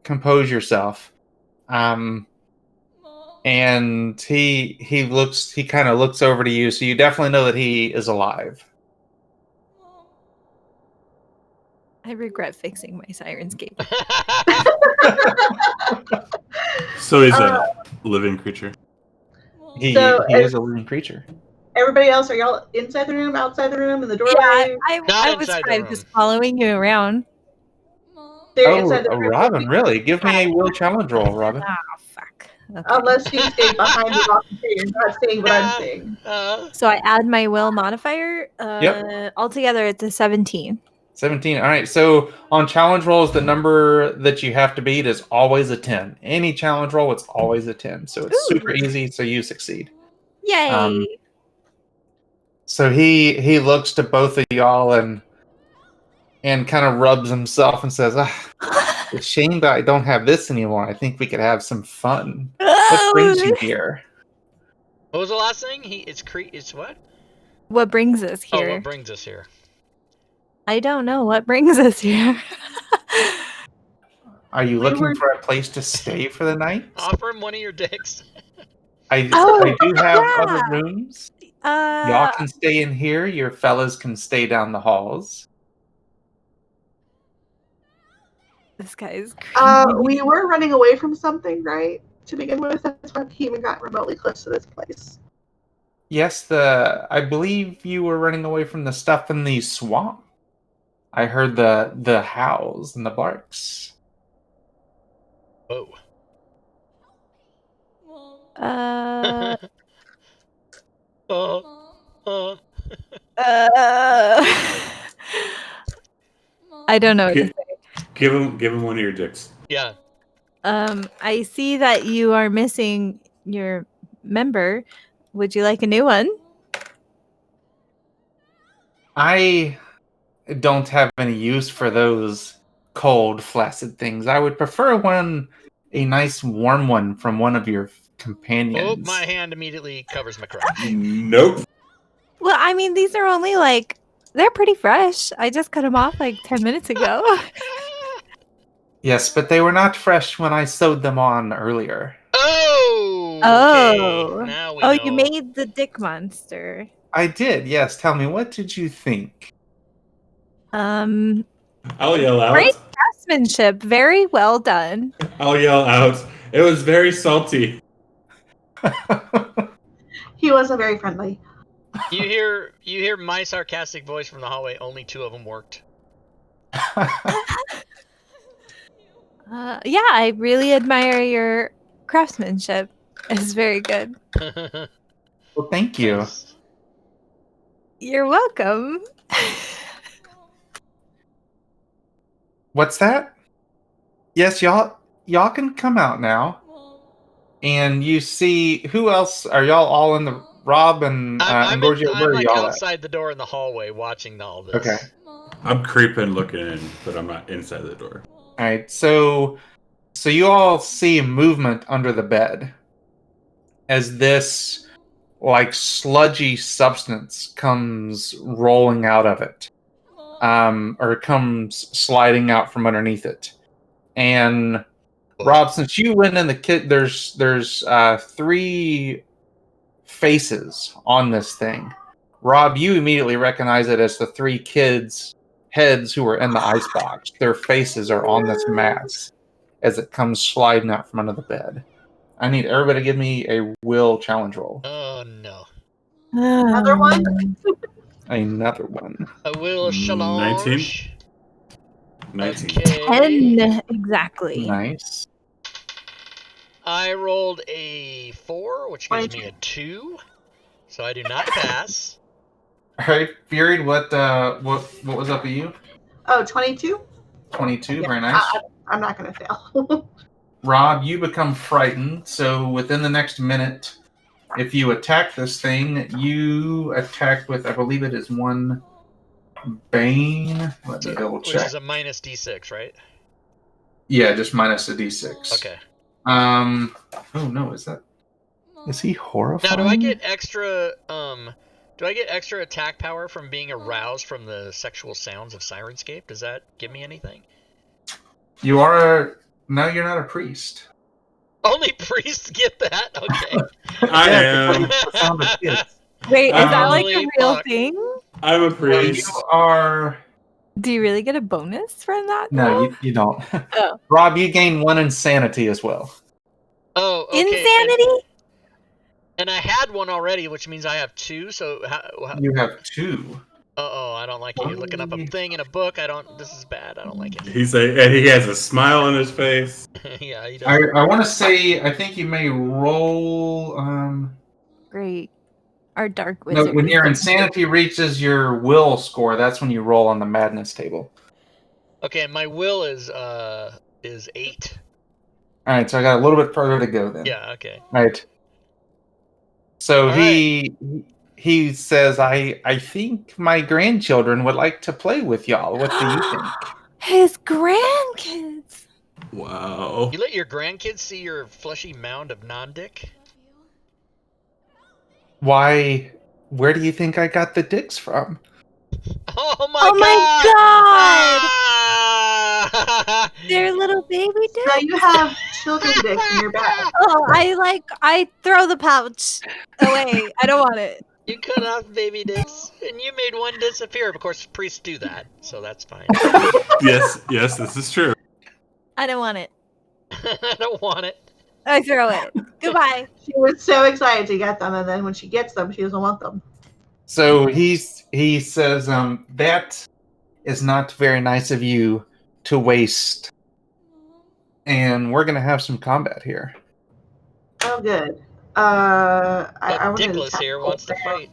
compose yourself. And he kind of looks over to you, so you definitely know that he is alive.
I regret fixing my Sirenscape.
So he's a living creature.
He
So,
is a living creature.
Everybody else, are y'all inside the room, outside the room, in the doorway?
Yeah,
Not
I was
inside the
fine
room.
just following you around.
They're inside the room.
Robin, really? Give me a will challenge roll, Robin.
Oh, fuck. Okay.
Unless you stay behind the rock and you're not seeing what I'm seeing.
So I add my will modifier.
Yep.
Altogether, it's a 17.
17. All right. So on challenge rolls, the number that you have to beat is always a 10. Any challenge roll, it's always a 10. So it's super easy. So you succeed.
Yay!
So he looks to both of y'all and kind of rubs himself and says, "It's a shame that I don't have this anymore. I think we could have some fun. What brings you here?"
What was the last thing? It's what?
What brings us
Oh,
here?
what brings us here?
I don't know what brings us here.
Are you looking for a place to stay for the night?
Offer him one of your dicks.
I do have other rooms. Y'all can stay in here. Your fellas can stay down the halls.
This guy is crazy.
We were running away from something, right? To begin with, that's why he even got remotely close to this place.
Yes, I believe you were running away from the stuff in the swamp. I heard the howls and the barks.
Whoa.
I don't know what to say.
Give him one of your dicks.
Yeah.
I see that you are missing your member. Would you like a new one?
I don't have any use for those cold, flaccid things. I would prefer a nice warm one from one of your companions.
Oh, my hand immediately covers my crotch.
Nope.
Well, I mean, these are only they're pretty fresh. I just cut them off 10 minutes ago.
Yes, but they were not fresh when I sewed them on earlier.
Oh!
Oh.
Okay. Now we
Oh,
know.
you made the dick monster.
I did, yes. Tell me, what did you think?
I'll yell out.
Great craftsmanship. Very well done.
I'll yell out. It was very salty.
He wasn't very friendly.
You hear my sarcastic voice from the hallway. Only 2 of them worked.
Yeah, I really admire your craftsmanship. It's very good.
Well, thank you.
Nice.
You're welcome.
What's that? Yes, y'all can come out now. And you see, who else? Are y'all all in the Rob and Gorgio? Where are y'all
outside the door in the hallway watching all this.
Okay.
I'm creeping, looking in, but I'm not inside the door.
All right, so you all see movement under the bed as this sludgy substance comes rolling out of it, or comes sliding out from underneath it. And Rob, since you went in the kit, there's 3 faces on this thing. Rob, you immediately recognize it as the 3 kids' heads who were in the icebox. Their faces are on this mass as it comes sliding out from under the bed. I need everybody to give me a will challenge roll.
Oh no.
Another one?
Another one.
A will challenge.
19. 19.
Okay.
10 exactly.
Nice.
I rolled a 4, which gives me a 2. So I do not pass.
All right, Fury, what was up with you?
Oh, 22?
22,
Yeah,
very nice.
I'm not going to fail.
Rob, you become frightened, so within the next minute, if you attack this thing, you attack with, I believe it is 1 Bane. Let me double check.
Which is a minus d6, right?
Yeah, just minus a d6.
Okay.
Oh no, is he horrifying?
Now, do I get extra attack power from being aroused from the sexual sounds of Sirenscape? Does that give me anything?
You are no, you're not a priest.
Only priests get that? Okay.
I am.
The sound of kids.
Wait, is that like
Holy
a real
fuck.
thing?
I'm a
You
priest.
are
Do you really get a bonus from that?
no, you don't.
Oh.
Rob, you gain 1 insanity as well.
Oh, okay.
Insanity?
And I had 1 already, which means I have 2. So
You have 2.
Uh-oh, I don't like it. You're looking up a thing in a book. This is bad. I don't like it.
And he has a smile on his face.
Yeah, he does.
I want to say I think you may roll.
Great. Our dark
No,
wizard.
when your insanity reaches your will score, that's when you roll on the madness table.
Okay, my will is 8.
All right, so I got a little bit further to go then.
Yeah, okay.
All right. So
All
he says, I think my grandchildren would like to play with y'all. What do you think?
His grandkids.
Wow.
You let your grandkids see your fleshy mound of non-dick?
Why? Where do you think I got the dicks from?
Oh my
Oh my
god!
god! They're little baby dicks.
So you have children dicks in your bag.
Oh, I throw the pouch away. I don't want it.
You cut off baby dicks, and you made 1 disappear. Of course, priests do that, so that's fine.
Yes, this is true.
I don't want it.
I don't want it.
I throw it. Goodbye.
She was so excited to get them, and then when she gets them, she doesn't want them.
So he says, that is not very nice of you to waste. And we're gonna have some combat here.
Oh, good. I
But
wanted to
Dickless
attack
here
the
wants to
bear.
fight.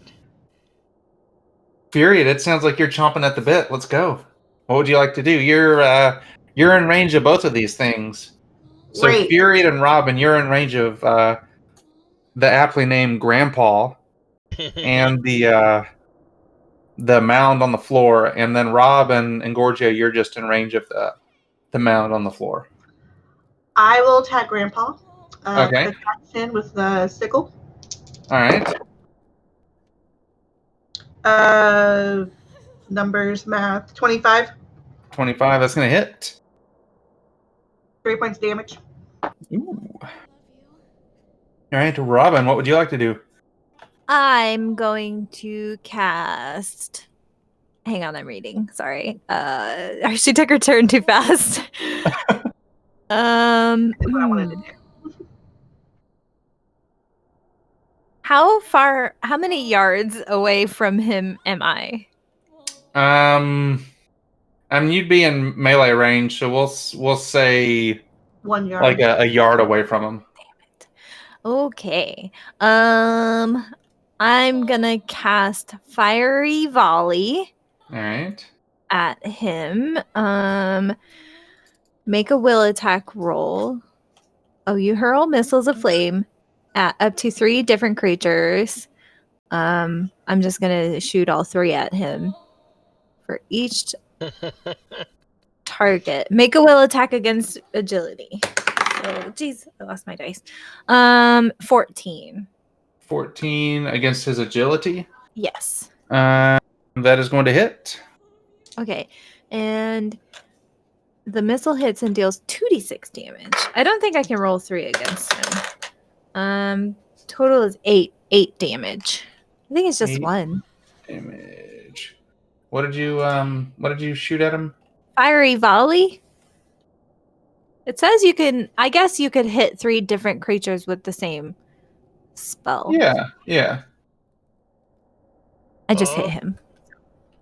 Fury, it sounds like you're chomping at the bit. Let's go. What would you like to do? You're in range of both of these things. So
Great.
Fury and Robin, you're in range of the aptly named Grandpa and the mound on the floor, and then Rob and Gorgio, you're just in range of the mound on the floor.
I will attack Grandpa.
Okay.
Attacks in with the sickle.
All right.
Numbers, math. 25.
25. That's gonna hit.
3 points damage.
Ooh. All right, Robin, what would you like to do?
I'm going to cast. Hang on, I'm reading. Sorry. She took her turn too fast.
That's what I wanted to do.
How many yards away from him am I?
You'd be in melee range, so we'll say
1 yard.
like a yard away from him.
Okay. I'm gonna cast Fiery Volley
All right.
at him. Make a will attack roll. Oh, you hurl missiles of flame at up to 3 different creatures. I'm just gonna shoot all 3 at him for each target. Make a will attack against agility. Oh, jeez, I lost my dice. 14.
14 against his agility.
Yes.
That is going to hit.
Okay, and the missile hits and deals 2d6 damage. I don't think I can roll 3 against him. Total is 8 damage. I think it's just
8
1.
damage. What did you shoot at him?
Fiery Volley. It says you can. I guess you could hit 3 different creatures with the same spell.
Yeah.
I just hit him.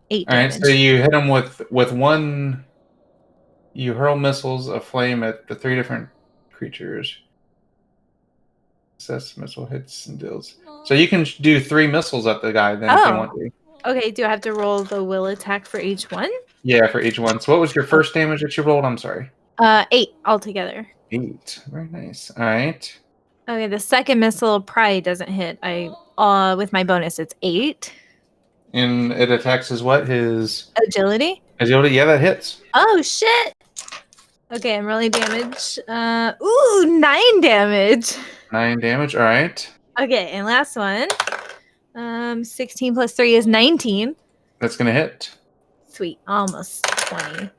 8
All right,
damage.
so you hit him with one You hurl missiles of flame at the 3 different creatures. Assess missile hits and deals. So you can do 3 missiles at the guy then if you want to.
Okay, do I have to roll the will attack for each one?
Yeah, for each one. So what was your first damage that you rolled? I'm sorry.
8 altogether.
8. Very nice. All right.
Okay, the second missile probably doesn't hit. I with my bonus, it's 8.
And it attacks his what? His
Agility?
agility? Yeah, that hits.
Oh shit! Okay, I'm rolling damage. 9 damage.
9 damage. All right.
Okay, and last one. 16 plus 3 is 19.
That's going to hit.
Sweet, almost 20.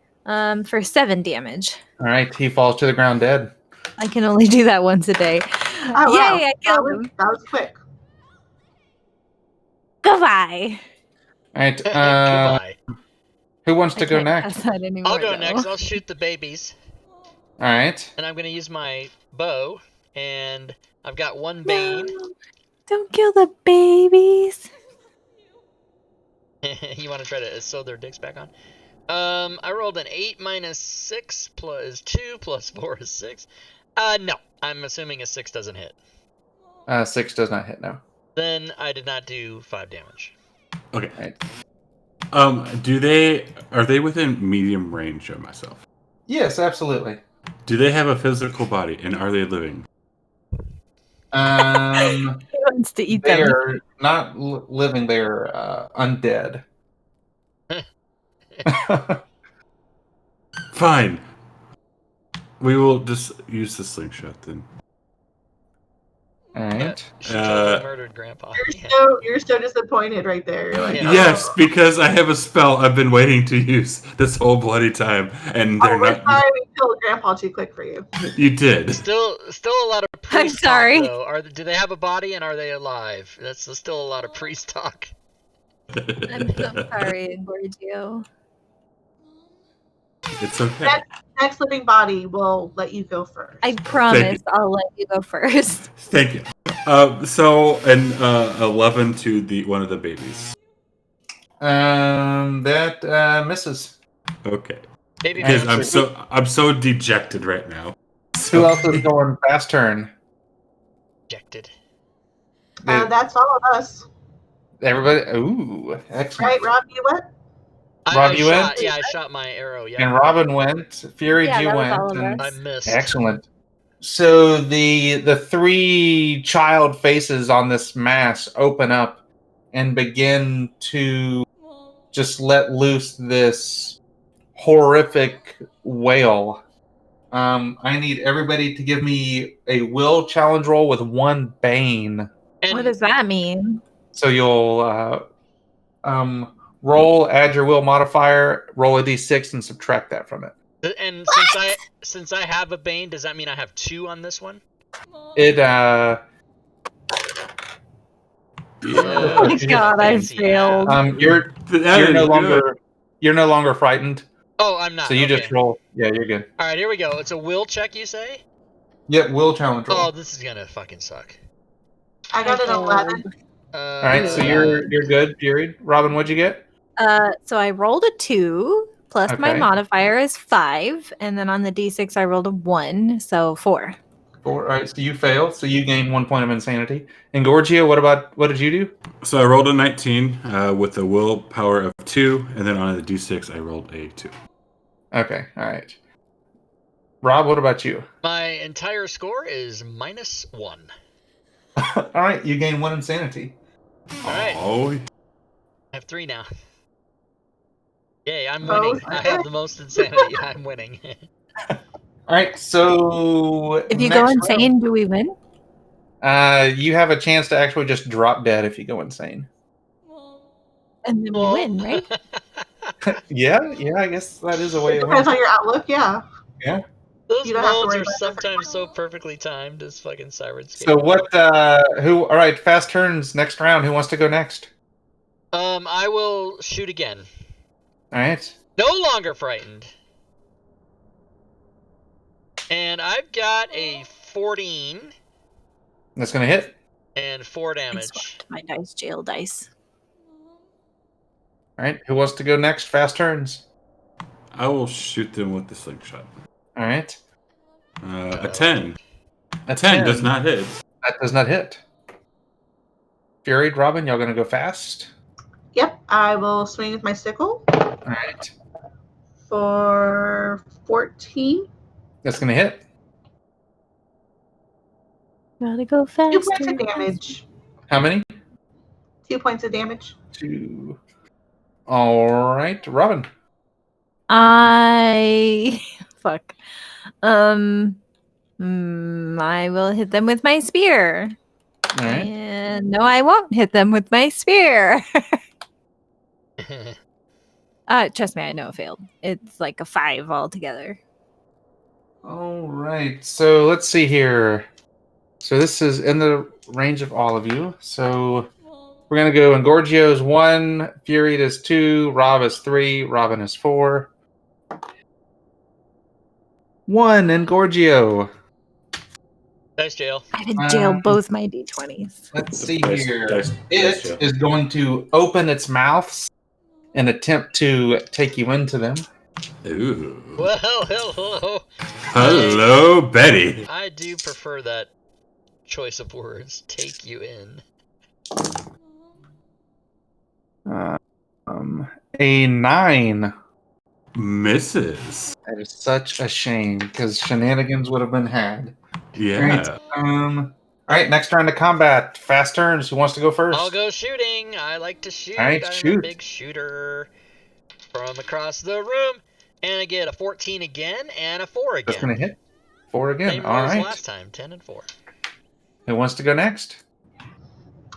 For 7 damage.
All right. He falls to the ground dead.
I can only do that once a day.
Oh, wow.
Yay, I killed him.
That was quick.
Goodbye.
All right.
Goodbye.
Who wants
I
to go
can't
next?
cast that anymore,
I'll go
though.
next. I'll shoot the babies.
All right.
And I'm going to use my bow. And I've got 1 Bane.
No, don't kill the babies.
You want to try to sew their dicks back on? I rolled an 8 minus 6 plus 2 plus 4 is 6. No. I'm assuming a 6 doesn't hit.
6 does not hit, no.
Then I did not do 5 damage.
Okay.
Right.
Are they within medium range of myself?
Yes, absolutely.
Do they have a physical body, and are they living?
He wants to eat
They
them.
are not living, they're undead.
Fine. We will just use the slingshot then.
Alright.
She totally murdered Grandpa. Yeah.
You're so disappointed right there. You're like,
Yeah.
Yes, because I have a spell I've been waiting to use this whole bloody time, and they're
we're
not.
sorry we killed Grandpa too quick for you.
You did.
Still a lot of priest
sorry.
talk, though. Do they have a body and are they alive? That's still a lot of priest talk.
I'm so sorry, Gorgio.
It's okay.
Next living body will let you go first.
I promise I'll let you go first.
Thank you. So an 11 to one of the babies.
That misses.
Okay.
Baby
Because
monster.
I'm so dejected right now.
Who else is going fast turn?
Rejected.
That's all of us.
Everybody. Ooh, excellent.
Right, Rob, you went?
Rob, you went?
Yeah, I shot my arrow. Yeah.
And Robin went. Fury,
Yeah,
you
that was
went.
all of
and-
us.
I missed.
Excellent. So the 3 child faces on this mass open up and begin to just let loose this horrific wail. I need everybody to give me a will challenge roll with 1 bane.
And
What does that mean?
So you'll roll, add your will modifier, roll a d6, and subtract that from it.
And since I have a bane, does that mean I have 2 on this one?
It
Oh my god, I failed.
you're no longer frightened.
Oh, I'm not.
So you
okay.
just roll. Yeah, you're good.
All right, here we go. It's a will check, you say?
Yep, will challenge roll.
Oh, this is gonna fucking suck.
I got an 11.
All right, so you're good, Fury. Robin, what'd you get?
So I rolled a 2, plus my
Okay.
modifier is 5, and then on the d6 I rolled a 1, so 4.
4. All right, so you fail, so you gain 1 point of insanity. And Gorgio, what did you do?
So I rolled a 19 with a willpower of 2, and then on the d6 I rolled a 2.
Okay, all right. Rob, what about you?
My entire score is -1.
All right, you gain 1 insanity.
All right.
Oh,
I have 3 now. Yay, I'm
Oh,
winning. I have the most insanity. I'm winning.
All right, so
If you go
next
insane, do we win?
round, you have a chance to actually just drop dead if you go insane.
And then we win, right?
Yeah, I guess that is a way
It
of
depends
winning.
on your outlook, yeah.
Those
You don't have to
molds
worry
are
about
sometimes so perfectly timed as fucking Siren
So what? Who? All right, fast turns. Next round. Who wants to go next?
I will shoot again.
All right.
No longer frightened. And I've got a 14
That's gonna hit.
and 4
I
damage.
swapped my dice, jail dice.
All right. Who wants to go next? Fast turns.
I will shoot them with the slingshot.
All right.
A 10.
A
10 does not hit.
That does not hit. Fury, Robin, y'all gonna go fast?
Yep, I will swing with my sickle
All right.
for 14.
That's gonna hit.
Gotta go
2
faster.
points of damage.
How many?
2 points of damage.
2. All right, Robin.
Fuck. I will hit them with my spear.
All right.
And no, I won't hit them with my spear. Trust me, I know it failed. It's like a 5 altogether.
All right. So let's see here. So this is in the range of all of you. So we're gonna go. Engorgio is 1, Fury is 2, Rob is 3, Robin is 4. 1 Engorgio.
Nice jail.
I had jailed both my d20s.
Let's see
Dice-
here.
dice
It
jail.
is going to open its mouth and attempt to take you into them.
Ooh.
Well, hello.
Hello, Betty.
I do prefer that choice of words. Take you in.
A 9.
Misses.
That is such a shame because shenanigans would have been had.
Yeah.
All right, next round of combat. Fast turns. Who wants to go first?
I'll go shooting. I like to shoot.
All right,
I'm
shoot.
a big shooter from across the room. And I get a 14 again and a 4 again.
That's going to hit. 4 again.
Same
All
rolls
right.
last time, 10 and 4.
Who wants to go next?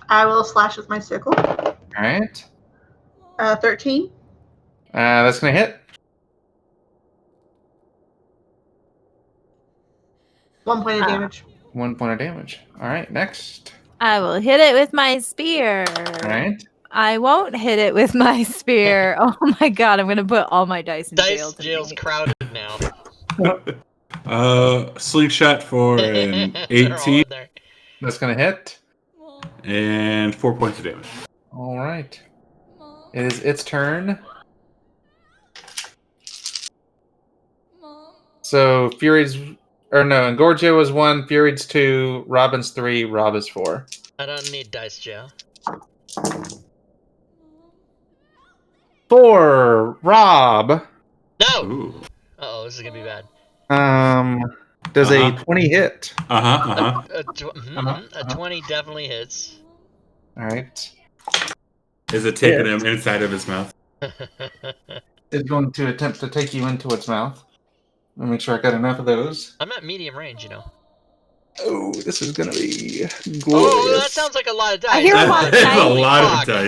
I will slash with my sickle.
All right.
13.
That's going to hit.
1 point of damage.
1 point of damage. All right, next.
I will hit it with my spear.
All right.
I won't hit it with my spear. Oh my god, I'm gonna put all my dice in jail.
Jail's crowded now.
Slingshot for an
They're all
18
in there.
That's going to hit.
and 4 points of damage.
All right. It is its turn. So Fury's, or no, Engorgio is 1, Fury's 2, Robin's 3, Rob is 4.
I don't need dice jail.
4, Rob.
No!
Ooh.
Uh-oh, this is gonna be bad.
Does a
Uh-huh.
20 hit?
A 20 definitely hits.
All right.
Is it taking him inside of his mouth?
It's going to attempt to take you into its mouth. Let me make sure I got enough of those.
I'm at medium range, you know.
Oh, this is going to be glorious.
Oh, that sounds like a lot of dice.
I hear a lot of
That's
dice.
a
Holy
lot
fuck.
of dice.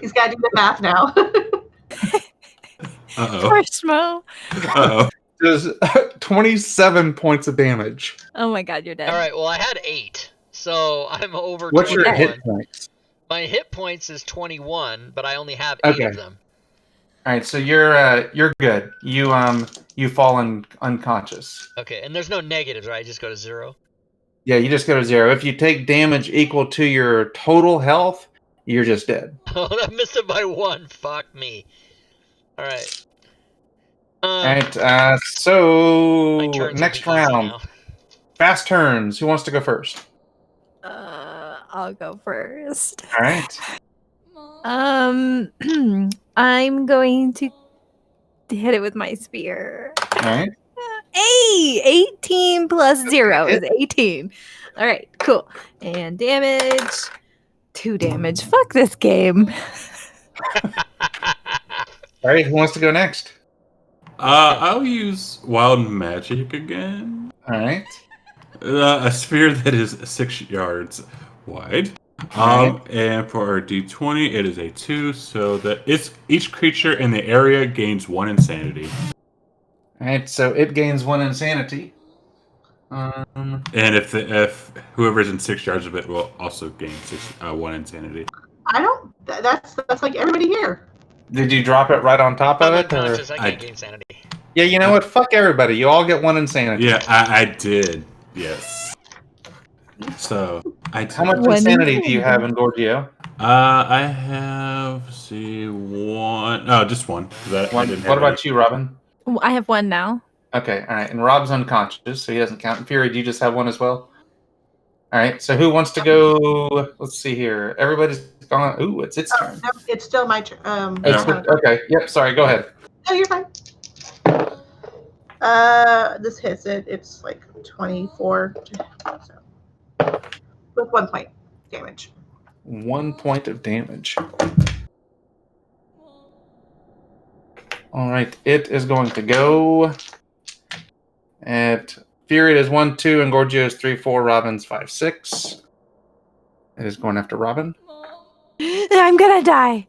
He's got to do the math now.
Uh-oh.
Poor Schmo.
Uh-oh.
Does 27 points of damage.
Oh my god, you're dead.
Alright, well, I had 8, so I'm over
What's your
21.
hit points?
My hit points is 21, but I only have 8
Okay.
of them.
All right, so you're good. You fall unconscious.
Okay, and there's no negatives, right? I just go to 0.
Yeah, you just go to 0. If you take damage equal to your total health, you're just dead.
Oh, I missed it by 1. Fuck me. Alright.
All right, so
my turns will
next
be easy
round,
now.
fast turns. Who wants to go first?
I'll go first.
All right.
I'm going to hit it with my spear.
All right.
Hey, 18 plus 0 is 18. All right, cool. And damage, 2 damage. Fuck this game.
All right, who wants to go next?
I'll use wild magic again.
All right.
A sphere that is 6 yards wide. And for our D20, it is a 2, so that each creature in the area gains 1 insanity.
All right, so it gains 1 insanity.
And if whoever's in 6 yards of it will also gain 1 insanity.
I don't. That's like everybody here.
Did you drop it right on top of
I'm
it? Or?
unconscious, I can't gain sanity.
Yeah, you know what? Fuck everybody. You all get 1 insanity.
Yeah, I did. Yes. So I
How much
One
insanity do you
insanity.
have in Gorgio?
I have one. Oh, just one. 'Cause I
One.
didn't
What
have any.
about you, Robin?
I have one now.
Okay, all right. And Rob's unconscious, so he doesn't count. Fury, do you just have one as well? All right. So who wants to go? Let's see here. Everybody's gone. Ooh, it's its turn.
No, it's still my turn.
It's okay. Yep. Sorry. Go ahead.
No, you're fine. This hits it. It's like 24. So, with 1 point damage.
1 point of damage. All right. It is going to go at Fury is 1, 2, and Gorgio is 3, 4. Robin's 5, 6. It is going after Robin.
I'm gonna die.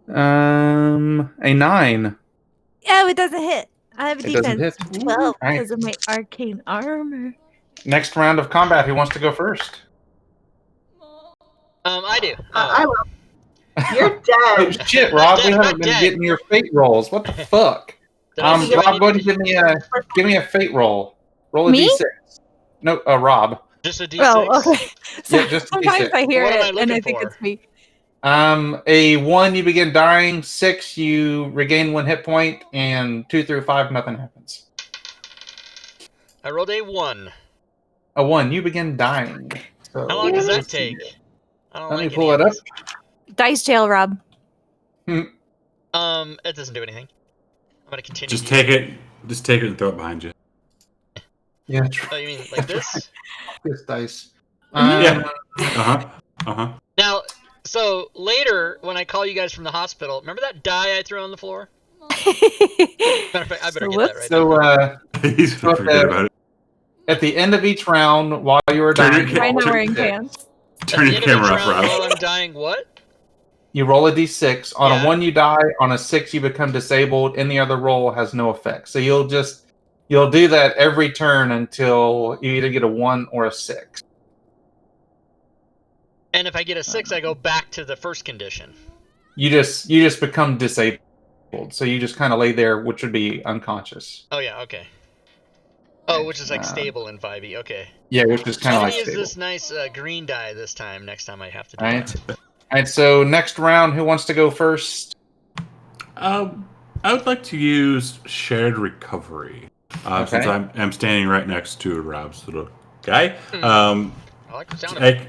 A 9.
Yeah, it doesn't hit. I have a
It doesn't
defense
hit.
12
All right.
because of my arcane armor.
Next round of combat. Who wants to go first?
I do.
I will. You're
Oh
dead.
shit, Rob! We
Dead,
haven't been
dead.
getting your fate rolls. What the fuck?
Did I see
Rob,
any-
go ahead and give me a fate roll. Roll a
Me?
d6. No, Rob.
Just a D6.
Oh, okay. So
Yeah, just a
sometimes
D6.
I hear
What am I
it and I
looking
think
for?
it's me.
A 1, you begin dying. 6, you regain 1 hit point, and 2 through 5, nothing happens.
I rolled a 1.
A 1, you begin dying. So,
How long does that
let's see
take?
here.
I don't
Let me
like
pull
any
it
of
up.
this.
Dice jail, Rob.
It doesn't do anything. I'm gonna continue.
Just
here.
take it. Just take it and throw it behind you.
Yeah,
Oh, you mean like this?
this dice.
Yeah.
Now, so later when I call you guys from the hospital, remember that die I threw on the floor? Matter of fact, I better get that right.
So,
He's
So,
forget about it.
at the end of each round, while you are
Turn your
dying,
ca-
Right now
turn-
wearing
six.
pants.
Turn your
At the end of each
camera off,
round while
Rob.
I'm dying, what?
You roll a d6. On
Yeah.
a 1, you die. On a 6, you become disabled. Any other roll has no effect. So you'll do that every turn until you either get a 1 or a 6.
And if I get a 6, I go back to the first condition.
You just become disabled. So you just kind of lay there, which would be unconscious.
Oh yeah, okay. Oh, which is like
Uh,
stable in 5e. Okay.
Yeah, which is kind
I'm
of
gonna
like
use
stable.
this nice green die this time. Next time I have to do
All right.
that.
All right. So next round, who wants to go first?
I would like to use shared recovery. Since
Okay.
I'm standing right next to Rob's little guy.
I like the sound of it.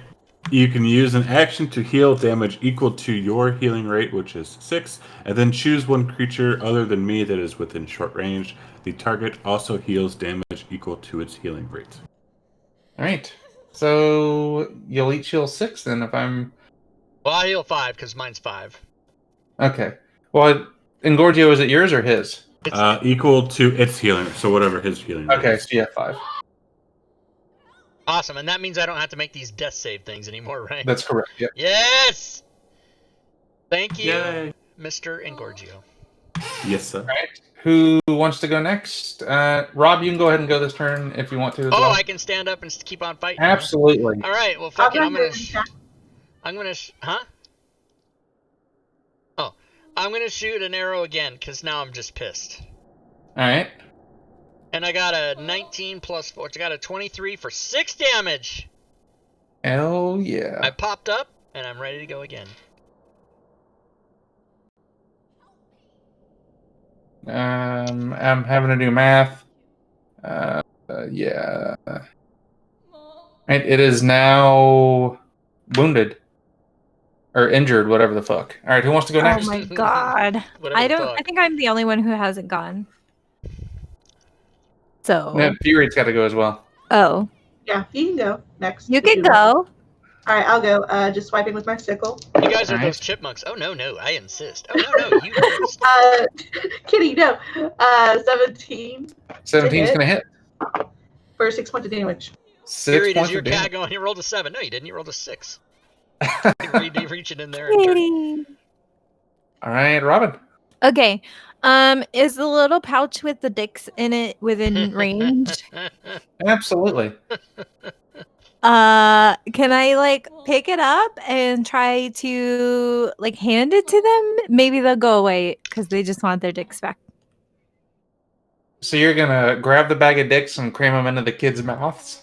You can use an action to heal damage equal to your healing rate, which is 6, and then choose one creature other than me that is within short range. The target also heals damage equal to its healing rate.
All right. So you'll each heal 6 then if I'm...
Well, I heal 5 because mine's 5.
Okay. Well, Engorgio, is it yours or his?
Equal to its healing, so whatever his healing rate
Okay,
is.
so you have 5.
Awesome, and that means I don't have to make these death save things anymore, right?
That's correct. Yep.
Yes! Thank you,
Yay.
Mr. Engorgio.
Yes, sir.
All right. Who wants to go next? Rob, you can go ahead and go this turn if you want to as well.
I can stand up and keep on fighting.
Absolutely.
All right, well, fuck it. I'm gonna shoot an arrow again because now I'm just pissed.
All right.
And I got a 19 plus 4. I got a 23 for 6 damage.
Hell yeah.
I popped up and I'm ready to go again.
I'm having to do math. Yeah. Right, it is now wounded or injured, whatever the fuck. All right, who wants to go
Oh
next?
my god.
Whatever
I
the
don't.
fuck.
I think I'm the only one who hasn't gone. So.
No, Fury's got to go as well.
Oh,
Yeah, you can go next.
you
if
can
you want.
go.
All right, I'll go. Just swiping with my sickle.
You guys are
All right.
those chipmunks. Oh, no, I insist. Oh, no, you first.
Kitty, no. 17
17's
hit.
going to hit.
for 6 points of damage.
6
Period, is
points
your
of
cat
damage.
going? You rolled a 7. No, you didn't. You rolled a 6. You reach it in there. And turn.
All right, Robin.
Okay. Is the little pouch with the dicks in it within range?
Absolutely.
Can I like pick it up and try to like hand it to them? Maybe they'll go away because they just want their dicks back.
So you're gonna grab the bag of dicks and cram them into the kids' mouths?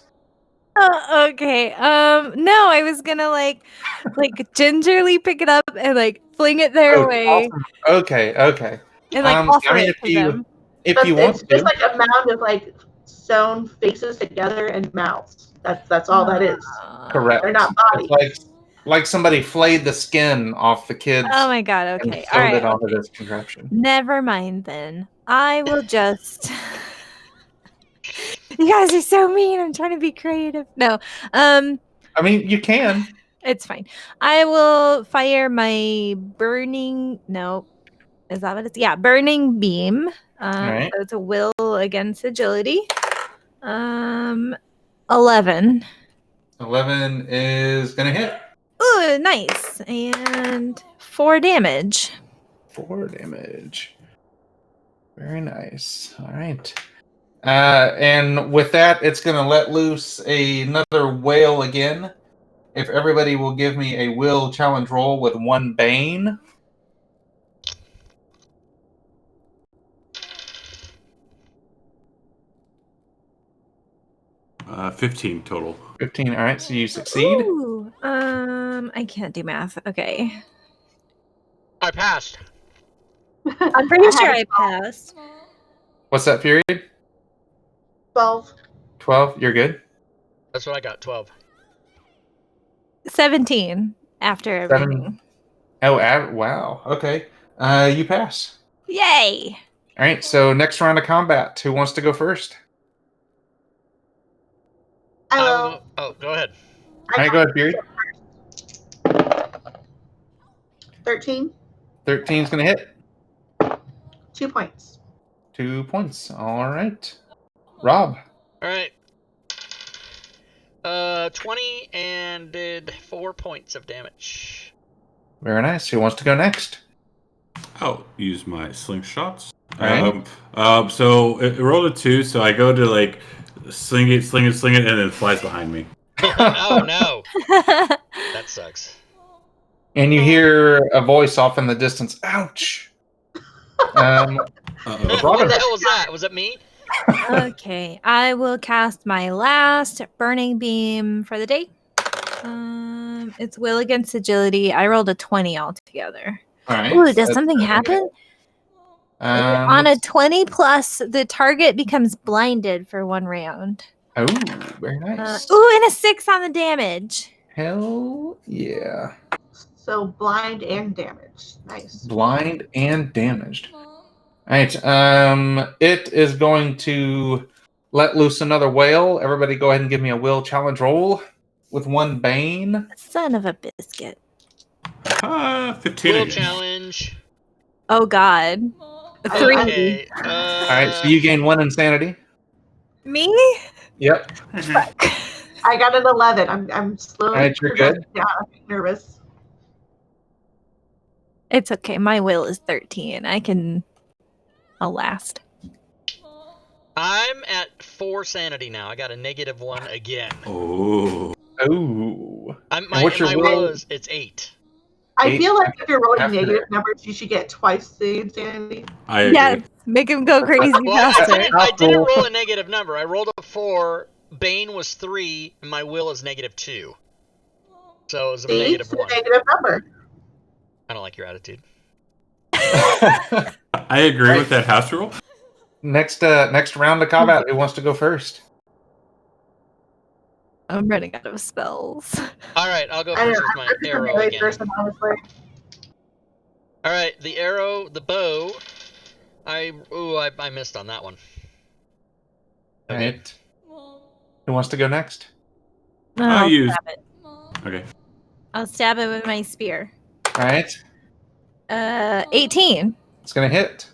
Okay. No, I was gonna like gingerly pick it up and like fling it their way
Okay.
and like
I
offer
mean,
it to them.
if
But
you
it's
want
just
to,
like a mound of like sewn faces together and mouths. That's all that is.
correct.
They're not
It's
bodies.
like somebody flayed the skin off the kids
Oh my god.
and
Okay. All
sewed
right.
it onto
Okay.
this contraption.
Never mind then. I will just. You guys are so mean. I'm trying to be creative. No.
I mean, you can.
It's fine. I will fire my burning. No, is that what it's? Yeah, burning beam.
Right.
So it's a will against agility. 11.
11 is gonna hit.
Ooh, nice. And 4 damage.
4 damage. Very nice. All right. And with that, it's going to let loose another whale again. If everybody will give me a will challenge roll with 1 bane.
Uh, 15 total.
15. All right, so you succeed.
Ooh, I can't do math. Okay.
I passed.
I'm pretty sure
had
I passed.
What's that period?
12.
12. You're good.
That's what I got. 12.
17 after everything.
Oh, wow. Okay. You pass.
Yay!
All right, so next round of combat. Who wants to go first?
I will.
Oh, go ahead.
All right, go ahead, Fury.
13.
13 is going to hit.
2 points.
2 points. All right. Rob.
All right. 20 and did 4 points of damage.
Very nice. Who wants to go next?
I'll use my slingshots.
Alright.
So it rolled a 2, so I go to like sling it, and then it flies behind me.
Oh no, that sucks.
And you hear a voice off in the distance. Ouch.
Uh-oh.
What the hell was that? Was it me?
Okay, I will cast my last burning beam for the day. It's will against agility. I rolled a 20 altogether.
All right.
Ooh, does something happen? On a 20 plus, the target becomes blinded for 1 round.
Oh, very nice.
And a 6 on the damage.
Hell yeah.
So blind and damaged. Nice.
Blind and damaged. All right. It is going to let loose another whale. Everybody go ahead and give me a will challenge roll with 1 bane.
Son of a biscuit.
15
Will
again.
challenge.
Oh god. 3.
Okay.
All right, so you gain 1 insanity.
Me?
Yep.
Fuck.
I got an 11. I'm slowly.
All right, you're good.
Yeah, I'm nervous.
It's okay. My will is 13. I'll last.
I'm at 4 sanity now. I got a -1 again.
Oh.
Oh.
My will is it's 8.
I feel like if you're rolling
After
negative
that.
numbers, you should get twice the insanity.
I agree.
Yes, make him go crazy
Well,
faster.
I didn't roll a negative number. I rolled a 4. Bane was 3, and my will is -2. So it was a
See? It's a
-1.
negative number.
I don't like your attitude.
I agree with that house rule.
Next round of combat. Who wants to go first?
I'm running out of spells.
All right, I'll go
I
first
don't
with
know.
my
I'm just a
arrow
melee
again.
person, honestly.
All right, the arrow, the bow. I missed on that one.
All right. Who wants to go next?
I'll use.
Stab it.
Okay.
I'll stab it with my spear.
All right.
18.
It's going to hit.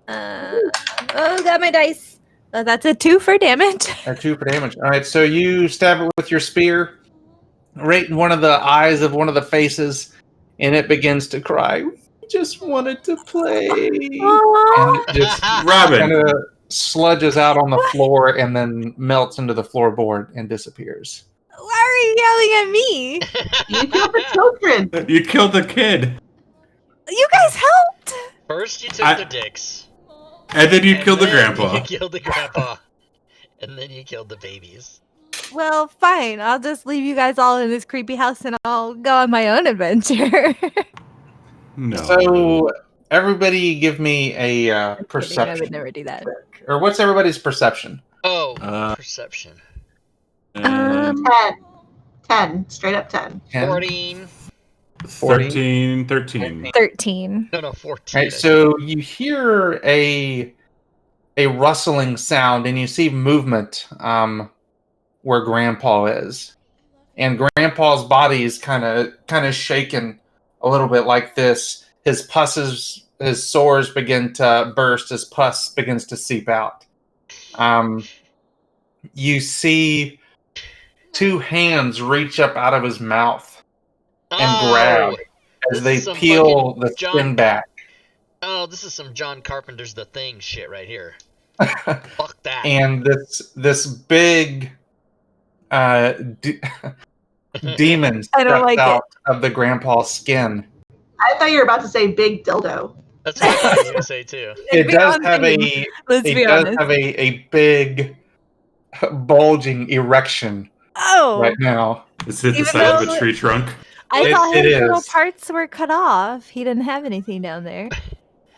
Got my dice. That's a 2 for damage.
Or 2 for damage. All right, so you stab it with your spear right in one of the eyes of one of the faces, and it begins to cry. We just wanted to play. And it just
Robin.
kind of sludges out on the floor and then melts into the floorboard and disappears.
Why are you yelling at me?
You killed the children.
You killed the kid.
You guys helped.
First, you took the dicks.
And then you
And
killed the
then
grandpa.
You killed the grandpa. And then you killed the babies.
Well, fine. I'll just leave you guys all in this creepy house and I'll go on my own adventure.
No.
So everybody give me a
I'm kidding, I
perception.
would never do that.
Or what's everybody's perception?
Oh, perception.
10.
10. Straight up 10.
10?
14.
13. 13.
13.
No, 14.
Right, so you hear a rustling sound and you see movement where Grandpa is. And Grandpa's body is kind of shaken a little bit like this. His sores begin to burst. His pus begins to seep out. You see two hands reach up out of his mouth and grab as they peel the skin back.
Oh, this is some John Carpenter's The Thing shit right here. Fuck that.
And this big demon steps out of the grandpa's skin.
I thought you were about to say big dildo.
That's what I thought you were going to say too.
It does have a big bulging erection right now.
Is it the size of a tree trunk?
I thought his little parts were cut off. He didn't have anything down there.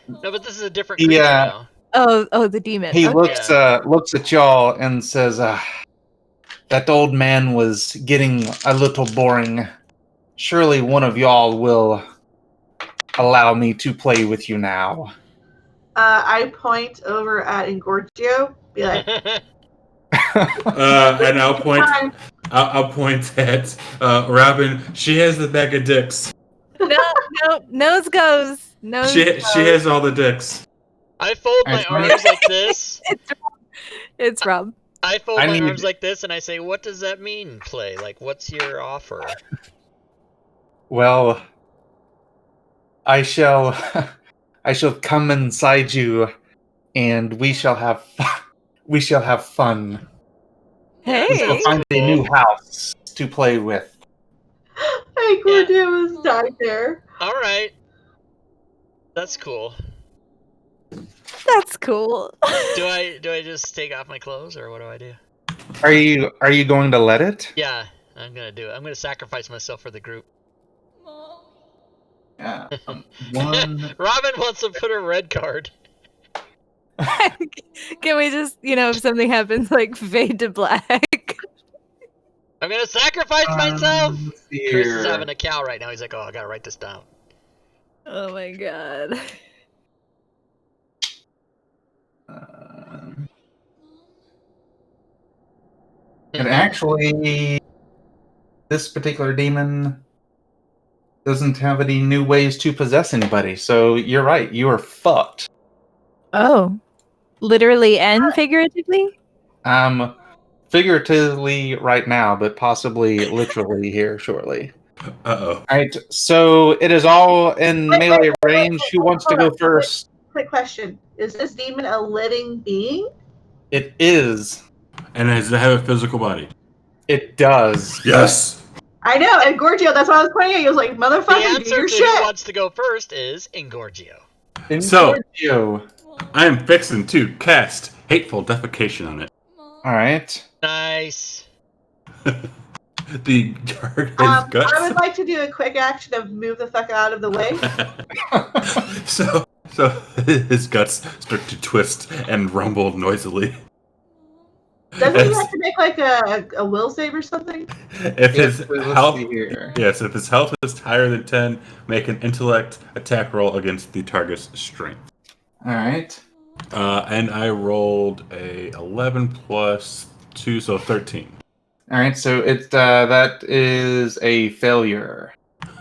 No, but this is a different creature now.
Oh, the demon.
He looks at y'all and says, that old man was getting a little boring. Surely one of y'all will allow me to play with you now.
I point over at Engorgio, be like,
and I'll point at Robin. She has the bag of dicks.
No, nose goes.
She has all the dicks.
I fold my arms like this.
It's Rob.
I fold my arms like this and I say, what does that mean, play? Like, what's your offer?
Well, I shall come inside you and we shall have fun.
Hey,
we shall find a new house to play with.
Hey, Engorgio was died there.
All right. That's cool.
That's cool.
Do I just take off my clothes or what do I do?
Are you going to let it?
Yeah, I'm gonna do it. I'm gonna sacrifice myself for the group.
Yeah.
Robin wants to put her red card.
Can we just, if something happens, like fade to black?
I'm gonna sacrifice myself. Chris is having a cow right now. He's like, oh, I gotta write this down.
Oh my god.
And actually, this particular demon doesn't have any new ways to possess anybody. So you're right. You are fucked.
Oh, literally and figuratively?
Figuratively right now, but possibly literally here shortly.
Uh-oh.
All right. So it is all in melee range. Who wants to go first?
Quick question. Is this demon a living being?
It is.
And does it have a physical body?
It does.
Yes.
I know, Engorgio, that's what I was pointing at. He was like, motherfucker, do your shit.
Who wants to go first is Engorgio.
So, I am fixing to cast Hateful Defecation on it.
All right.
Nice.
The target has guts.
I would like to do a quick action of move the fuck out of the way.
So his guts start to twist and rumble noisily.
Doesn't he have to make like a will save or something?
If his health is higher than 10, make an intellect attack roll against the target's strength.
All right.
And I rolled a 11 plus 2, so 13.
All right, so that is a failure.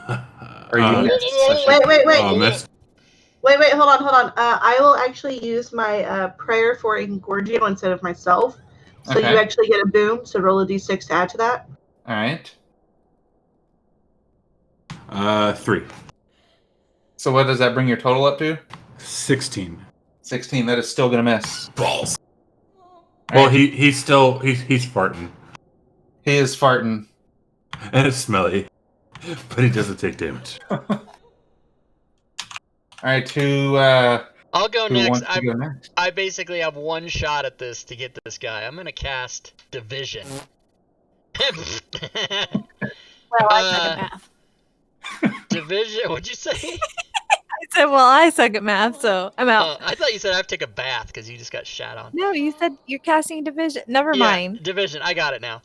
Or you missed.
Wait.
Oh, missed.
Wait, hold on. I will actually use my prayer for Engorgio instead of myself. So you actually get a boom, so roll a d6 to add to that.
All right.
3.
So what does that bring your total up to?
16.
16, that is still going to miss.
Balls. Well, he's farting.
He is farting.
And it's smelly. But he doesn't take damage.
All right,
I'll go
Who
next.
wants to go next?
I basically have one shot at this to get this guy. I'm gonna cast Division.
Well, I suck at math.
Division. What'd you say?
I said, well, I suck at math, so I'm out.
I thought you said I have to take a bath because you just got shat on.
No, you said you're casting division. Never mind.
Division. I got it now.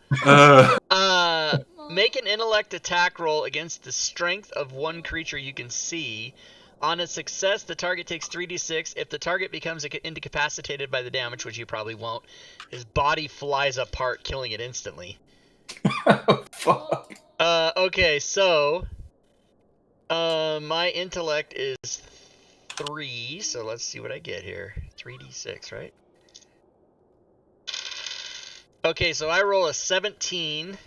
Make an intellect attack roll against the strength of one creature you can see. On a success, the target takes 3d6. If the target becomes incapacitated by the damage, which you probably won't, his body flies apart, killing it instantly.
Oh, fuck.
Okay, so my intellect is 3, so let's see what I get here. 3d6, right? Okay, so I roll a 17,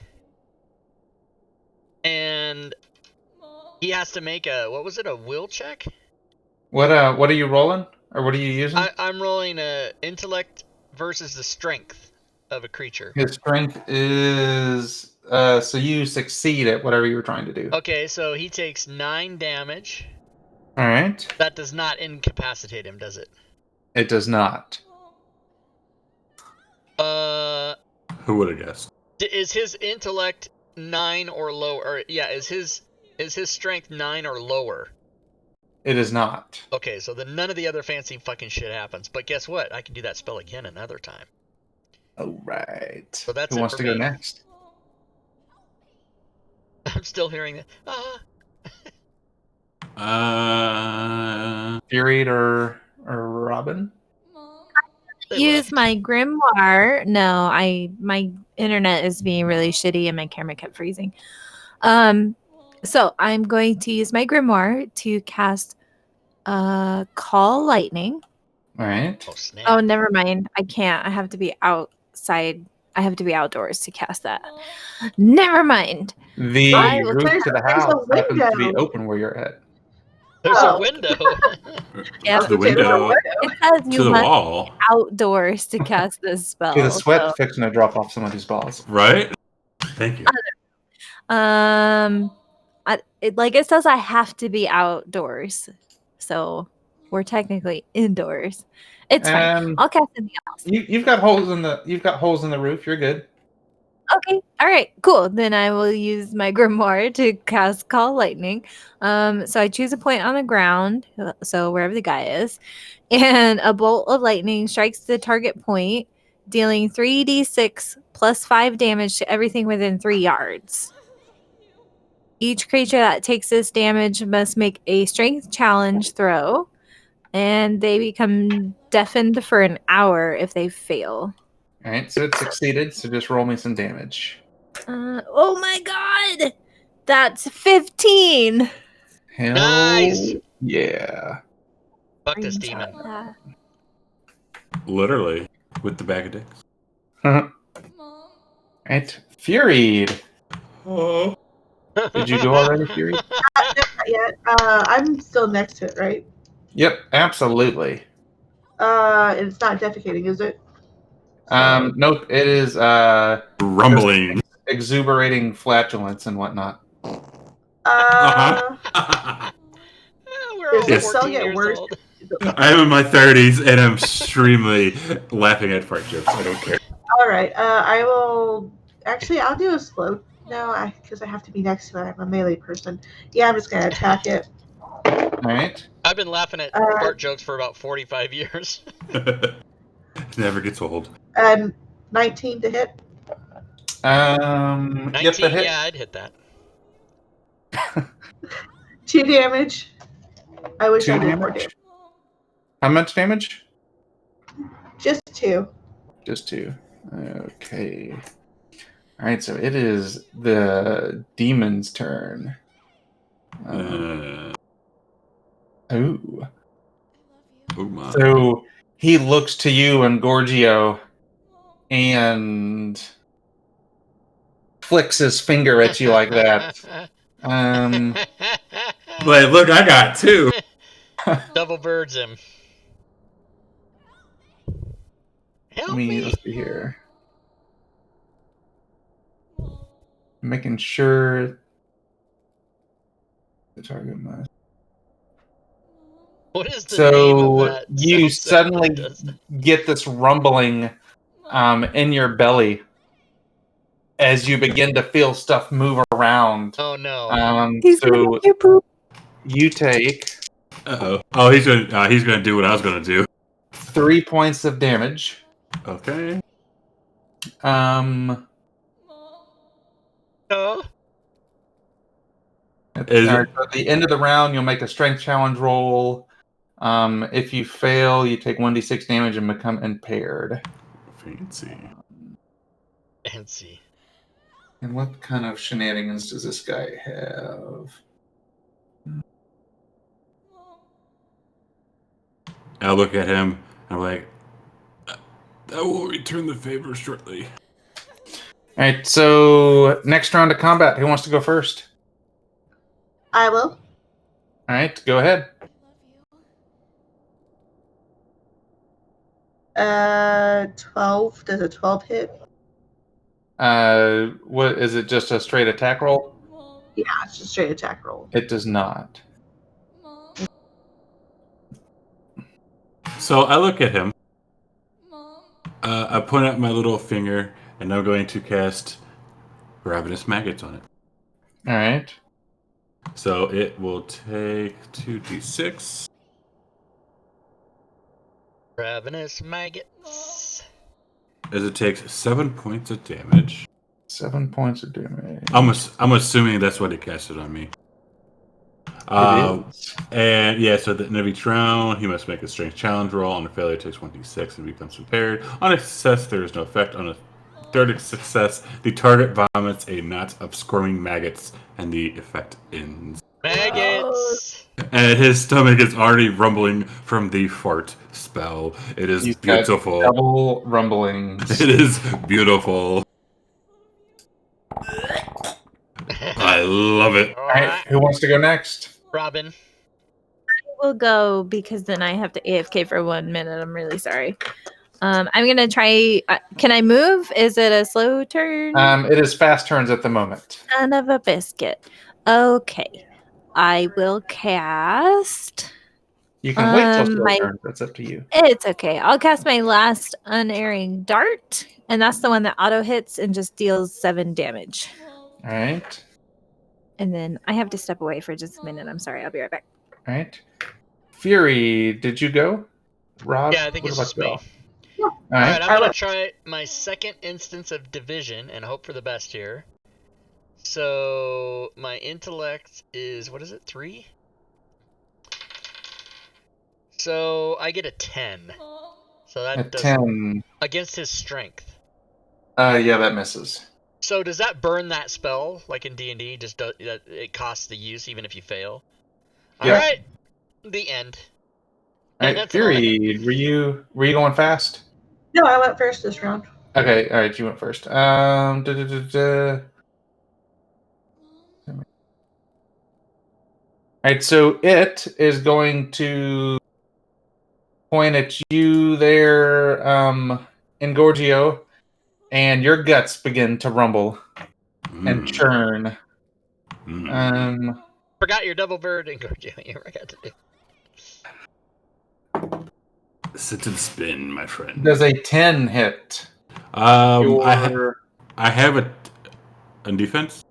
and he has to make a, what was it, a will check?
What are you rolling? Or what are you using?
I'm rolling a intellect versus the strength of a creature.
His strength is so you succeed at whatever you were trying to do.
Okay, so he takes 9 damage.
All right.
That does not incapacitate him, does it?
It does not.
Who would have guessed?
Is his intellect 9 or lower? Or, yeah, is his strength 9 or lower?
It is not.
Okay, so then none of the other fancy fucking shit happens. But guess what? I can do that spell again another time.
All right.
So that's
Who
it
wants
for
to go
me.
next?
I'm still hearing that.
Fury or Robin?
They
Use
left.
my grimoire. No, my internet is being really shitty and my camera kept freezing. So I'm going to use my grimoire to cast call lightning.
All right.
Oh, snap.
Oh, never mind. I can't. I have to be outside. I have to be outdoors to cast that. Never mind.
The
I will-
roof to the
There's a
house happens to be
window.
open where you're at.
There's
Oh.
a window.
Yeah,
The window
it says
to
you
the
must
wall,
be outdoors to cast this spell.
To the sweat
so-
fixing to drop off somebody's balls.
right? Thank you.
It says I have to be outdoors, so we're technically indoors. It's fine. I'll cast something else.
You've got holes in the roof. You're good.
Okay. All right. Cool. Then I will use my grimoire to cast call lightning. So I choose a point on the ground, so wherever the guy is, and a bolt of lightning strikes the target point, dealing 3d6 plus 5 damage to everything within 3 yards. Each creature that takes this damage must make a strength challenge throw, and they become deafened for an hour if they fail.
All right. So it succeeded. So just roll me some damage.
Oh my god! That's 15!
Hell
Nice!
yeah.
Fuck this demon.
Literally, with the bag of dicks.
Right. Furied.
Oh.
Did you go already, Fury?
Not yet. I'm still next to it, right?
Yep. Absolutely.
It's not defecating, is it?
Nope. It is
Rumbling.
exuberating flatulence and whatnot.
We're all
Does the
14
spell get
years
worse?
old.
I am in my 30s and I'm extremely laughing at fart jokes. I don't care.
All right. I will. Actually, I'll do a slow. No, because I have to be next to it. I'm a melee person. Yeah, I'm just gonna attack it.
All right.
I've been laughing at fart jokes for about 45 years.
Never gets old.
19 to hit.
19,
Yep, the hit.
yeah, I'd hit that.
2 damage. I wish
2
I did more
damage.
damage.
How much damage?
Just 2.
Just 2. Okay. All right, so it is the demon's turn. Ooh.
Oh my.
So he looks to you and Gorgio and flicks his finger at you like that.
Like, look, I got 2.
Double birds him. Help me.
Let's see here. Making sure the target must.
What is the name of that?
You
sound set that
suddenly
does that?
get this rumbling in your belly as you begin to feel stuff move around.
Oh no.
So you take
Uh-oh. Oh, he's gonna do what I was gonna do.
3 points of damage.
Okay.
Oh.
Is
At the end of the round, you'll make a strength challenge roll. If you fail, you take 1d6 damage and become impaired.
fancy.
Fancy.
And what kind of shenanigans does this guy have?
I look at him. I'm like, I will return the favor shortly.
All right, so next round of combat. Who wants to go first?
I will.
All right, go ahead.
12. Does a 12 hit?
What is it? Just a straight attack roll?
Yeah, it's just straight attack roll.
It does not.
So I look at him. I point out my little finger, and I'm going to cast Ravenous Maggots on it.
All right.
So it will take 2d6.
Ravenous maggots.
As it takes 7 points of damage.
7 points of damage.
I'm assuming that's what it casted on me.
It is.
And yeah, so in every round, he must make a strength challenge roll. On a failure, it takes 1d6 and becomes impaired. On a success, there is no effect. On a third success, the target vomits a knot of squirming maggots, and the effect ends.
Maggots.
And his stomach is already rumbling from the fart spell. It is
He's got
beautiful.
double rumblings.
It is beautiful. I love it.
All right, who wants to go next?
Robin.
We'll go because then I have to AFK for 1 minute. I'm really sorry. I'm gonna try. Can I move? Is it a slow turn?
It is fast turns at the moment.
Son of a biscuit. Okay, I will cast.
You can wait till slow
my-
turns. That's up to you.
It's okay. I'll cast my last unerring dart, and that's the one that auto hits and just deals 7 damage.
All right.
And then I have to step away for just a minute. I'm sorry. I'll be right back.
All right. Fury, did you go? Rob?
Yeah, I think
what
it's
about
just me.
you? All
All right,
right.
I'm gonna try my second instance of division and hope for the best here. So my intellect is, what is it, 3? So I get a 10. So that
A
does
10.
against his strength.
Yeah, that misses.
So does that burn that spell like in D&D? Just it costs the use even if you fail.
Yeah.
All right, the end.
All right,
That's all I
Fury, were you going fast?
No, I went first this round.
Okay, all right, you went first. All right, so it is going to point at you there, Engorgio, and your guts begin to rumble and churn.
Forgot your double bird and you forgot to do.
Sit and spin, my friend.
Does a 10 hit?
I have a defense.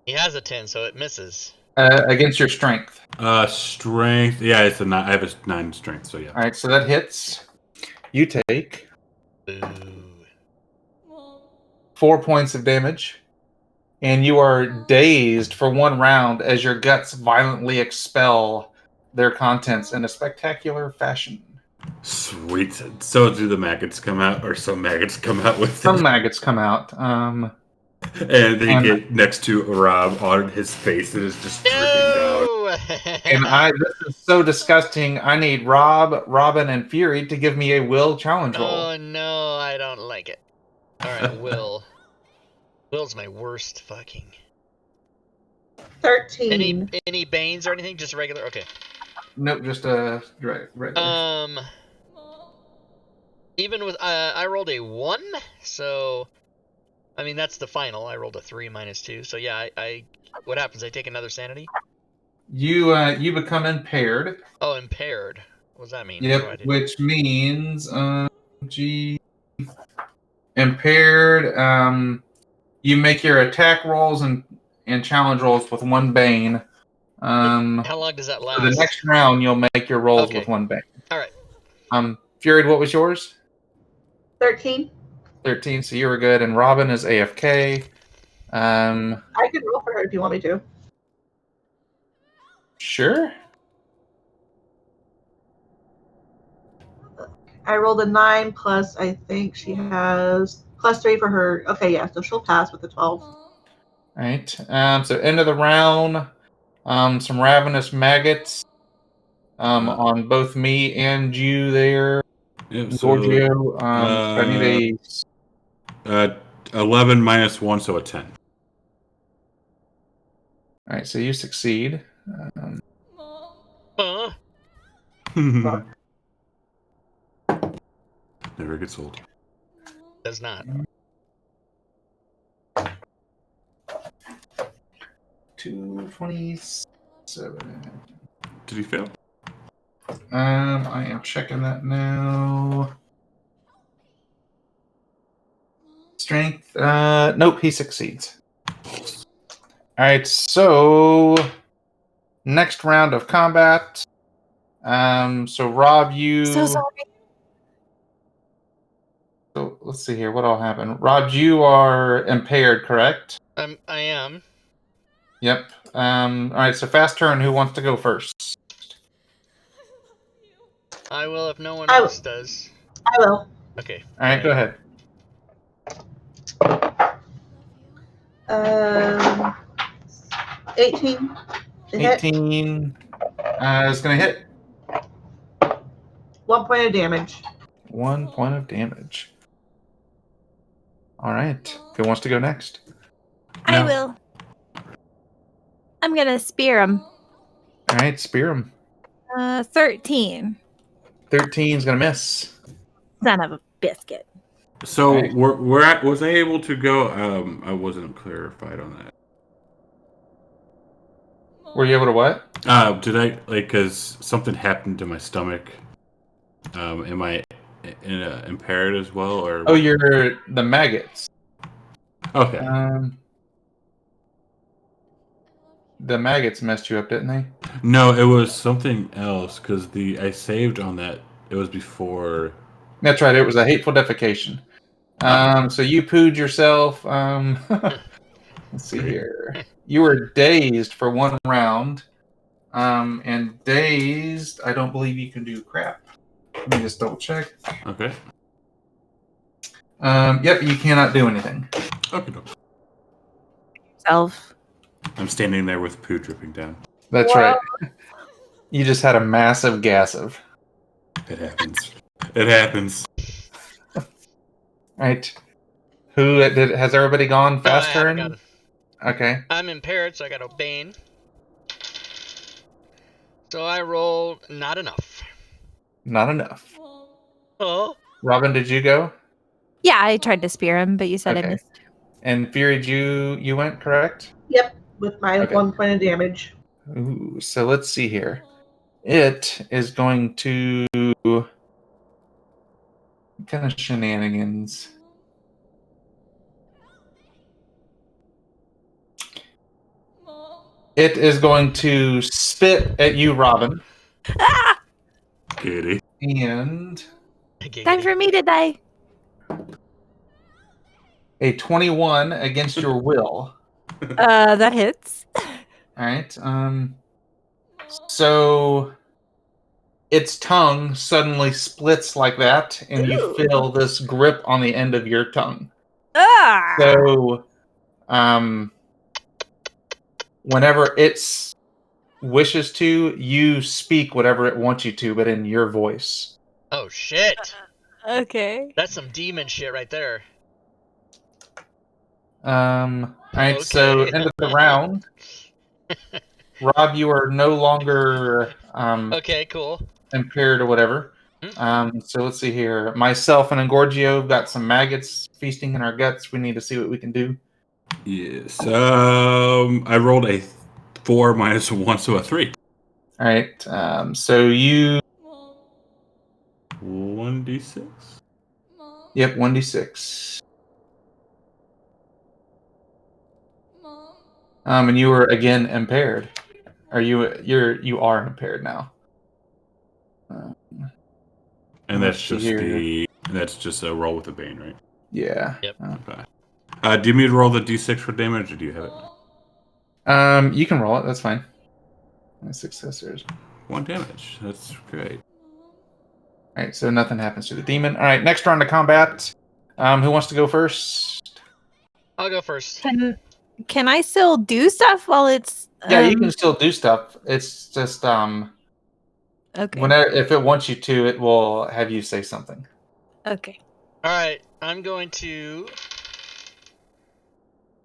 He has a 10, so it misses.
Against your strength.
Strength. Yeah, it's a 9. I have a 9 strength, so yeah.
All right, so that hits. You take
Ooh.
4 points of damage, and you are dazed for 1 round as your guts violently expel their contents in a spectacular fashion.
Sweet. So do the maggots come out, or some maggots come out with
Some
it?
maggots come out.
And they get next to Rob on his face. It is just dripping down.
No!
And this is so disgusting. I need Rob, Robin, and Fury to give me a will challenge roll.
Oh no, I don't like it. Alright, Will. Will's my worst fucking.
13.
Any banes or anything? Just regular? Okay.
Nope, just right.
Even with I rolled a 1, so I mean that's the final. I rolled a 3 minus 2, so yeah. I what happens? I take another sanity.
You become impaired.
Oh, impaired. What does that mean?
Yep,
What do I do?
which means impaired. You make your attack rolls and challenge rolls with 1 bane.
How long does that
For
last?
the next round, you'll make your rolls
Okay.
with 1 bane.
All right.
Fury, what was yours?
13.
13. So you were good. And Robin is AFK.
I can roll for her if you want me to.
Sure.
I rolled a 9 plus, I think she has +3 for her. Okay, yeah, so she'll pass with the 12.
All right. So end of the round. Some ravenous maggots. On both me and you there,
Yeah,
Giorgio. I need a.
11 minus 1, so a 10.
All right, so you succeed.
Never gets old.
Does not.
227.
Did he fail?
I am checking that now. Strength. Nope, he succeeds. All right, so next round of combat. So Rob, you.
So sorry.
So let's see here. What all happened? Rob, you are impaired, correct?
I am.
Yep. All right. So fast turn. Who wants to go first?
I will if no one else does.
I will.
Okay.
All right. Go ahead.
18.
18. Is going to hit.
1 point of damage.
1 point of damage. All right. Who wants to go next?
I will. I'm gonna spear him.
All right. Spear him.
13.
13 is going to miss.
Son of a biscuit.
So
Right.
was I able to go? I wasn't clarified on that.
Were you able to what?
Did I because something happened to my stomach? Am I impaired as well, or?
Oh, you're the maggots.
Okay.
The maggots messed you up, didn't they?
No, it was something else because I saved on that. It was before.
That's right. It was a hateful defecation. So you pooed yourself. Let's see here. You were dazed for 1 round. And dazed, I don't believe you can do crap. Let me just double check.
Okay.
Yep, you cannot do anything.
Okay.
Self.
I'm standing there with poo dripping down.
That's right. You just had a massive gas of.
It happens. It happens.
Right. Has everybody gone fast
No, I haven't
turn?
gotten.
Okay.
I'm impaired, so I got a bane. So I rolled not enough.
Not enough.
Oh.
Robin, did you go?
Yeah, I tried to spear him, but you said I
Okay.
missed.
And Fury, you went, correct?
Yep, with my
Okay.
1 point of damage.
Ooh, so let's see here. It is going to. What kind of shenanigans? It is going to spit at you, Robin.
Kitty.
And
Time for me to die.
a 21 against your will.
That hits.
All right. So its tongue suddenly splits like that, and you
Ooh.
feel this grip on the end of your tongue.
Ah!
So, whenever it wishes to, you speak whatever it wants you to, but in your voice.
Oh shit!
Okay.
That's some demon shit right there.
All right.
Okay.
So end of the round. Rob, you are no longer
Okay, cool.
impaired or whatever. So let's see here. Myself and Engorgio got some maggots feasting in our guts. We need to see what we can do.
Yes. I rolled a 4 minus 1, so a 3.
All right. So you.
1d6.
Yep, 1d6. And you were again impaired. Are you are impaired now?
And
let's
that's
see here.
that's just a roll with a bane, right?
Yeah.
Yep.
Okay. Do you mean to roll the d6 for damage, or do you have it?
You can roll it. That's fine. My successors.
1 damage. That's great.
All right. So nothing happens to the demon. All right. Next round of combat. Who wants to go first?
I'll go first.
Can I still do stuff while it's?
Yeah, you can still do stuff. It's just
Okay.
whenever if it wants you to, it will have you say something.
Okay.
All right, I'm going to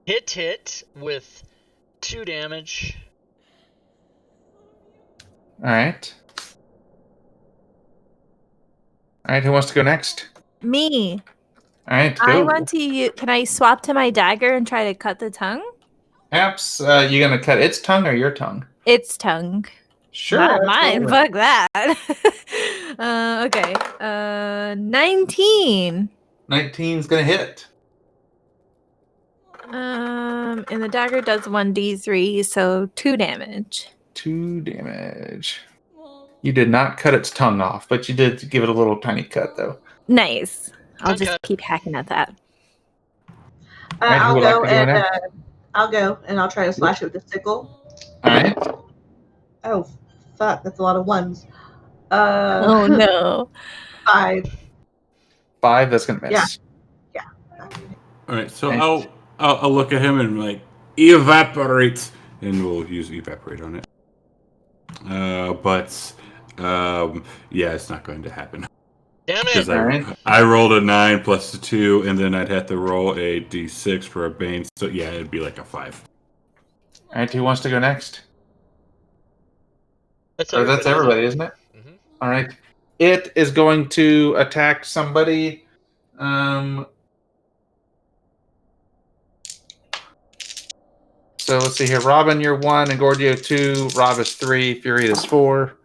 hit with 2 damage.
All right. All right. Who wants to go next?
Me.
All right.
I
Go.
want to use. Can I swap to my dagger and try to cut the tongue?
Perhaps you gonna cut its tongue or your tongue?
Its tongue.
Sure.
Not
let's go
mine.
with it.
Fuck that. Okay. 19.
19's gonna hit.
And the dagger does 1d3, so 2 damage.
2 damage. You did not cut its tongue off, but you did give it a little tiny cut, though.
Nice. I'll
Okay.
just keep hacking at that.
Alright, who
I'll
would
go
like to go
and
next?
I'll go and I'll try to slash it with the sickle.
All right.
Oh, fuck! That's a lot of ones.
Oh no.
5.
5. That's gonna miss.
Yeah.
All right, so
Okay.
I'll look at him and like evaporate, and we'll use evaporate on it. Yeah, it's not going to happen
Damn
because
it!
Alright.
I rolled a 9 plus a 2, and then I'd have to roll a d6 for a bane. So yeah, it'd be like a 5.
All right. Who wants to go next?
That's
Or that's everybody, isn't it?
Mm-hmm.
All right. It is going to attack somebody. So let's see here. Robin, you're 1, and Gorgio 2. Rob is 3. Fury is 4.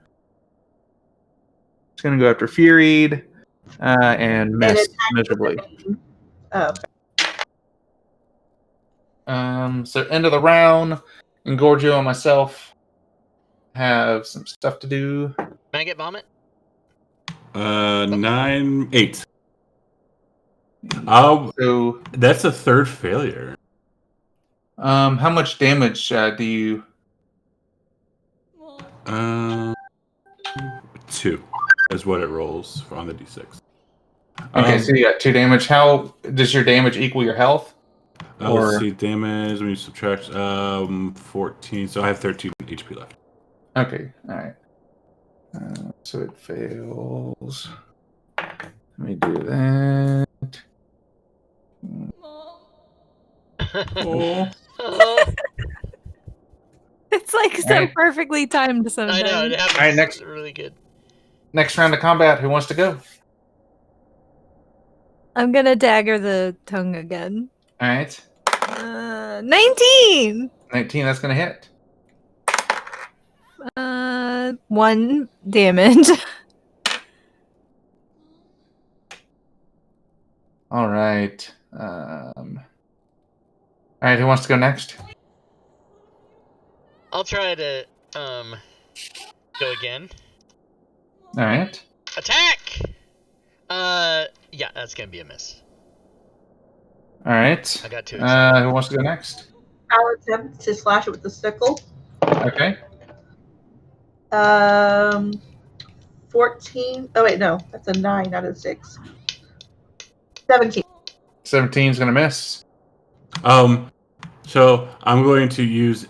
It's going to go after Fury and miss miserably.
Oh,
So end of the round, and Gorgio and myself have some stuff to do.
Can I get vomit?
9, 8.
So,
That's a 3rd failure.
how much damage do you?
2 is what it rolls on the d6.
Okay, so you got 2 damage. How does your damage equal your health?
Let's see, damage, when you subtract 14, so I have 13 HP left.
Okay, all right. So it fails. Let me do that.
It's like so
Alright.
perfectly timed sometimes.
I know, it happens.
Alright, next.
Really good.
Next round of combat. Who wants to go?
I'm gonna dagger the tongue again.
All right.
19.
19. That's gonna hit.
1 damage.
All right. All right. Who wants to go next?
I'll try to go again.
All right.
Attack! Yeah, that's gonna be a miss.
All right.
I got 2.
Who wants to go next?
I'll attempt to slash it with the sickle.
Okay.
14. Oh wait, no, that's a 9, not a 6. 17.
17 is gonna miss.
So I'm going to use.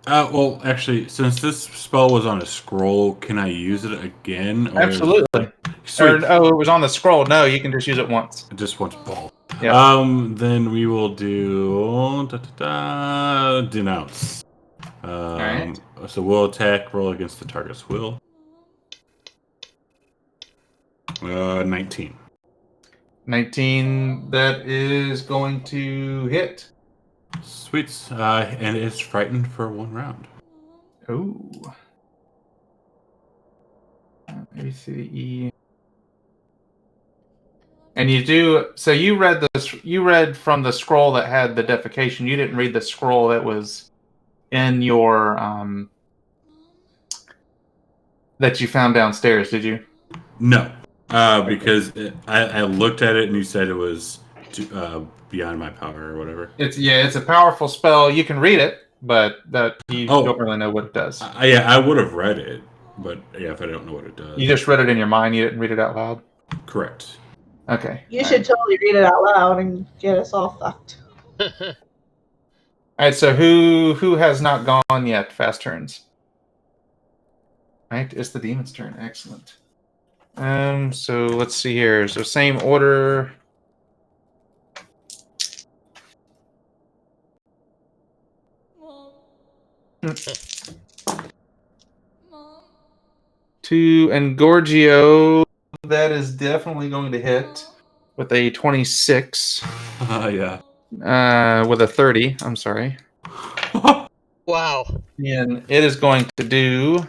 Well, actually, since this spell was on a scroll, can I use it again? Or
Absolutely.
Sweet.
Or, it was on the scroll. No, you can just use it once.
Just once ball.
Yeah.
Then we will do denounce.
Alright.
So we'll attack. Roll against the target's will. 19.
19. That is going to hit.
Sweet. And it's frightened for 1 round.
Ooh. A, B, C, D, E. And you do. So you read this. You read from the scroll that had the defecation. You didn't read the scroll that was in your that you found downstairs, did you?
No, because I looked at it and you said it was beyond my power or whatever.
It's a powerful spell. You can read it, but that you don't really know what it does.
I would have read it, but if I don't know what it does.
You just read it in your mind. You didn't read it out loud.
Correct.
Okay.
You should totally read it out loud and get us all fucked.
All right. So who has not gone yet? Fast turns. All right. It's the demon's turn. Excellent. So let's see here. So same order. To Engorgio, that is definitely going to hit with a 26.
Yeah.
With a 30. I'm sorry.
Wow.
And it is going to do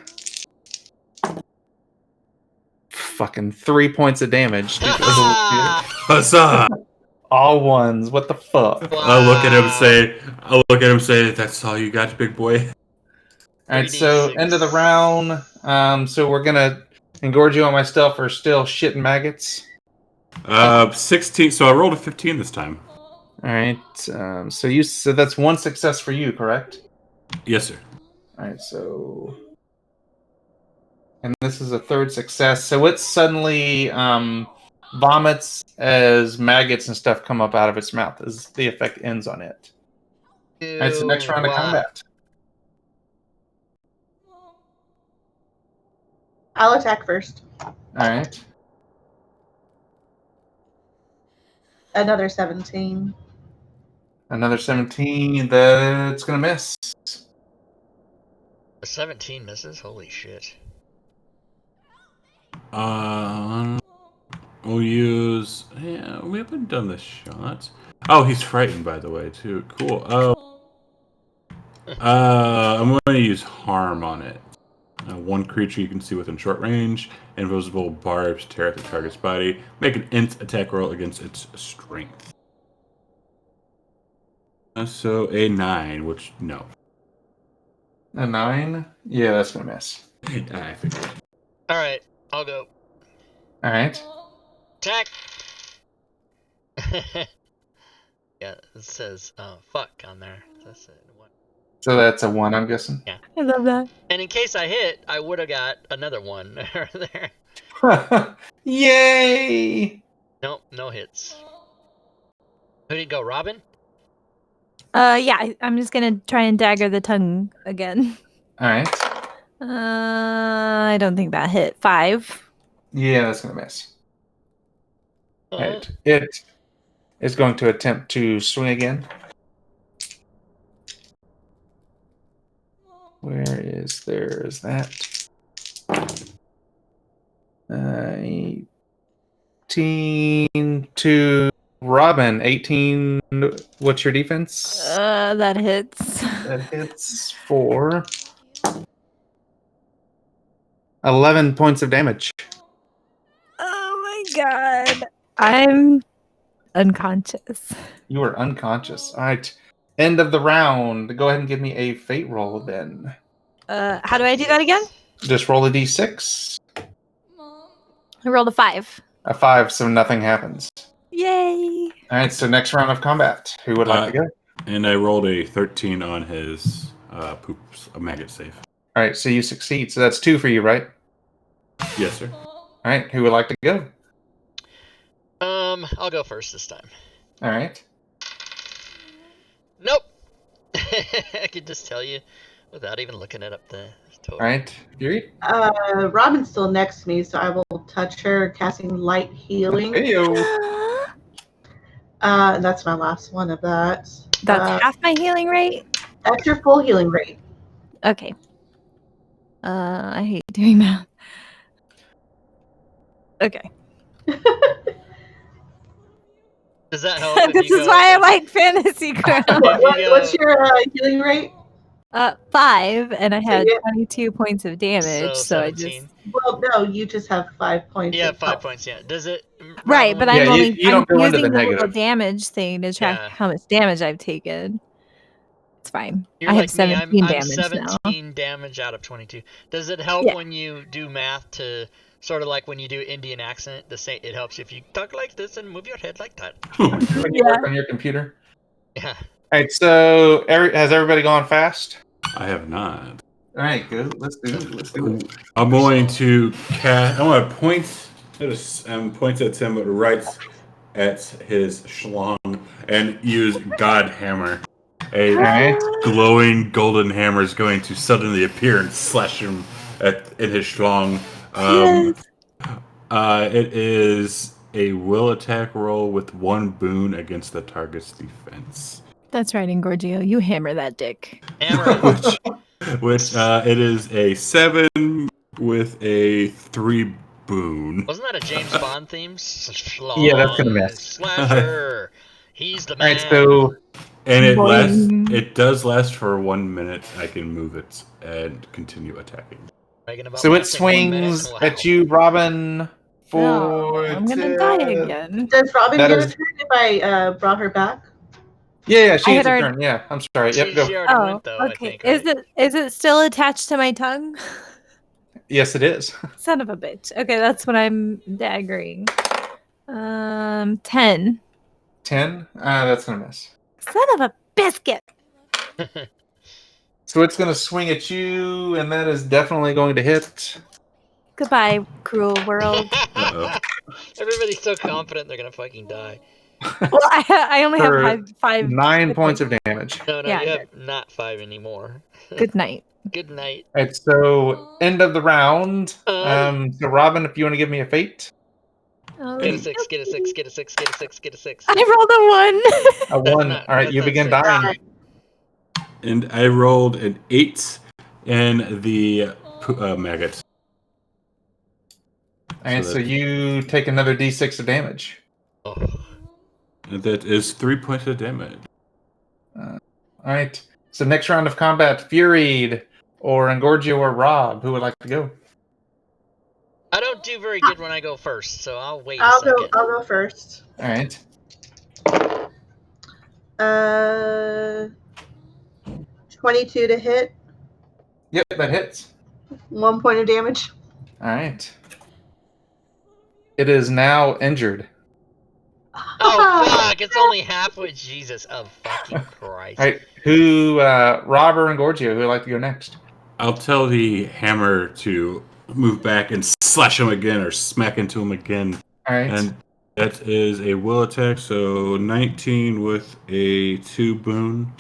fucking 3 points of damage.
Huzzah!
All ones. What the fuck?
Wow.
I look at him say, "That's all you got, big boy."
All right, so
3d6.
end of the round. So we're gonna Engorgio and myself are still shitting maggots.
16. So I rolled a 15 this time.
All right. So that's one success for you, correct?
Yes, sir.
All right. So, and this is a third success. So it suddenly vomits as maggots and stuff come up out of its mouth as the effect ends on it. All right. So next round of combat.
I'll attack first.
All right.
Another 17.
Another 17. That's gonna miss.
A 17 misses? Holy shit.
We'll use. Yeah, we haven't done the shot. Oh, he's frightened, by the way, too. Cool. I'm going to use harm on it. One creature you can see within short range. Invisible barbs tear at the target's body. Make an int attack roll against its strength. So a 9, which no.
A 9? Yeah, that's gonna miss.
I figured.
All right, I'll go.
All right.
Attack. Yeah, it says fuck on there. That's it.
So that's a 1, I'm guessing.
Yeah.
I love that.
And in case I hit, I would have got another one there.
Yay!
Nope, no hits. Who did go, Robin?
Yeah, I'm just gonna try and dagger the tongue again.
All right.
I don't think that hit. 5.
Yeah, that's gonna miss. Right. It is going to attempt to swing again. Where is there's that? 18 to Robin. 18. What's your defense?
That hits.
That hits for 11 points of damage.
Oh my god. I'm unconscious.
You are unconscious. All right. End of the round. Go ahead and give me a fate roll then.
How do I do that again?
Just roll a d6.
I rolled a 5.
A 5, so nothing happens.
Yay!
All right, so next round of combat. Who would like to go?
And I rolled a 13 on his poops, a maggot save.
All right, so you succeed. So that's 2 for you, right?
Yes, sir.
All right, who would like to go?
I'll go first this time.
All right.
Nope. I could just tell you without even looking it up the total.
All right, Fury.
Robin's still next to me, so I will touch her, casting light healing.
Heyo.
That's my last one of that.
That's half my healing rate?
That's your full healing rate.
Okay. I hate doing math. Okay.
Does that help?
This is why I like Fantasy Ground.
What's your healing rate?
5, and I had
yeah.
22 points of damage.
So
So I
17.
just
Well, no, you just have 5 points.
Yeah,
of
5
health.
points. Yeah. Does it?
right,
Robin,
but
when
Yeah,
I'm
you don't go into
using
the
the little
negative.
damage thing to track
Yeah.
how much damage I've taken. It's fine.
You're
I have
like me.
17
I'm
damage now.
17 damage out of 22. Does it help
Yeah.
when you do math to sort of like when you do Indian accent? It helps if you talk like this and move your head like that.
When you work on your computer.
Yeah.
All right, so has everybody gone fast?
I have not.
All right, good. Let's do it. Let's do it.
I'm going to cast. I want to point. Points at him, but right at his schlong, and use God Hammer. A
All right.
glowing golden hammer is going to suddenly appear and slash him in his schlong.
Yes.
It is a will attack roll with 1 boon against the target's defense.
That's right, Ingorgio. You hammer that dick.
Hammer it.
which it is a 7 with a 3 boon.
Wasn't that a James Bond theme?
Yeah, that's gonna miss.
Slasher. He's the
All
man.
right, so
And it lasts.
Boing.
It does last for 1 minute. I can move it and continue attacking.
Bragging about
it
lasting 1
swings
minute? Wow.
at you, Robin.
Oh, I'm gonna die again.
Does Robin
That
get a
is-
turn if I brought her back?
Yeah, she
I
gets
had
a
already-
turn. Yeah, I'm sorry. Yep,
She
go.
already
Oh,
went though, I
okay.
think. Right?
Is it still attached to my tongue?
Yes, it is.
Son of a bitch. Okay, that's what I'm daggering. 10.
10. That's gonna miss.
Son of a biscuit.
So it's gonna swing at you, and that is definitely going to hit.
Goodbye, cruel world.
Uh-oh.
Everybody's so confident they're gonna fucking die.
Well, I only
For
have five
9
hit
points of damage.
No,
Yeah,
you have not 5 anymore.
Good night.
Good night.
All right, so end of the round.
Uh.
So Robin, if you want to give me a fate,
Get a 6, get a 6, get a 6, get a 6, get a 6.
I rolled a 1.
a 1.
not-
All right,
that's
you
not
begin
six.
dying.
And I rolled an 8 in the maggot.
All right,
So
so you take another d6 of damage.
Oh.
And that is 3 points of damage.
All right. So next round of combat, Furied or Engorgio or Rob, who would like to go?
I don't do very good when I go first, so I'll wait a
I'll
second.
go first.
All right.
22 to hit,
Yep, that hits.
1 point of damage.
All right. It is now injured.
Oh fuck! It's only halfway. Jesus of fucking Christ!
All right. Who, Rob or Engorgio, who would like to go next?
I'll tell the hammer to move back and slash him again or smack into him again.
All right.
And that is a will attack, so 19 with a 2 boon.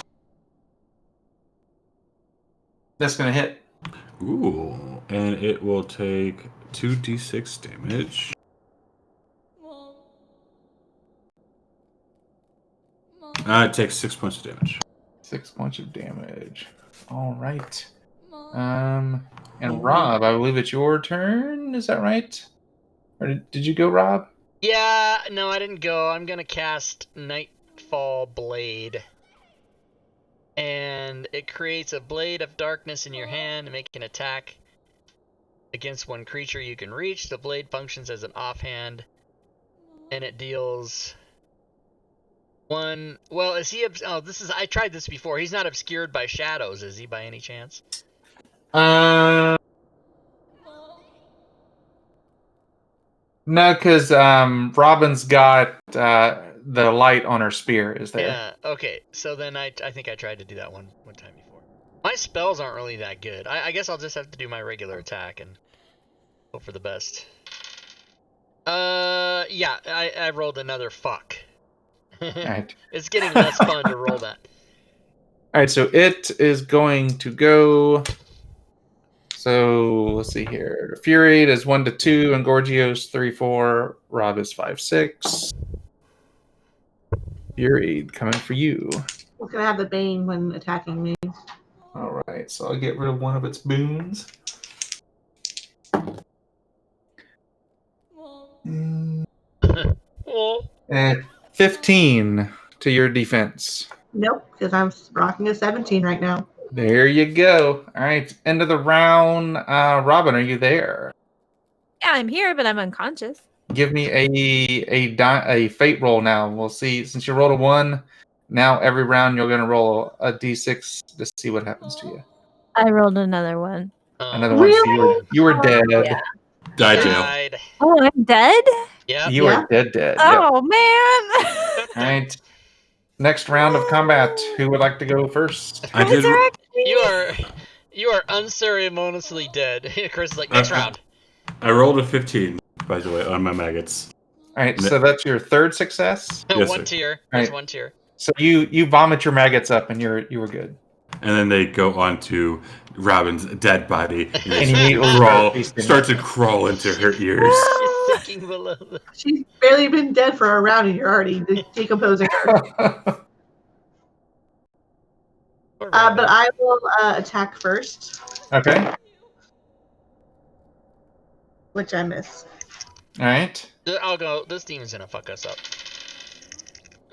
That's going to hit.
Ooh. And it will take 2d6 damage. It takes 6 points of damage.
6 points of damage. All right. And Rob, I believe it's your turn. Is that right? Or did you go, Rob?
Yeah, no, I didn't go. I'm gonna cast Nightfall Blade, and it creates a blade of darkness in your hand to make an attack against one creature you can reach. The blade functions as an offhand, and it deals 1. Well, is he? I tried this before. He's not obscured by shadows, is he, by any chance?
No, because Robin's got the light on her spear is there.
Yeah. Okay. So then I think I tried to do that one time before. My spells aren't really that good. I guess I'll just have to do my regular attack and hope for the best. Yeah. I rolled another fuck.
All right.
It's getting less fun to roll that.
All right, so it is going to go. So let's see here. Furied is 1 to 2, and Engorgio's 3-4. Rob is 5-6. Furied coming for you.
It's gonna have the bane when attacking me.
All right, so I'll get rid of one of its boons.
Well,
And 15 to your defense.
Nope, because I'm rocking a 17 right now.
There you go. All right, end of the round. Robin, are you there?
Yeah, I'm here, but I'm unconscious.
Give me a fate roll now. We'll see. Since you rolled a 1, now every round you're going to roll a d6 to see what happens to you.
I rolled another one.
Another one. So
Really?
you were dead.
Yeah.
Die jail.
Died.
Oh, I'm dead?
Yep.
You
Yeah.
are dead. Yep.
Oh, man.
All right. Next round of combat. Who would like to go first?
I did.
Resurrect me.
You are unceremoniously dead. Chris is like, next round.
I rolled a 15, by the way, on my maggots.
All right, so that's your third success.
Yes,
One
sir.
tier.
Right.
There's one tier.
So you vomit your maggots up, and you were good.
And then they go on to Robin's dead body, and
And you
they
immediately
start to crawl into her ears.
She's sinking below the...
She's barely been dead for a round and you're already decomposing her. But I will attack first,
Okay.
which I miss.
All right.
I'll go. This demon's gonna fuck us up.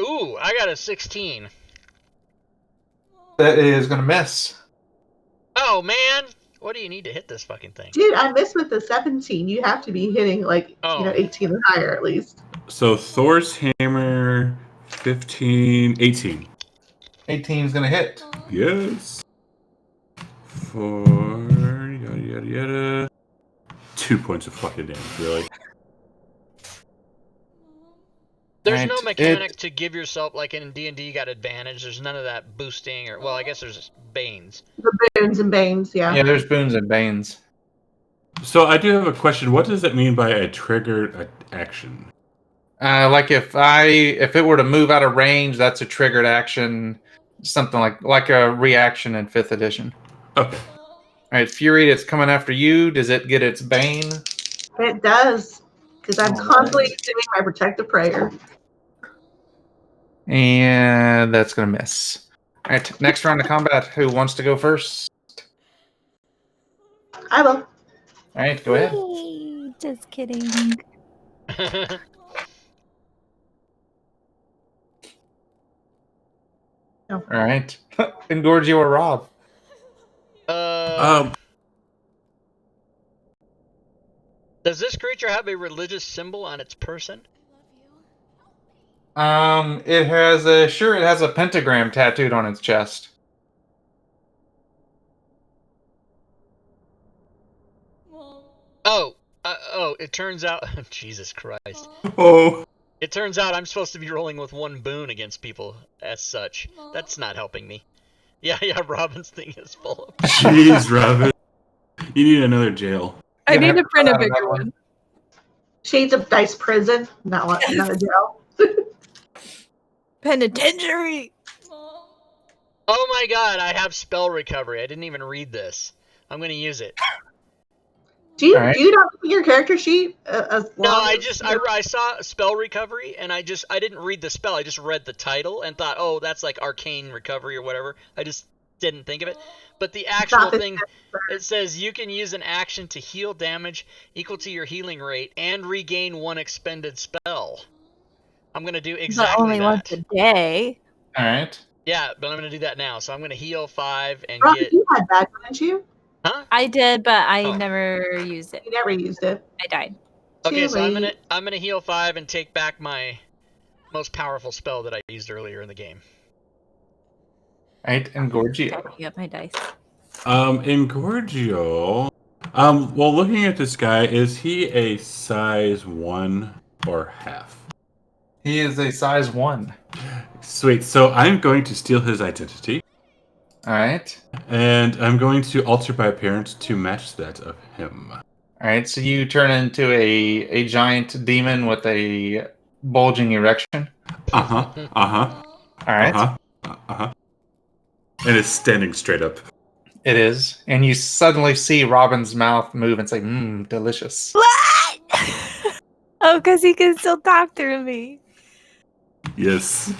Ooh, I got a 16.
That is going to miss.
Oh, man. What do you need to hit this fucking thing?
Dude, I missed with the 17. You have to be hitting 18 and higher at least.
So Thor's hammer, 15, 18.
18 is going to hit.
Yes. For yada yada yada. 2 points of fucking damage, really.
There's
Right,
no mechanic to give yourself, like in D&D you got advantage. There's none of that boosting, or, well, I guess there's Banes.
The boons and banes, yeah.
Yeah, there's boons and banes.
So I do have a question. What does it mean by a triggered action?
Like if it were to move out of range, that's a triggered action. Something like a reaction in 5th edition.
Okay.
All right, Fury, it's coming after you. Does it get its bane?
It does, because I'm constantly doing my protective prayer.
And that's going to miss. All right, next round of combat. Who wants to go first?
I will.
All right, go ahead.
Hey, just kidding.
All right. Engorge you or Rob?
Does this creature have a religious symbol on its person?
It has a pentagram tattooed on its chest.
It turns out... Jesus Christ.
Oh.
It turns out I'm supposed to be rolling with 1 boon against people as such. That's not helping me. Yeah, Robin's thing is full of...
Jeez, Robin. You need another jail.
I
You're
need
gonna
to print a
have to
bigger
cut out
one.
Shades of Dice Prison, not a jail.
Penitentiary.
Oh my god, I have spell recovery. I didn't even read this. I'm gonna use it.
Do you
Alright.
not put your character sheet as
No,
long
I
as-
just I saw spell recovery and I didn't read the spell. I just read the title and thought, oh, that's like arcane recovery or whatever. I just didn't think of it. But the actual
Not the
thing, it says you can use an action to heal damage equal to your healing rate and regain 1 expended spell. I'm gonna do
But
exactly
only
that.
once a day.
All right.
Yeah, but I'm gonna do that now. So I'm gonna heal 5 and
Rob,
get.
you had that, didn't you?
Huh?
I did, but I
Oh.
never used it.
You never used it.
I died.
Okay,
Too
so I'm
late.
gonna heal 5 and take back my most powerful spell that I used earlier in the game.
All right, Engorge you.
Stacking up my dice.
Engorgio. Well, looking at this guy, is he a size 1 or half?
He is a size 1.
Sweet. So I'm going to steal his identity,
All right.
and I'm going to alter my appearance to match that of him.
All right. So you turn into a giant demon with a bulging erection.
Uh-huh. Uh-huh.
All right.
Uh-huh. Uh-huh. And it's standing straight up.
It is, and you suddenly see Robin's mouth move and say, "Mmm, delicious."
What? Oh, because he can still talk through me.
Yes.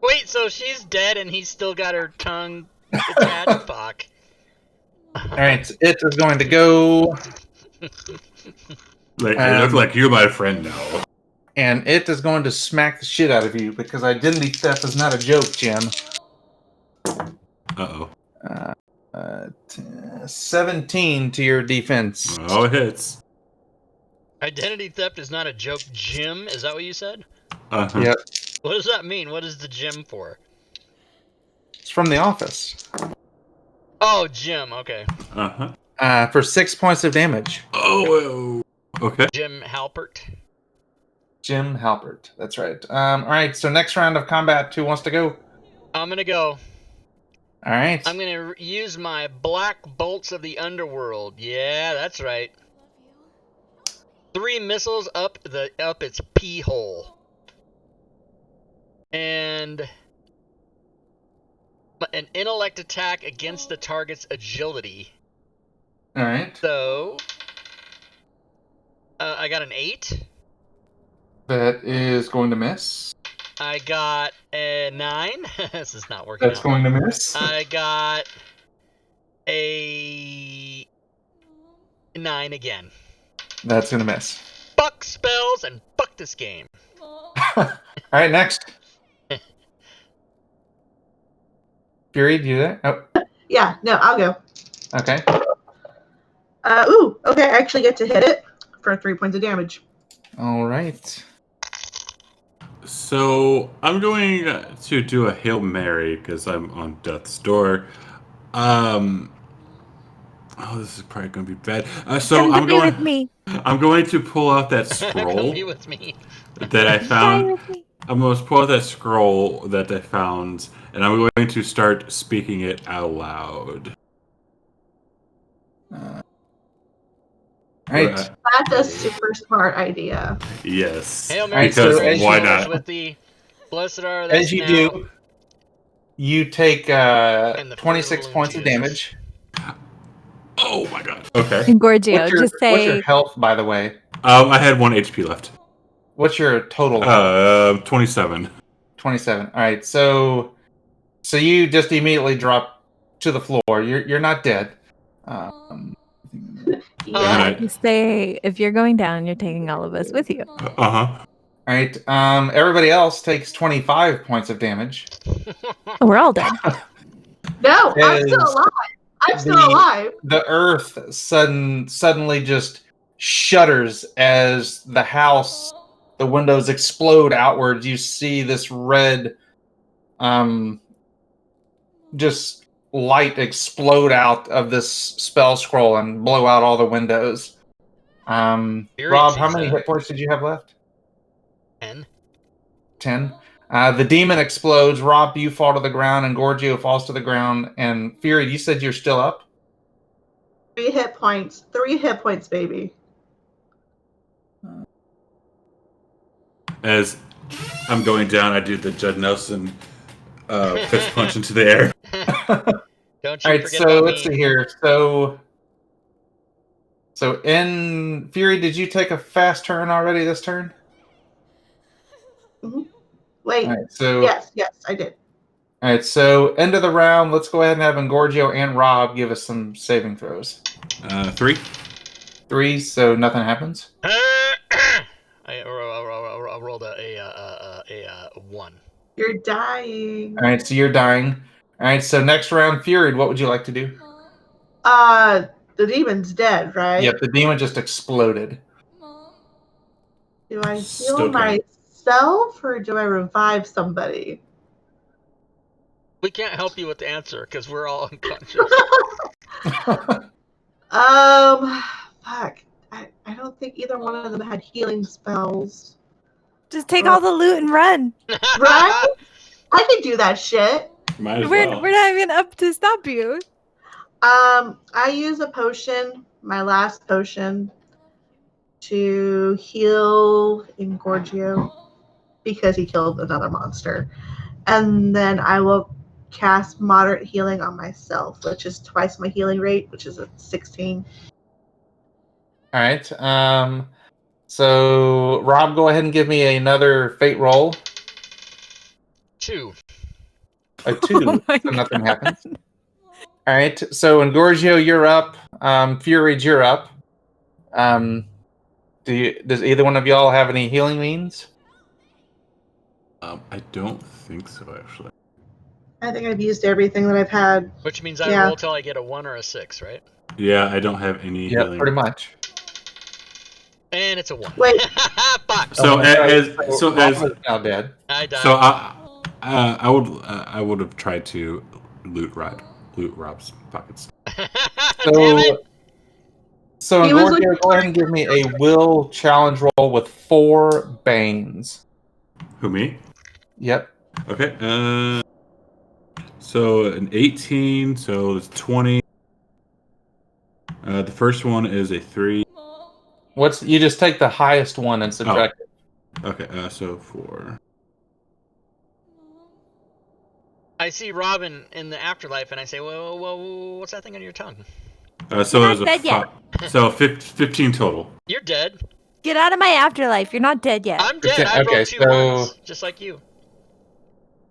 Wait, so she's dead and he's still got her tongue attached? Fuck.
All right. It is going to go,
Like, you look like you're my friend now.
and it is going to smack the shit out of you because identity theft is not a joke, Jim.
Uh-oh.
17 to your defense.
Oh, it hits.
Identity theft is not a joke, Jim. Is that what you said?
Uh-huh.
Yep.
What does that mean? What is the Jim for?
It's from The Office.
Oh, Jim. Okay.
Uh-huh.
For 6 points of damage.
Oh, okay.
Jim Halpert.
Jim Halpert. That's right. All right. So next round of combat, who wants to go?
I'm gonna go.
All right.
I'm gonna use my black bolts of the underworld. Yeah, that's right. 3 missiles up its pee hole, and an intellect attack against the target's agility.
All right.
So I got an 8.
That is going to miss.
I got a 9. This is not working
That's
out.
going to miss.
I got a 9 again.
That's going to miss.
Fuck spells and fuck this game.
All right, next. Fury, do you do that? Oh,
Yeah, no, I'll go.
okay.
Okay, I actually get to hit it for 3 points of damage.
All right.
So I'm going to do a Hail Mary because I'm on death's door. Oh, this is probably going to be bad.
Come to be with me.
I'm going to pull out that
Come
scroll
be with me.
that I
Die
found.
with me.
I'm going to pull out that scroll that I found, and I'm going to start speaking it out loud.
All right.
That's a super smart idea.
Yes.
Hail Mary,
Because
so as
why
Lord is
not?
with thee. Blessed are thou
As you
now.
do, you take
the
26
fruit
points
of
of
Jesus.
damage.
Oh my god. Okay.
And Gorgio,
What's your,
just
what's your
say
health, by the way?
I had 1 HP left.
What's your total health?
27.
27. All right. So you just immediately drop to the floor. You're not dead.
Yeah.
Right.
just say if you're going down, you're taking all of us with you.
Uh-huh.
All right. Everybody else takes 25 points of damage.
Oh, we're all dead.
No, I'm
Is
still alive. I'm still
the-
alive.
The earth suddenly just shudders as the house, the windows explode outwards. You see this red, just light explode out of this spell scroll and blow out all the windows. Rob, how
sees
many
that.
hit points did you have left?
10.
10. The demon explodes. Rob, you fall to the ground, and Gorgio falls to the ground. And Fury, you said you're still up?
3 hit points. 3 hit points, baby.
As I'm going down, I do the Judd Nelson fist punch into the air.
Don't you
All right,
forget
so
about
let's
me.
see here. So in Fury, did you take a fast turn already this turn?
Wait.
All right, so
Yes, I did.
all right, so end of the round. Let's go ahead and have Engorgio and Rob give us some saving throws.
3.
3, so nothing happens.
I rolled a 1.
You're dying.
All right, so you're dying. All right, so next round, Fury, what would you like to do?
The demon's dead, right?
Yep, the demon just exploded.
Do I heal
Still can.
myself or do I revive somebody?
We can't help you with the answer because we're all unconscious.
Fuck. I don't think either one of them had healing spells.
Just take all the loot and run.
Right? I can do that shit.
Might as
We're
well.
not even up to stop you.
I use a potion, my last potion, to heal Engorgio because he killed another monster. And then I will cast moderate healing on myself, which is twice my healing rate, which is a 16.
All right. So Rob, go ahead and give me another fate roll.
2.
A 2,
Oh my
so nothing
God.
happens. All right. So Engorgio, you're up. Fury, you're up. Does either one of y'all have any healing means?
I don't think so, actually.
I think I've used everything that I've had.
Which means I
Yeah.
roll till I get a 1 or a 6, right?
Yeah, I don't have any
Yeah,
healing.
pretty much.
And it's a 1.
Wait.
Fuck!
So
Rob is now dead.
I died.
So I would have tried to loot Rob's pockets.
Damn
So,
it!
so
He was
Gorgio, go ahead and give me a will challenge roll with 4 banes.
Who, me?
Yep.
Okay. So an 18, so it's 20. The first one is a 3.
You just take the highest one and subtract it.
Okay. So 4.
I see Robin in the afterlife, and I say, well, what's that thing on your tongue?
So
You're
it was
not dead yet.
So 15 total.
You're dead.
Get out of my afterlife. You're not dead yet.
I'm dead. I
Okay,
rolled 2
so-
ones, just like you.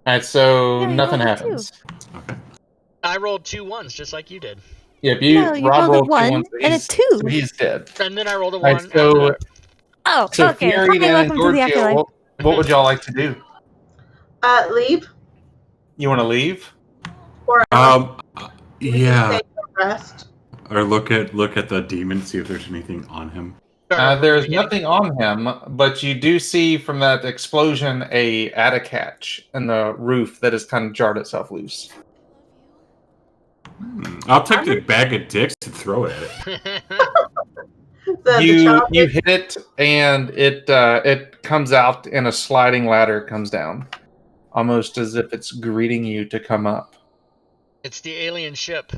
Alright, so
Yeah, you
nothing
rolled a 2.
happens.
Okay.
I rolled 2 ones, just like you did.
Yep,
No, you
Rob
rolled a 1
2
and a 2.
So he's dead.
And then I rolled a 1.
Alright, so,
Oh,
so
okay.
Fury
Hi,
and
welcome to the afterlife.
Gorgio, what would y'all like to do?
Leave.
You want to leave?
Or
Yeah.
take a rest.
Or look at the demon, see if there's anything on him.
There's nothing on him, but you do see from that explosion a attic hatch in the roof that has kind of jarred itself loose.
I'll take the bag of dicks and throw it at it.
The
You
chocolate.
hit it, and it comes out, and a sliding ladder comes down, almost as if it's greeting you to come up.
It's the alien ship.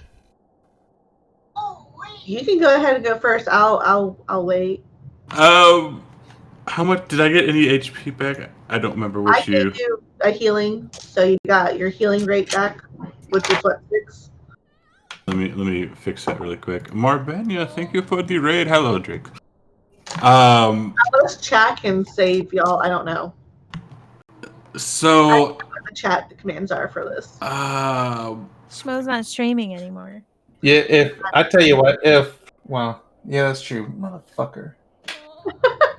You can go ahead and go first. I'll wait.
How much did I get? Any HP back? I don't remember
I
which you.
gave you a healing, so you got your healing rate back, which is what 6.
Let me fix that really quick. Marbania, thank you for the raid. Hello, Drake.
Let's chat and save y'all. I don't know
So
what the chat the commands are for this.
Schmo's not streaming anymore.
Yeah, I tell you what, yeah, that's true, motherfucker.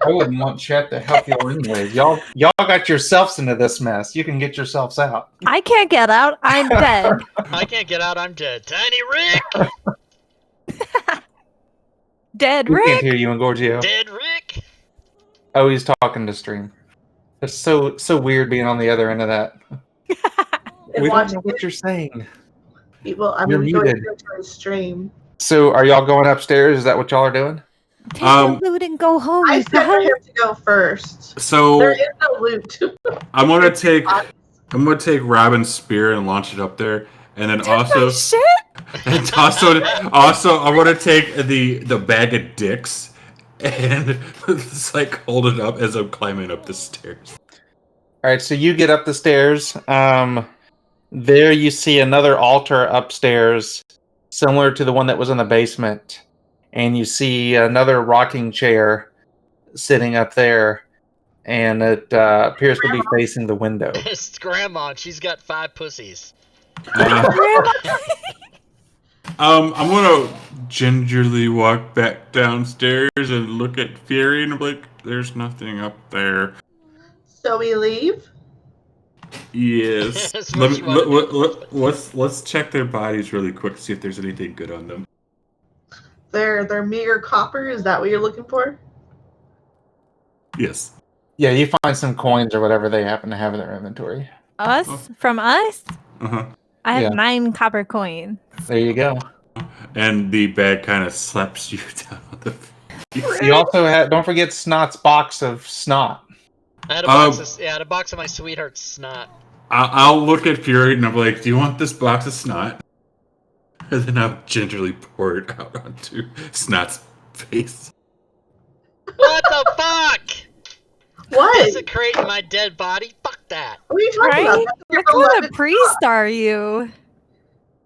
I wouldn't want chat to help you anyways. Y'all got yourselves into this mess. You can get yourselves out.
I can't get out. I'm dead.
I can't get out. I'm dead. Tiny Rick.
Dead
We can't
Rick.
hear you in Gorgio.
Dead Rick.
Oh, he's talking to stream. It's so weird being on the other end of that.
And
We don't
watching
know what you're saying.
people. I'm
You're
going to
muted.
go to a stream.
So, are y'all going upstairs? Is that what y'all are doing?
Take the loot and go home.
I said for him to go first.
So
There is no loot.
I'm gonna take Robin's spear and launch it up there, and then also
Shit.
and also I want to take the bag of dicks and just like hold it up as I'm climbing up the stairs.
All right, so you get up the stairs. There you see another altar upstairs, similar to the one that was in the basement. And you see another rocking chair sitting up there, and it appears to be facing the window.
It's Grandma. And she's got 5 pussies.
I'm gonna gingerly walk back downstairs and look at Fury, and I'm like, "There's nothing up there."
So we leave.
Yes.
That's what you wanna
Let's check their bodies really quick, see if there's anything good on them.
They're meager copper. Is that what you're looking for?
Yes.
Yeah, you find some coins or whatever they happen to have in their inventory.
Us? From us?
Uh-huh.
I have
Yeah.
9 copper coins.
There you go.
And the bag kind of slaps you down on the face.
You also have, don't forget Snot's box of snot.
I had a box of my sweetheart's snot.
I'll look at Fury and I'm like, "Do you want this box of snot?" And then I'll gingerly pour it out onto Snot's face.
What the fuck?
What?
Desecrating my dead body? Fuck that.
What are you talking
Right?
about?
What kind of priest are you?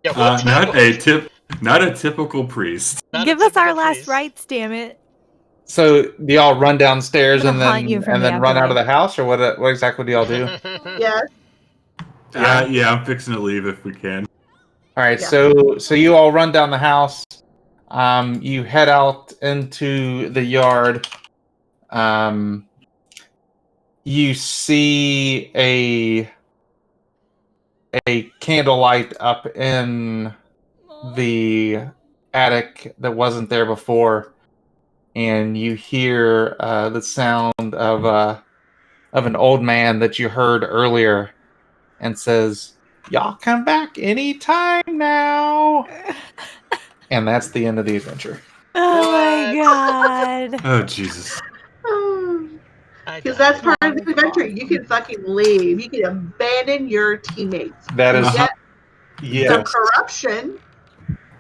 Yeah, what type
Not a typical priest.
Not a
Give us our
typical
last
priest.
rights, damn it.
So do y'all run downstairs
I'm
and
gonna haunt you
then
from the
run out of the
afterlife.
house, or what exactly do y'all do?
Yes.
Yeah, I'm fixing to leave if we can.
All right,
Yeah.
so you all run down the house. You head out into the yard. You see a candlelight up in the attic that wasn't there before, and you hear the sound of an old man that you heard earlier, and says, "Y'all come back anytime now." And that's the end of the adventure.
Oh my
What?
god.
Oh Jesus!
Because that's part of
That
the
was
adventure. You can fucking leave. You can abandon your teammates.
That
You
is,
get some
yes.
corruption,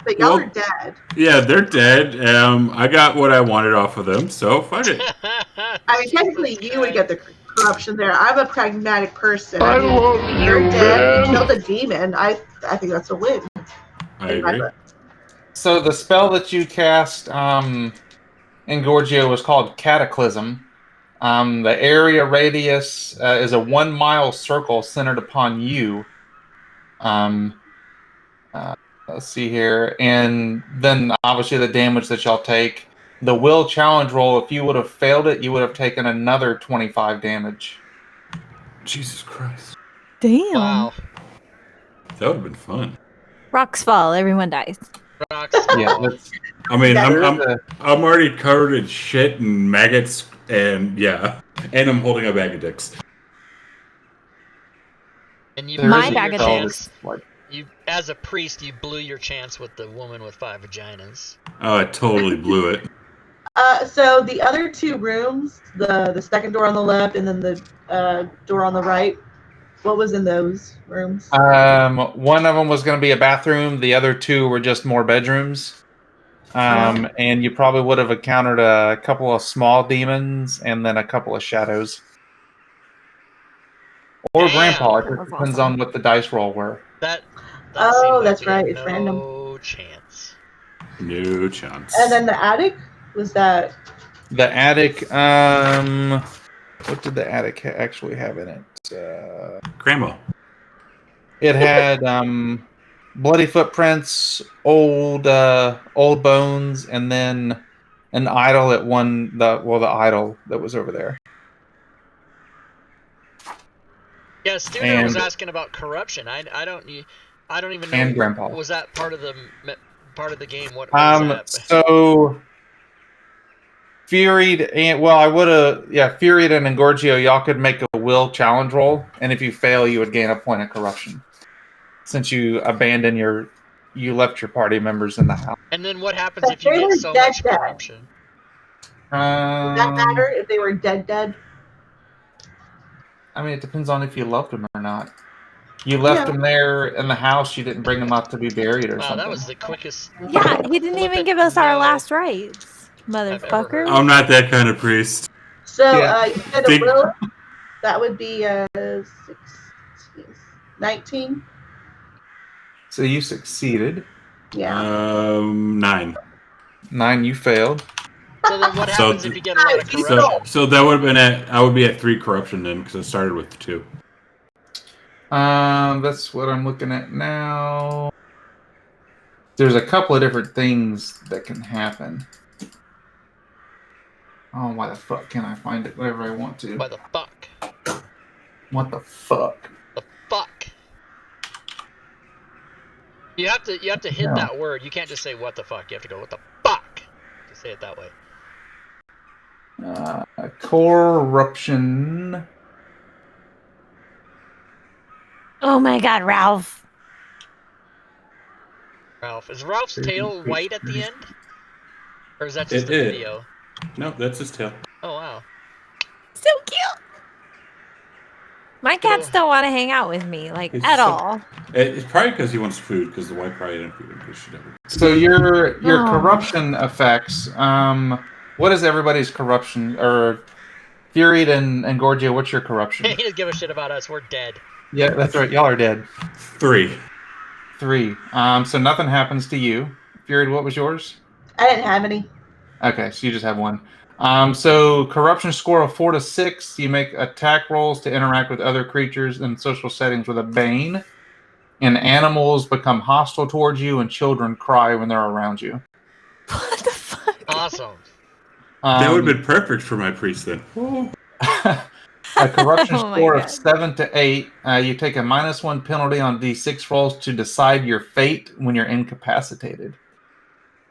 but y'all
Well-
are dead.
Yeah, they're dead. I got what I wanted off of them, so fuck it.
I mean, technically, you would get the corruption there. I'm a pragmatic person.
I
mean,
love
you're
you,
dead. You
man.
killed a demon. I think that's a win.
I
in my
agree.
book.
So the spell that you cast in Gorgio was called Cataclysm. The area radius is a 1 mile circle centered upon you. Let's see here. And then obviously the damage that y'all take. The will challenge roll, if you would have failed it, you would have taken another 25 damage.
Jesus Christ,
Damn.
Wow.
that would have been fun.
Rocks fall, everyone dies.
Rocks.
Yeah, that's
I mean,
Yeah,
I'm already covered in shit and maggots, and yeah, and I'm holding a bag of dicks.
And you
there
My
is
blew
a
bag
your
of
spell
chance.
that's like,
You, as a priest, you blew your chance with the woman with 5 vaginas.
Oh, I totally blew it.
So the other two rooms, the second door on the left and then the door on the right, what was in those rooms?
one of them was going to be a bathroom. The other two were just more bedrooms. And you probably would have encountered a couple of small demons and then a couple of shadows. Or
Damn.
Grandpa. It
That
just
was
depends
awesome.
on what the dice roll were.
That
Oh,
seemed like
that's
we had
right, it's random.
no chance.
No chance.
And then the attic, was that?
The attic, what did the attic actually have in it?
Grandma.
It had bloody footprints, old bones, and then an idol at the idol that was over there.
Yeah, Studer was
And-
asking about corruption. I don't even know.
And Grandpa.
Was that part of the game? What was that?
So Furied and Furied and Engorgio, y'all could make a will challenge roll, and if you fail, you would gain a point of corruption. Since you you left your party members in the house.
And then what happens
But
if you
they
get
were
so
dead
much
dead.
corruption?
Does that matter if they were dead?
I mean, it depends on if you loved them or not. You left them there in the house. You didn't bring them up to be buried or
Wow,
something.
that was the quickest.
Yeah, he didn't even give us our last rites,
ever
motherfucker.
heard.
I'm not that kind of priest.
So
Yeah.
you said a
Think-
will, that would be 16, 19?
So you succeeded.
Yeah.
9.
9, you failed.
So then what happens if you get a lot of
So-
corruption?
So that would have been I would be at 3 corruption then, because I started with 2.
That's what I'm looking at now. There's a couple of different things that can happen. Oh, why the fuck can't I find it whenever I want to?
By the fuck.
What the fuck?
The fuck. You have to hit
Yeah.
that word. You can't just say what the fuck. You have to go what the fuck to say it that way.
Corruption.
Oh my god, Ralph.
Ralph, is Ralph's tail white at the end, or is that just
It
the
is.
video?
No, that's his tail.
Oh wow.
So cute. My cats don't want to hang out with me, like,
It's
at
so-
all.
It's probably because he wants food, because the wife probably didn't feed him. Because she never.
So your
Oh.
corruption effects. What is everybody's corruption? Or Furied and Gorgio, what's your corruption?
He doesn't give a shit about us. We're dead.
Yeah, that's right. Y'all are dead.
3.
3. So nothing happens to you. Furied, what was yours?
I didn't have any.
Okay, so you just have 1. So corruption score of 4 to 6. You make attack rolls to interact with other creatures in social settings with a bane. And animals become hostile towards you, and children cry when they're around you.
What the fuck?
Awesome.
That would have been perfect for my priest then.
A corruption
Oh my
score of
God.
7 to 8. You take a -1 penalty on D6 rolls to decide your fate when you're incapacitated.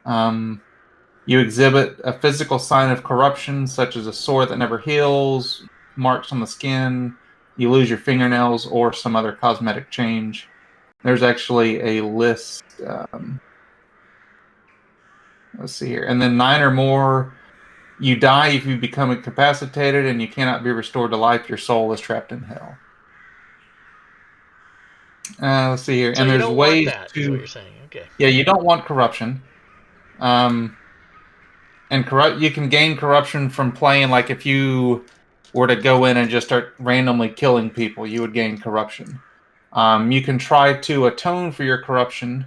You exhibit a physical sign of corruption, such as a sore that never heals, marks on the skin, you lose your fingernails, or some other cosmetic change. There's actually a list. Let's see here. And then 9 or more, you die if you become incapacitated and you cannot be restored to life. Your soul is trapped in hell. Let's see here.
So
and
you
there's
don't
ways
want that,
to.
is what you're saying. Okay.
Yeah, you don't want corruption. And you can gain corruption from playing, like if you were to go in and just start randomly killing people, you would gain corruption. You can try to atone for your corruption.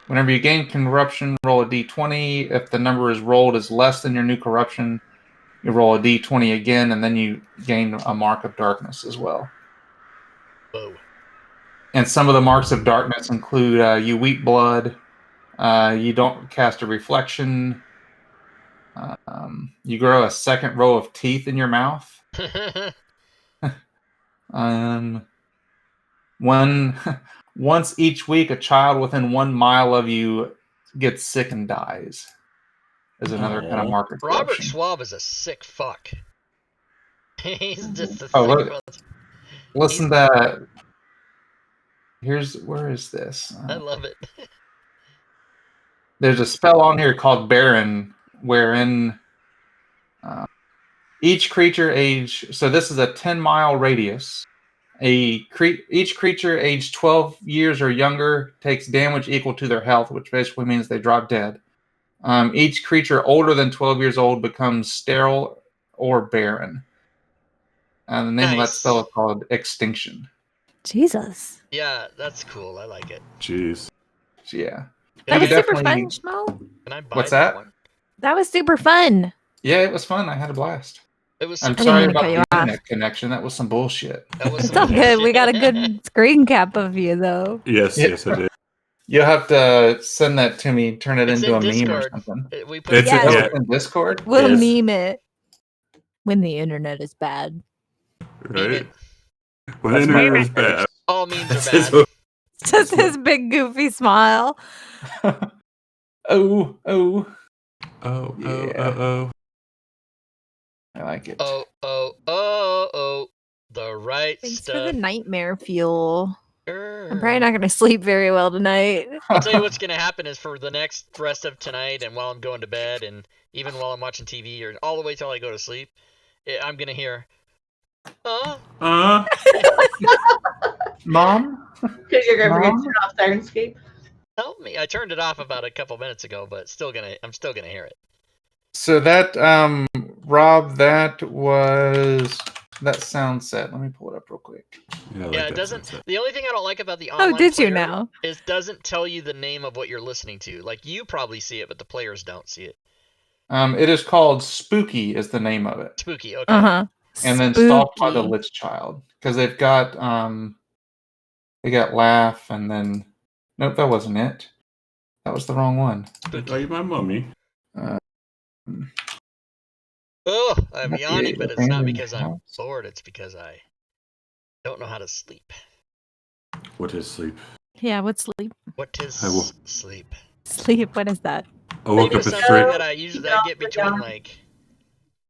Whenever you gain corruption, roll a d20. If the number is rolled is less than your new corruption, you roll a d20 again, and then you gain a mark of darkness as well.
Whoa.
And some of the marks of darkness include you weep blood, you don't cast a reflection, you grow a second row of teeth in your mouth. Once each week, a child within 1 mile of you gets sick and dies. Is another kind of mark of
Robert
corruption.
Schwab is a sick fuck. He's just a
Oh,
sick
look.
fuck.
Listen to. Where is this?
I love it.
There's a spell on here called Baron, wherein each creature age. So this is a 10-mile radius. Each creature aged 12 years or younger takes damage equal to their health, which basically means they drop dead. Each creature older than 12 years old becomes sterile or barren. And the name of that spell is called Extinction.
Jesus.
Yeah, that's cool. I like it.
Jeez.
Yeah.
That was
You
super
definitely-
fun, Schmo.
Can I buy
What's
that
that?
one?
That was super fun.
Yeah, it was fun. I had a blast.
It was.
I'm
super
sorry
mean to
about
cut
the
you off.
internet connection. That was some bullshit.
That was
It's
some
all good. We
bullshit.
got a good screen cap of you, though.
Yes,
Yeah.
yes, I did.
You'll have to send that to me, turn it
It's
into
in
a meme or
Discord.
something.
We put
It's
it in
Yeah.
Oh,
yeah.
it's in Discord?
We'll
Yes.
meme it when the internet is bad.
Right? When
That's
the
my
internet is
favorite.
bad.
All memes
That's
are
his
bad.
Just his big goofy smile.
Oh.
Oh,
Yeah.
oh.
I like it.
Oh. The right
Thanks
stuff.
for the nightmare fuel. I'm
Grr.
probably not going to sleep very well tonight.
I'll tell you what's going to happen is for the next rest of tonight and while I'm going to bed and even while I'm watching TV or all the way till I go to sleep, I'm going to hear,
Mom?
Because you're going to
Mom?
turn off Sirenscape.
help me. I turned it off about a couple minutes ago, but I'm still going to hear it.
So that, Rob, that sound set. Let me pull it up real quick.
Yeah, I like
Yeah,
that
it doesn't.
sunset.
The only thing I don't like about the online
Oh, did you
player
now?
is doesn't tell you the name of what you're listening to. Like you probably see it, but the players don't see it.
It is called Spooky is the name of it.
Spooky. Okay.
Uh-huh.
And then Stalked by the Lich Child. Because they've got, they got Laugh and then, nope, that wasn't it. That was the wrong one.
Oh, you my mummy.
Oh, I'm
Not the
yawning, but it's
family
not
in the
because I'm
house.
bored. It's because I don't know how to sleep.
What is sleep?
Yeah, what's sleep?
What is
I will-
sleep?
Sleep, what is that?
I woke
Sleep
up
is
at
something
3.
that I get between like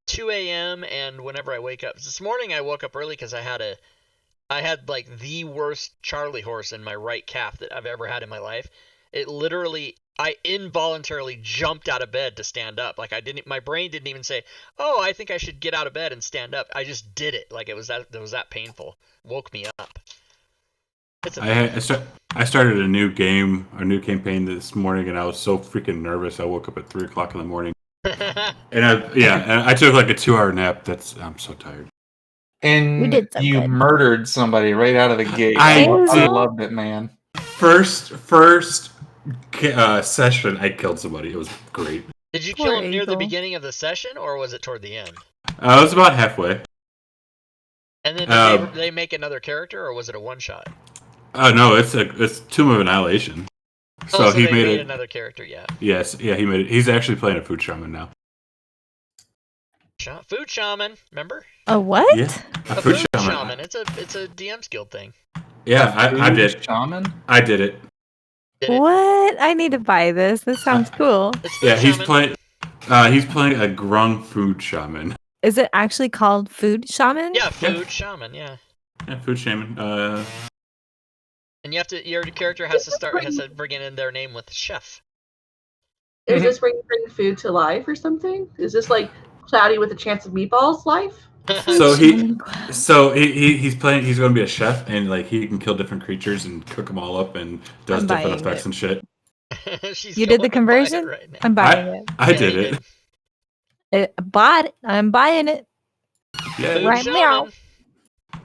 2 a.m. and whenever I wake up. This morning I woke up early because I had like the worst Charlie horse in my right calf that I've ever had in my life. It literally, I involuntarily jumped out of bed to stand up. Like my brain didn't even say, "Oh, I think I should get out of bed and stand up." I just did it. Like it was that painful. Woke me up. It's
I started a new campaign this morning, and I was so freaking nervous. I woke up at 3 o'clock in the morning, and I took like a 2-hour nap. I'm so tired.
You
And
did so
you
good.
murdered somebody right out of the gate.
I
I loved it, man.
First session, I killed somebody. It was great.
Did you
Poor
kill him near the
Eagle.
beginning of the session, or was it toward the end?
I was about halfway.
And then did they make another character, or was it a one-shot?
Oh no, it's Tomb of Annihilation. So he
they
made it.
another character, yeah.
Yes, yeah, he made it. He's actually playing a food shaman now.
Food shaman, remember?
A what?
Yeah.
A
food
food
shaman.
shaman. It's a DM's guild thing.
Yeah, I did.
Shaman?
I did it.
Did it?
What? I need to buy this. This sounds cool.
It's food
Yeah, he's
shaman.
playing a grung food shaman.
Is it actually called Food Shaman?
Yeah, food shaman. Yeah.
Yeah, food shaman.
And you have to. Your character has to bring in their name with chef.
Is this bring food to life or something? Is this like Cloudy with a Chance of Meatballs life?
So
Shaman.
he's playing. He's going to be a chef, and like he can kill different creatures and cook them all up, and does
I'm
different
buying
effects
it.
and shit.
You did the conversion?
Right now.
I'm buying it.
I did
you
it.
Bought it. I'm buying it.
Yeah.
Food
Right
shaman.
now.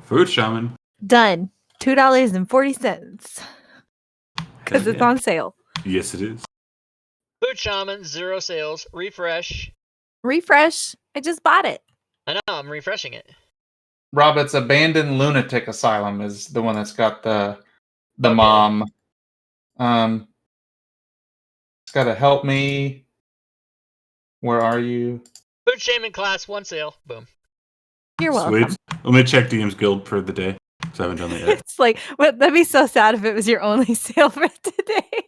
Food shaman.
Done. $2.40. Because it's on sale.
Yes, it is.
Food shaman. 0 sales. Refresh.
Refresh. I just bought it.
I know. I'm refreshing it.
Rob, it's Abandoned Lunatic Asylum is the one that's got the
Okay.
mom. It's got to help me. Where are you?
Food shaman class. 1 sale. Boom.
You're welcome.
Sweet. Let me check DM's guild for the day because I haven't done that yet.
It's like, that'd be so sad if it was your only sale for today.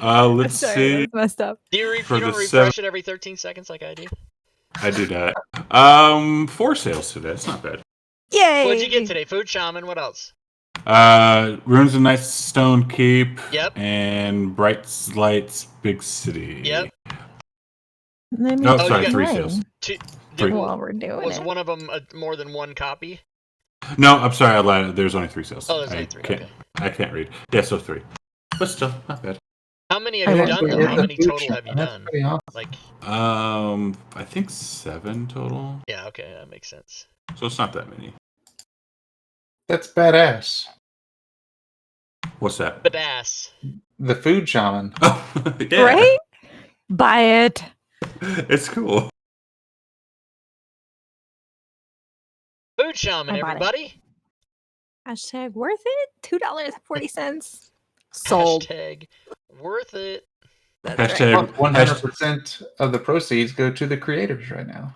Let's
Sorry,
see.
that was messed up.
Do you,
For
you don't
the
refresh it every 13 seconds like I do?
I do that. 4 sales today. That's not bad.
Yay!
What'd you get today? Food shaman. What else?
Ruins of Nice Stone Keep.
Yep.
And Bright Lights Big City.
Yep.
Let me
No,
check
sorry,
mine
3 sales. Three.
while we're doing
Was
it.
one of them more than 1 copy?
No, I'm sorry, I lied. There's only 3 sales.
Oh, there's only 3. Okay.
I can't read. Yeah, so 3. But still, not bad.
How many
I
have you
won't
done
do
though?
it.
How many total have you
That's
done?
pretty awesome.
Like,
I think 7 total.
yeah, okay, that makes sense.
So it's not that many.
That's badass.
What's that?
Badass.
The food shaman.
Oh, yeah.
Right? Buy it.
It's cool.
Food shaman,
I bought it.
everybody.
Hashtag worth it. $2.40. Sold.
Hashtag worth it.
That's right.
Hashtag
100% of the proceeds go to the creators right now.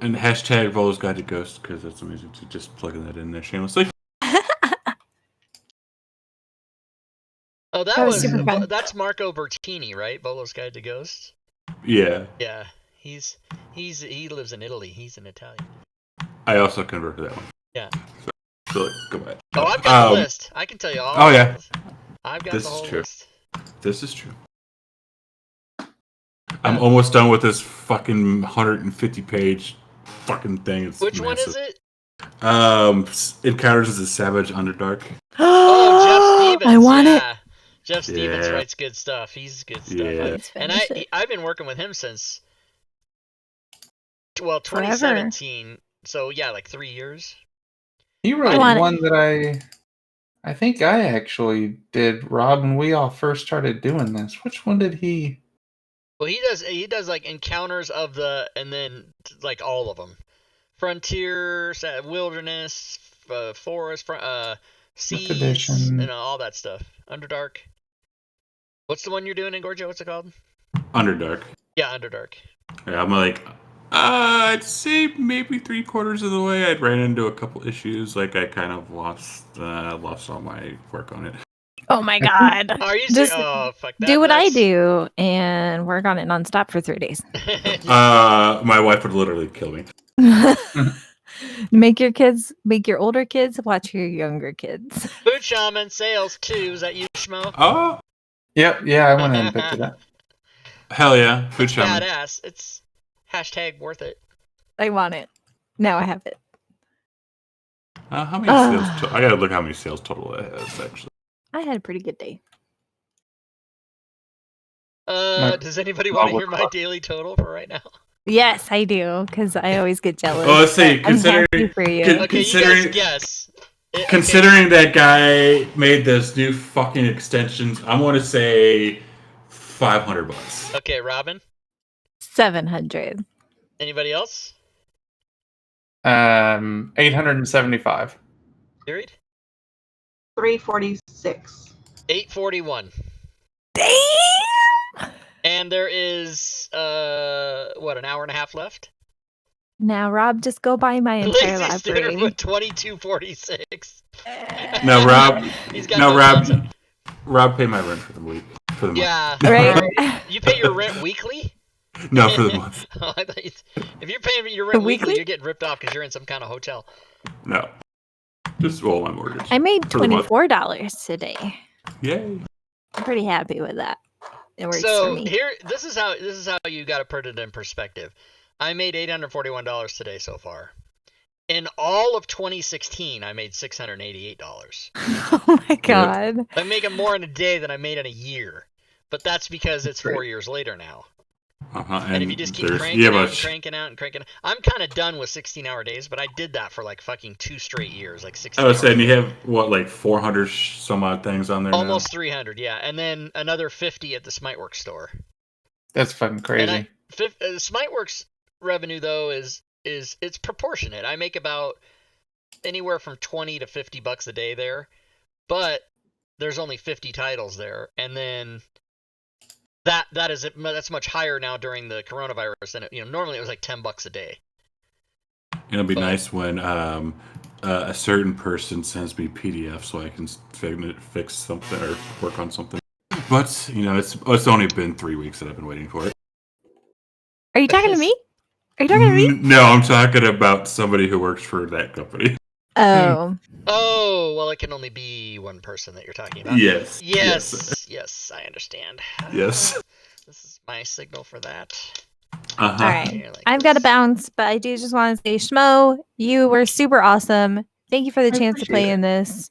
and hashtag Volo's Guide to Ghost because that's amazing to just plugging that in there shamelessly.
Oh,
That was super fun.
that's Marco Bertini, right? Bolo's Guide to Ghosts.
Yeah.
Yeah, he lives in Italy. He's an Italian.
I also converted that one.
Yeah.
So go back.
Oh, I've got the list. I can tell you all.
Oh, yeah.
I've got
This
the
is
whole
true.
list.
This is true. I'm almost done with this fucking 150-page fucking thing. It's
Which one
massive.
is it?
Encounters of the Savage Underdark.
Oh, Jeff Stevens.
I want it.
Yeah. Jeff Stevens
Yeah.
writes good stuff. He's good stuff.
Yeah.
Let's
And
finish it.
I've been working with him since
Forever.
2017. So yeah, like 3 years.
He wrote
want it.
one that I think I actually did, Rob, when we all first started doing this. Which one did he?
Well, he does like encounters of and then like all of them. Frontier, wilderness, forest, seas,
edition?
all that stuff. Underdark. What's the one you're doing in Gorgia? What's it called?
Underdark.
Yeah, Underdark.
Yeah, I'm like, I'd say maybe 3/4 of the way. I'd ran into a couple issues. Like I kind of lost all my work on it.
Oh my god.
Are you
Just
oh fuck that?
do what I do and work on it nonstop for 3 days.
My wife would literally kill me.
Make your older kids watch your younger kids.
Food Shaman sales 2. Is that you, Schmo?
Oh,
Yep, yeah, I went ahead and picked it up.
hell yeah. Food
It's
shaman.
badass. It's hashtag worth it.
I want it. Now I have it.
How many sales? I gotta look how many sales total it has actually.
I had a pretty good day.
Does anybody want to hear my daily total for right now?
Yes, I do, because I always get jealous.
Oh, let's see.
but I'm happy for you.
Okay, you guys guess.
Considering that guy made this new fucking extensions, I'm gonna say $500.
Okay, Robin.
700.
Anybody else?
875.
Period.
346.
841.
Damn!
And there is an hour and a half left?
Now, Rob, just go buy my entire
Lazy Standard
library.
put 2246.
No, Rob.
He's got
No,
no
Rob.
thumbs up.
Rob, pay my rent for the week. For the month.
Yeah.
Right?
You pay your rent weekly?
No, for the month.
Oh, I thought if you're paying your rent weekly,
Weekly?
you're getting ripped off because you're in some kind of hotel.
No. Just roll my mortgage.
I made
For the month.
$24 today.
Yay.
I'm pretty happy with that. It works for
So
me.
here, this is how you got to put it in perspective. I made $841 today so far. In all of 2016, I made $688.
Oh my god.
I'm making more in a day than I made in a year, but that's because it's 4 years later now. And if you just keep cranking out and cranking out, I'm kind of done with 16-hour days, but I did that for like fucking 2 straight years, like 16
I was
hours
saying,
a
you
day.
have, what, like 400 some odd things on there
Almost 300, yeah. And then another 50 at the Smiteworks store.
That's fucking crazy.
And Smiteworks revenue, though, is it's proportionate. I make about anywhere from 20 to 50 bucks a day there, but there's only 50 titles there. And then that's much higher now during the coronavirus than normally it was like 10 bucks a day.
It'll be nice when a certain person sends me PDF so I can fix something or work on something. But it's only been 3 weeks that I've been waiting for it.
Are you talking to me? Are you talking to me?
No, I'm talking about somebody who works for that company.
Oh.
Oh, well, it can only be one person that you're talking about.
Yes.
Yes, I understand.
Yes.
This is my signal for that.
All right. I've got to bounce, but I do just want to say, Schmo, you were super awesome. Thank you for the chance to play in this.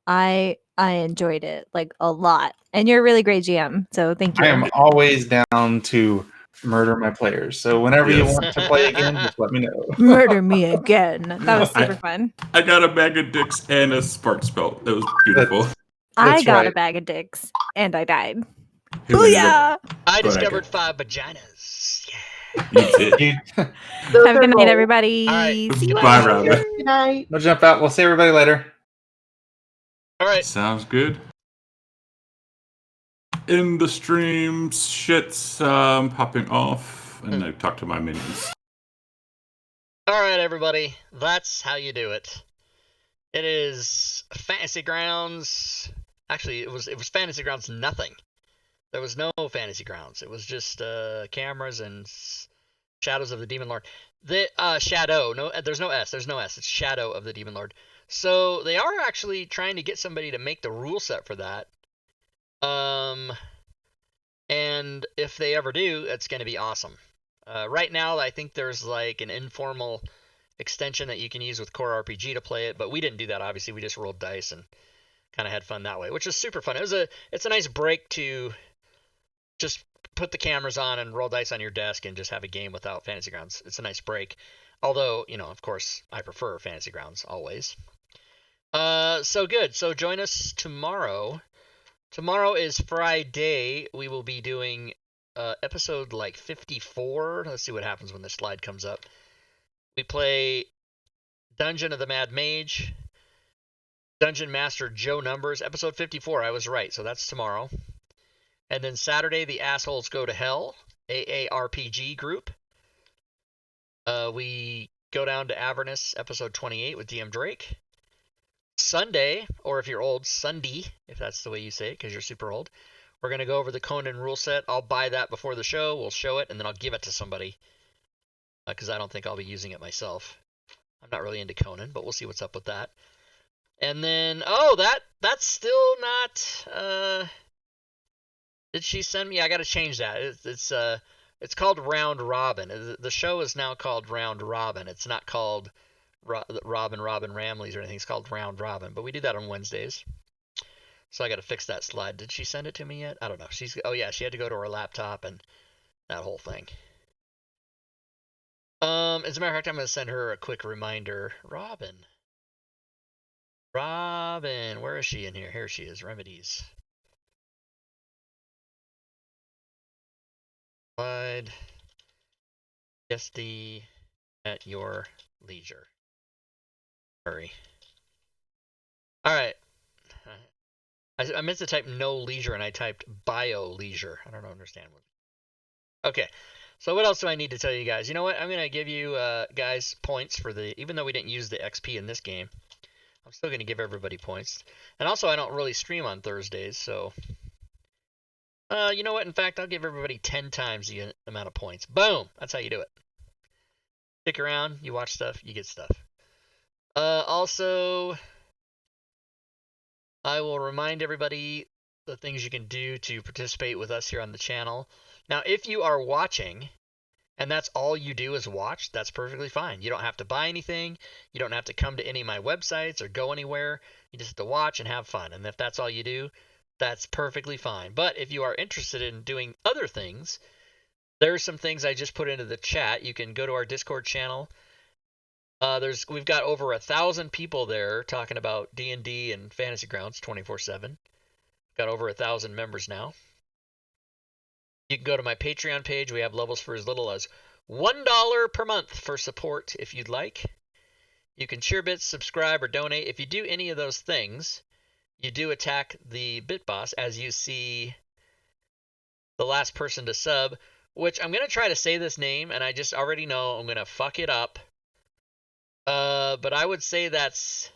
I enjoyed it like a lot, and you're a really great GM. So thank you.
I am always down to murder my players. So whenever you want to play again, just let me know.
Murder me again. That was super fun.
I got a bag of dicks and a spark spell. That was beautiful.
I got a bag of dicks and I died.
Booyah!
I discovered 5 vaginas. Yeah.
You did.
Have a good night, everybody.
All right.
See you
Bye,
later.
Robin.
Good night.
We'll jump out. We'll see everybody later.
All right.
Sounds good. In the stream, shit's popping off, and I talk to my minions.
All right, everybody. That's how you do it. It is Fantasy Grounds. Actually, it was Fantasy Grounds nothing. There was no Fantasy Grounds. It was just cameras and Shadows of the Demon Lord. The Shadow. No, there's no S. There's no S. It's Shadow of the Demon Lord. So they are actually trying to get somebody to make the rule set for that. And if they ever do, it's going to be awesome. Right now, I think there's like an informal extension that you can use with Core RPG to play it, but we didn't do that. Obviously, we just rolled dice and kind of had fun that way, which is super fun. It's a nice break to just put the cameras on and roll dice on your desk and just have a game without Fantasy Grounds. It's a nice break. Although, of course, I prefer Fantasy Grounds always. So good. So join us tomorrow. Tomorrow is Friday. We will be doing episode like 54. Let's see what happens when this slide comes up. We play Dungeon of the Mad Mage, Dungeon Master Joe Numbers, episode 54. I was right, so that's tomorrow. And then Saturday, The Assholes Go to Hell, AARPG group. We go down to Avernus, episode 28 with DM Drake. Sunday, or if you're old, Sunday, if that's the way you say it, because you're super old, we're going to go over the Conan rule set. I'll buy that before the show. We'll show it, and then I'll give it to somebody, because I don't think I'll be using it myself. I'm not really into Conan, but we'll see what's up with that. And then, that's still not, did she send me? I got to change that. It's called Round Robin. The show is now called Round Robin. It's not called Robin Ramleys or anything. It's called Round Robin, but we do that on Wednesdays. So I got to fix that slide. Did she send it to me yet? I don't know. She had to go to her laptop and that whole thing. As a matter of fact, I'm going to send her a quick reminder. Robin, where is she in here? Here she is. Remedies. Slide. SD at your leisure. Hurry. Alright. I meant to type no leisure and I typed bio leisure. I don't understand what. Okay. So what else do I need to tell you guys? You know what? I'm going to give you guys points for even though we didn't use the XP in this game, I'm still going to give everybody points. And also, I don't really stream on Thursdays, so you know what? In fact, I'll give everybody 10 times the amount of points. Boom! That's how you do it. Stick around, you watch stuff, you get stuff. Also, I will remind everybody the things you can do to participate with us here on the channel. Now, if you are watching, and that's all you do is watch, that's perfectly fine. You don't have to buy anything. You don't have to come to any of my websites or go anywhere. You just have to watch and have fun. And if that's all you do, that's perfectly fine. But if you are interested in doing other things, there are some things I just put into the chat. You can go to our Discord channel. We've got over 1,000 people there talking about D&D and Fantasy Grounds 24/7. Got over 1,000 members now. You can go to my Patreon page. We have levels for as little as $1 per month for support if you'd like. You can cheer bits, subscribe, or donate. If you do any of those things, you do attack the bit boss, as you see the last person to sub, which I'm going to try to say this name, and I just already know I'm going to fuck it up. But I would say that's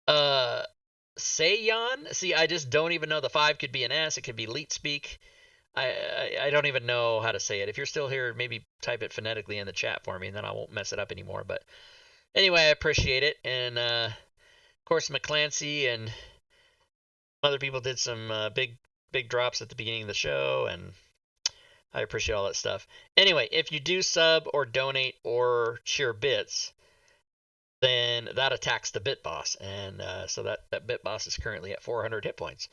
Sayon. See, I just don't even know. The 5 could be an S. It could be Leet Speak. I don't even know how to say it. If you're still here, maybe type it phonetically in the chat for me, and then I won't mess it up anymore. But anyway, I appreciate it. And, of course, McClancy and other people did some big drops at the beginning of the show, and I appreciate all that stuff. Anyway, if you do sub or donate or cheer bits, then that attacks the bit boss. And so that bit boss is currently at 400 hit points.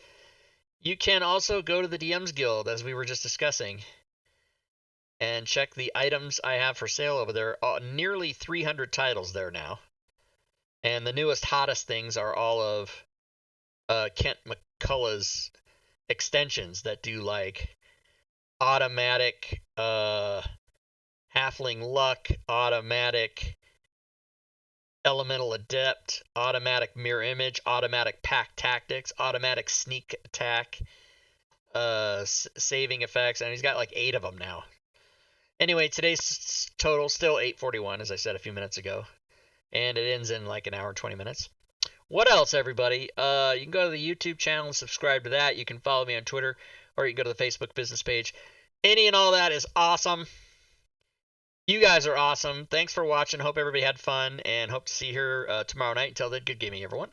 You can also go to the DM's Guild, as we were just discussing, and check the items I have for sale over there. Nearly 300 titles there now. And the newest, hottest things are all of Kent McCullough's extensions that do, like, automatic Halfling Luck, automatic Elemental Adept, automatic Mirror Image, automatic Pack Tactics, automatic Sneak Attack, saving effects, and he's got like 8 of them now. Anyway, today's total still 841, as I said a few minutes ago, and it ends in like an hour and 20 minutes. What else, everybody? You can go to the YouTube channel and subscribe to that. You can follow me on Twitter, or you can go to the Facebook business page. Any and all that is awesome. You guys are awesome. Thanks for watching. Hope everybody had fun, and hope to see you here tomorrow night. Until then, good gaming, everyone.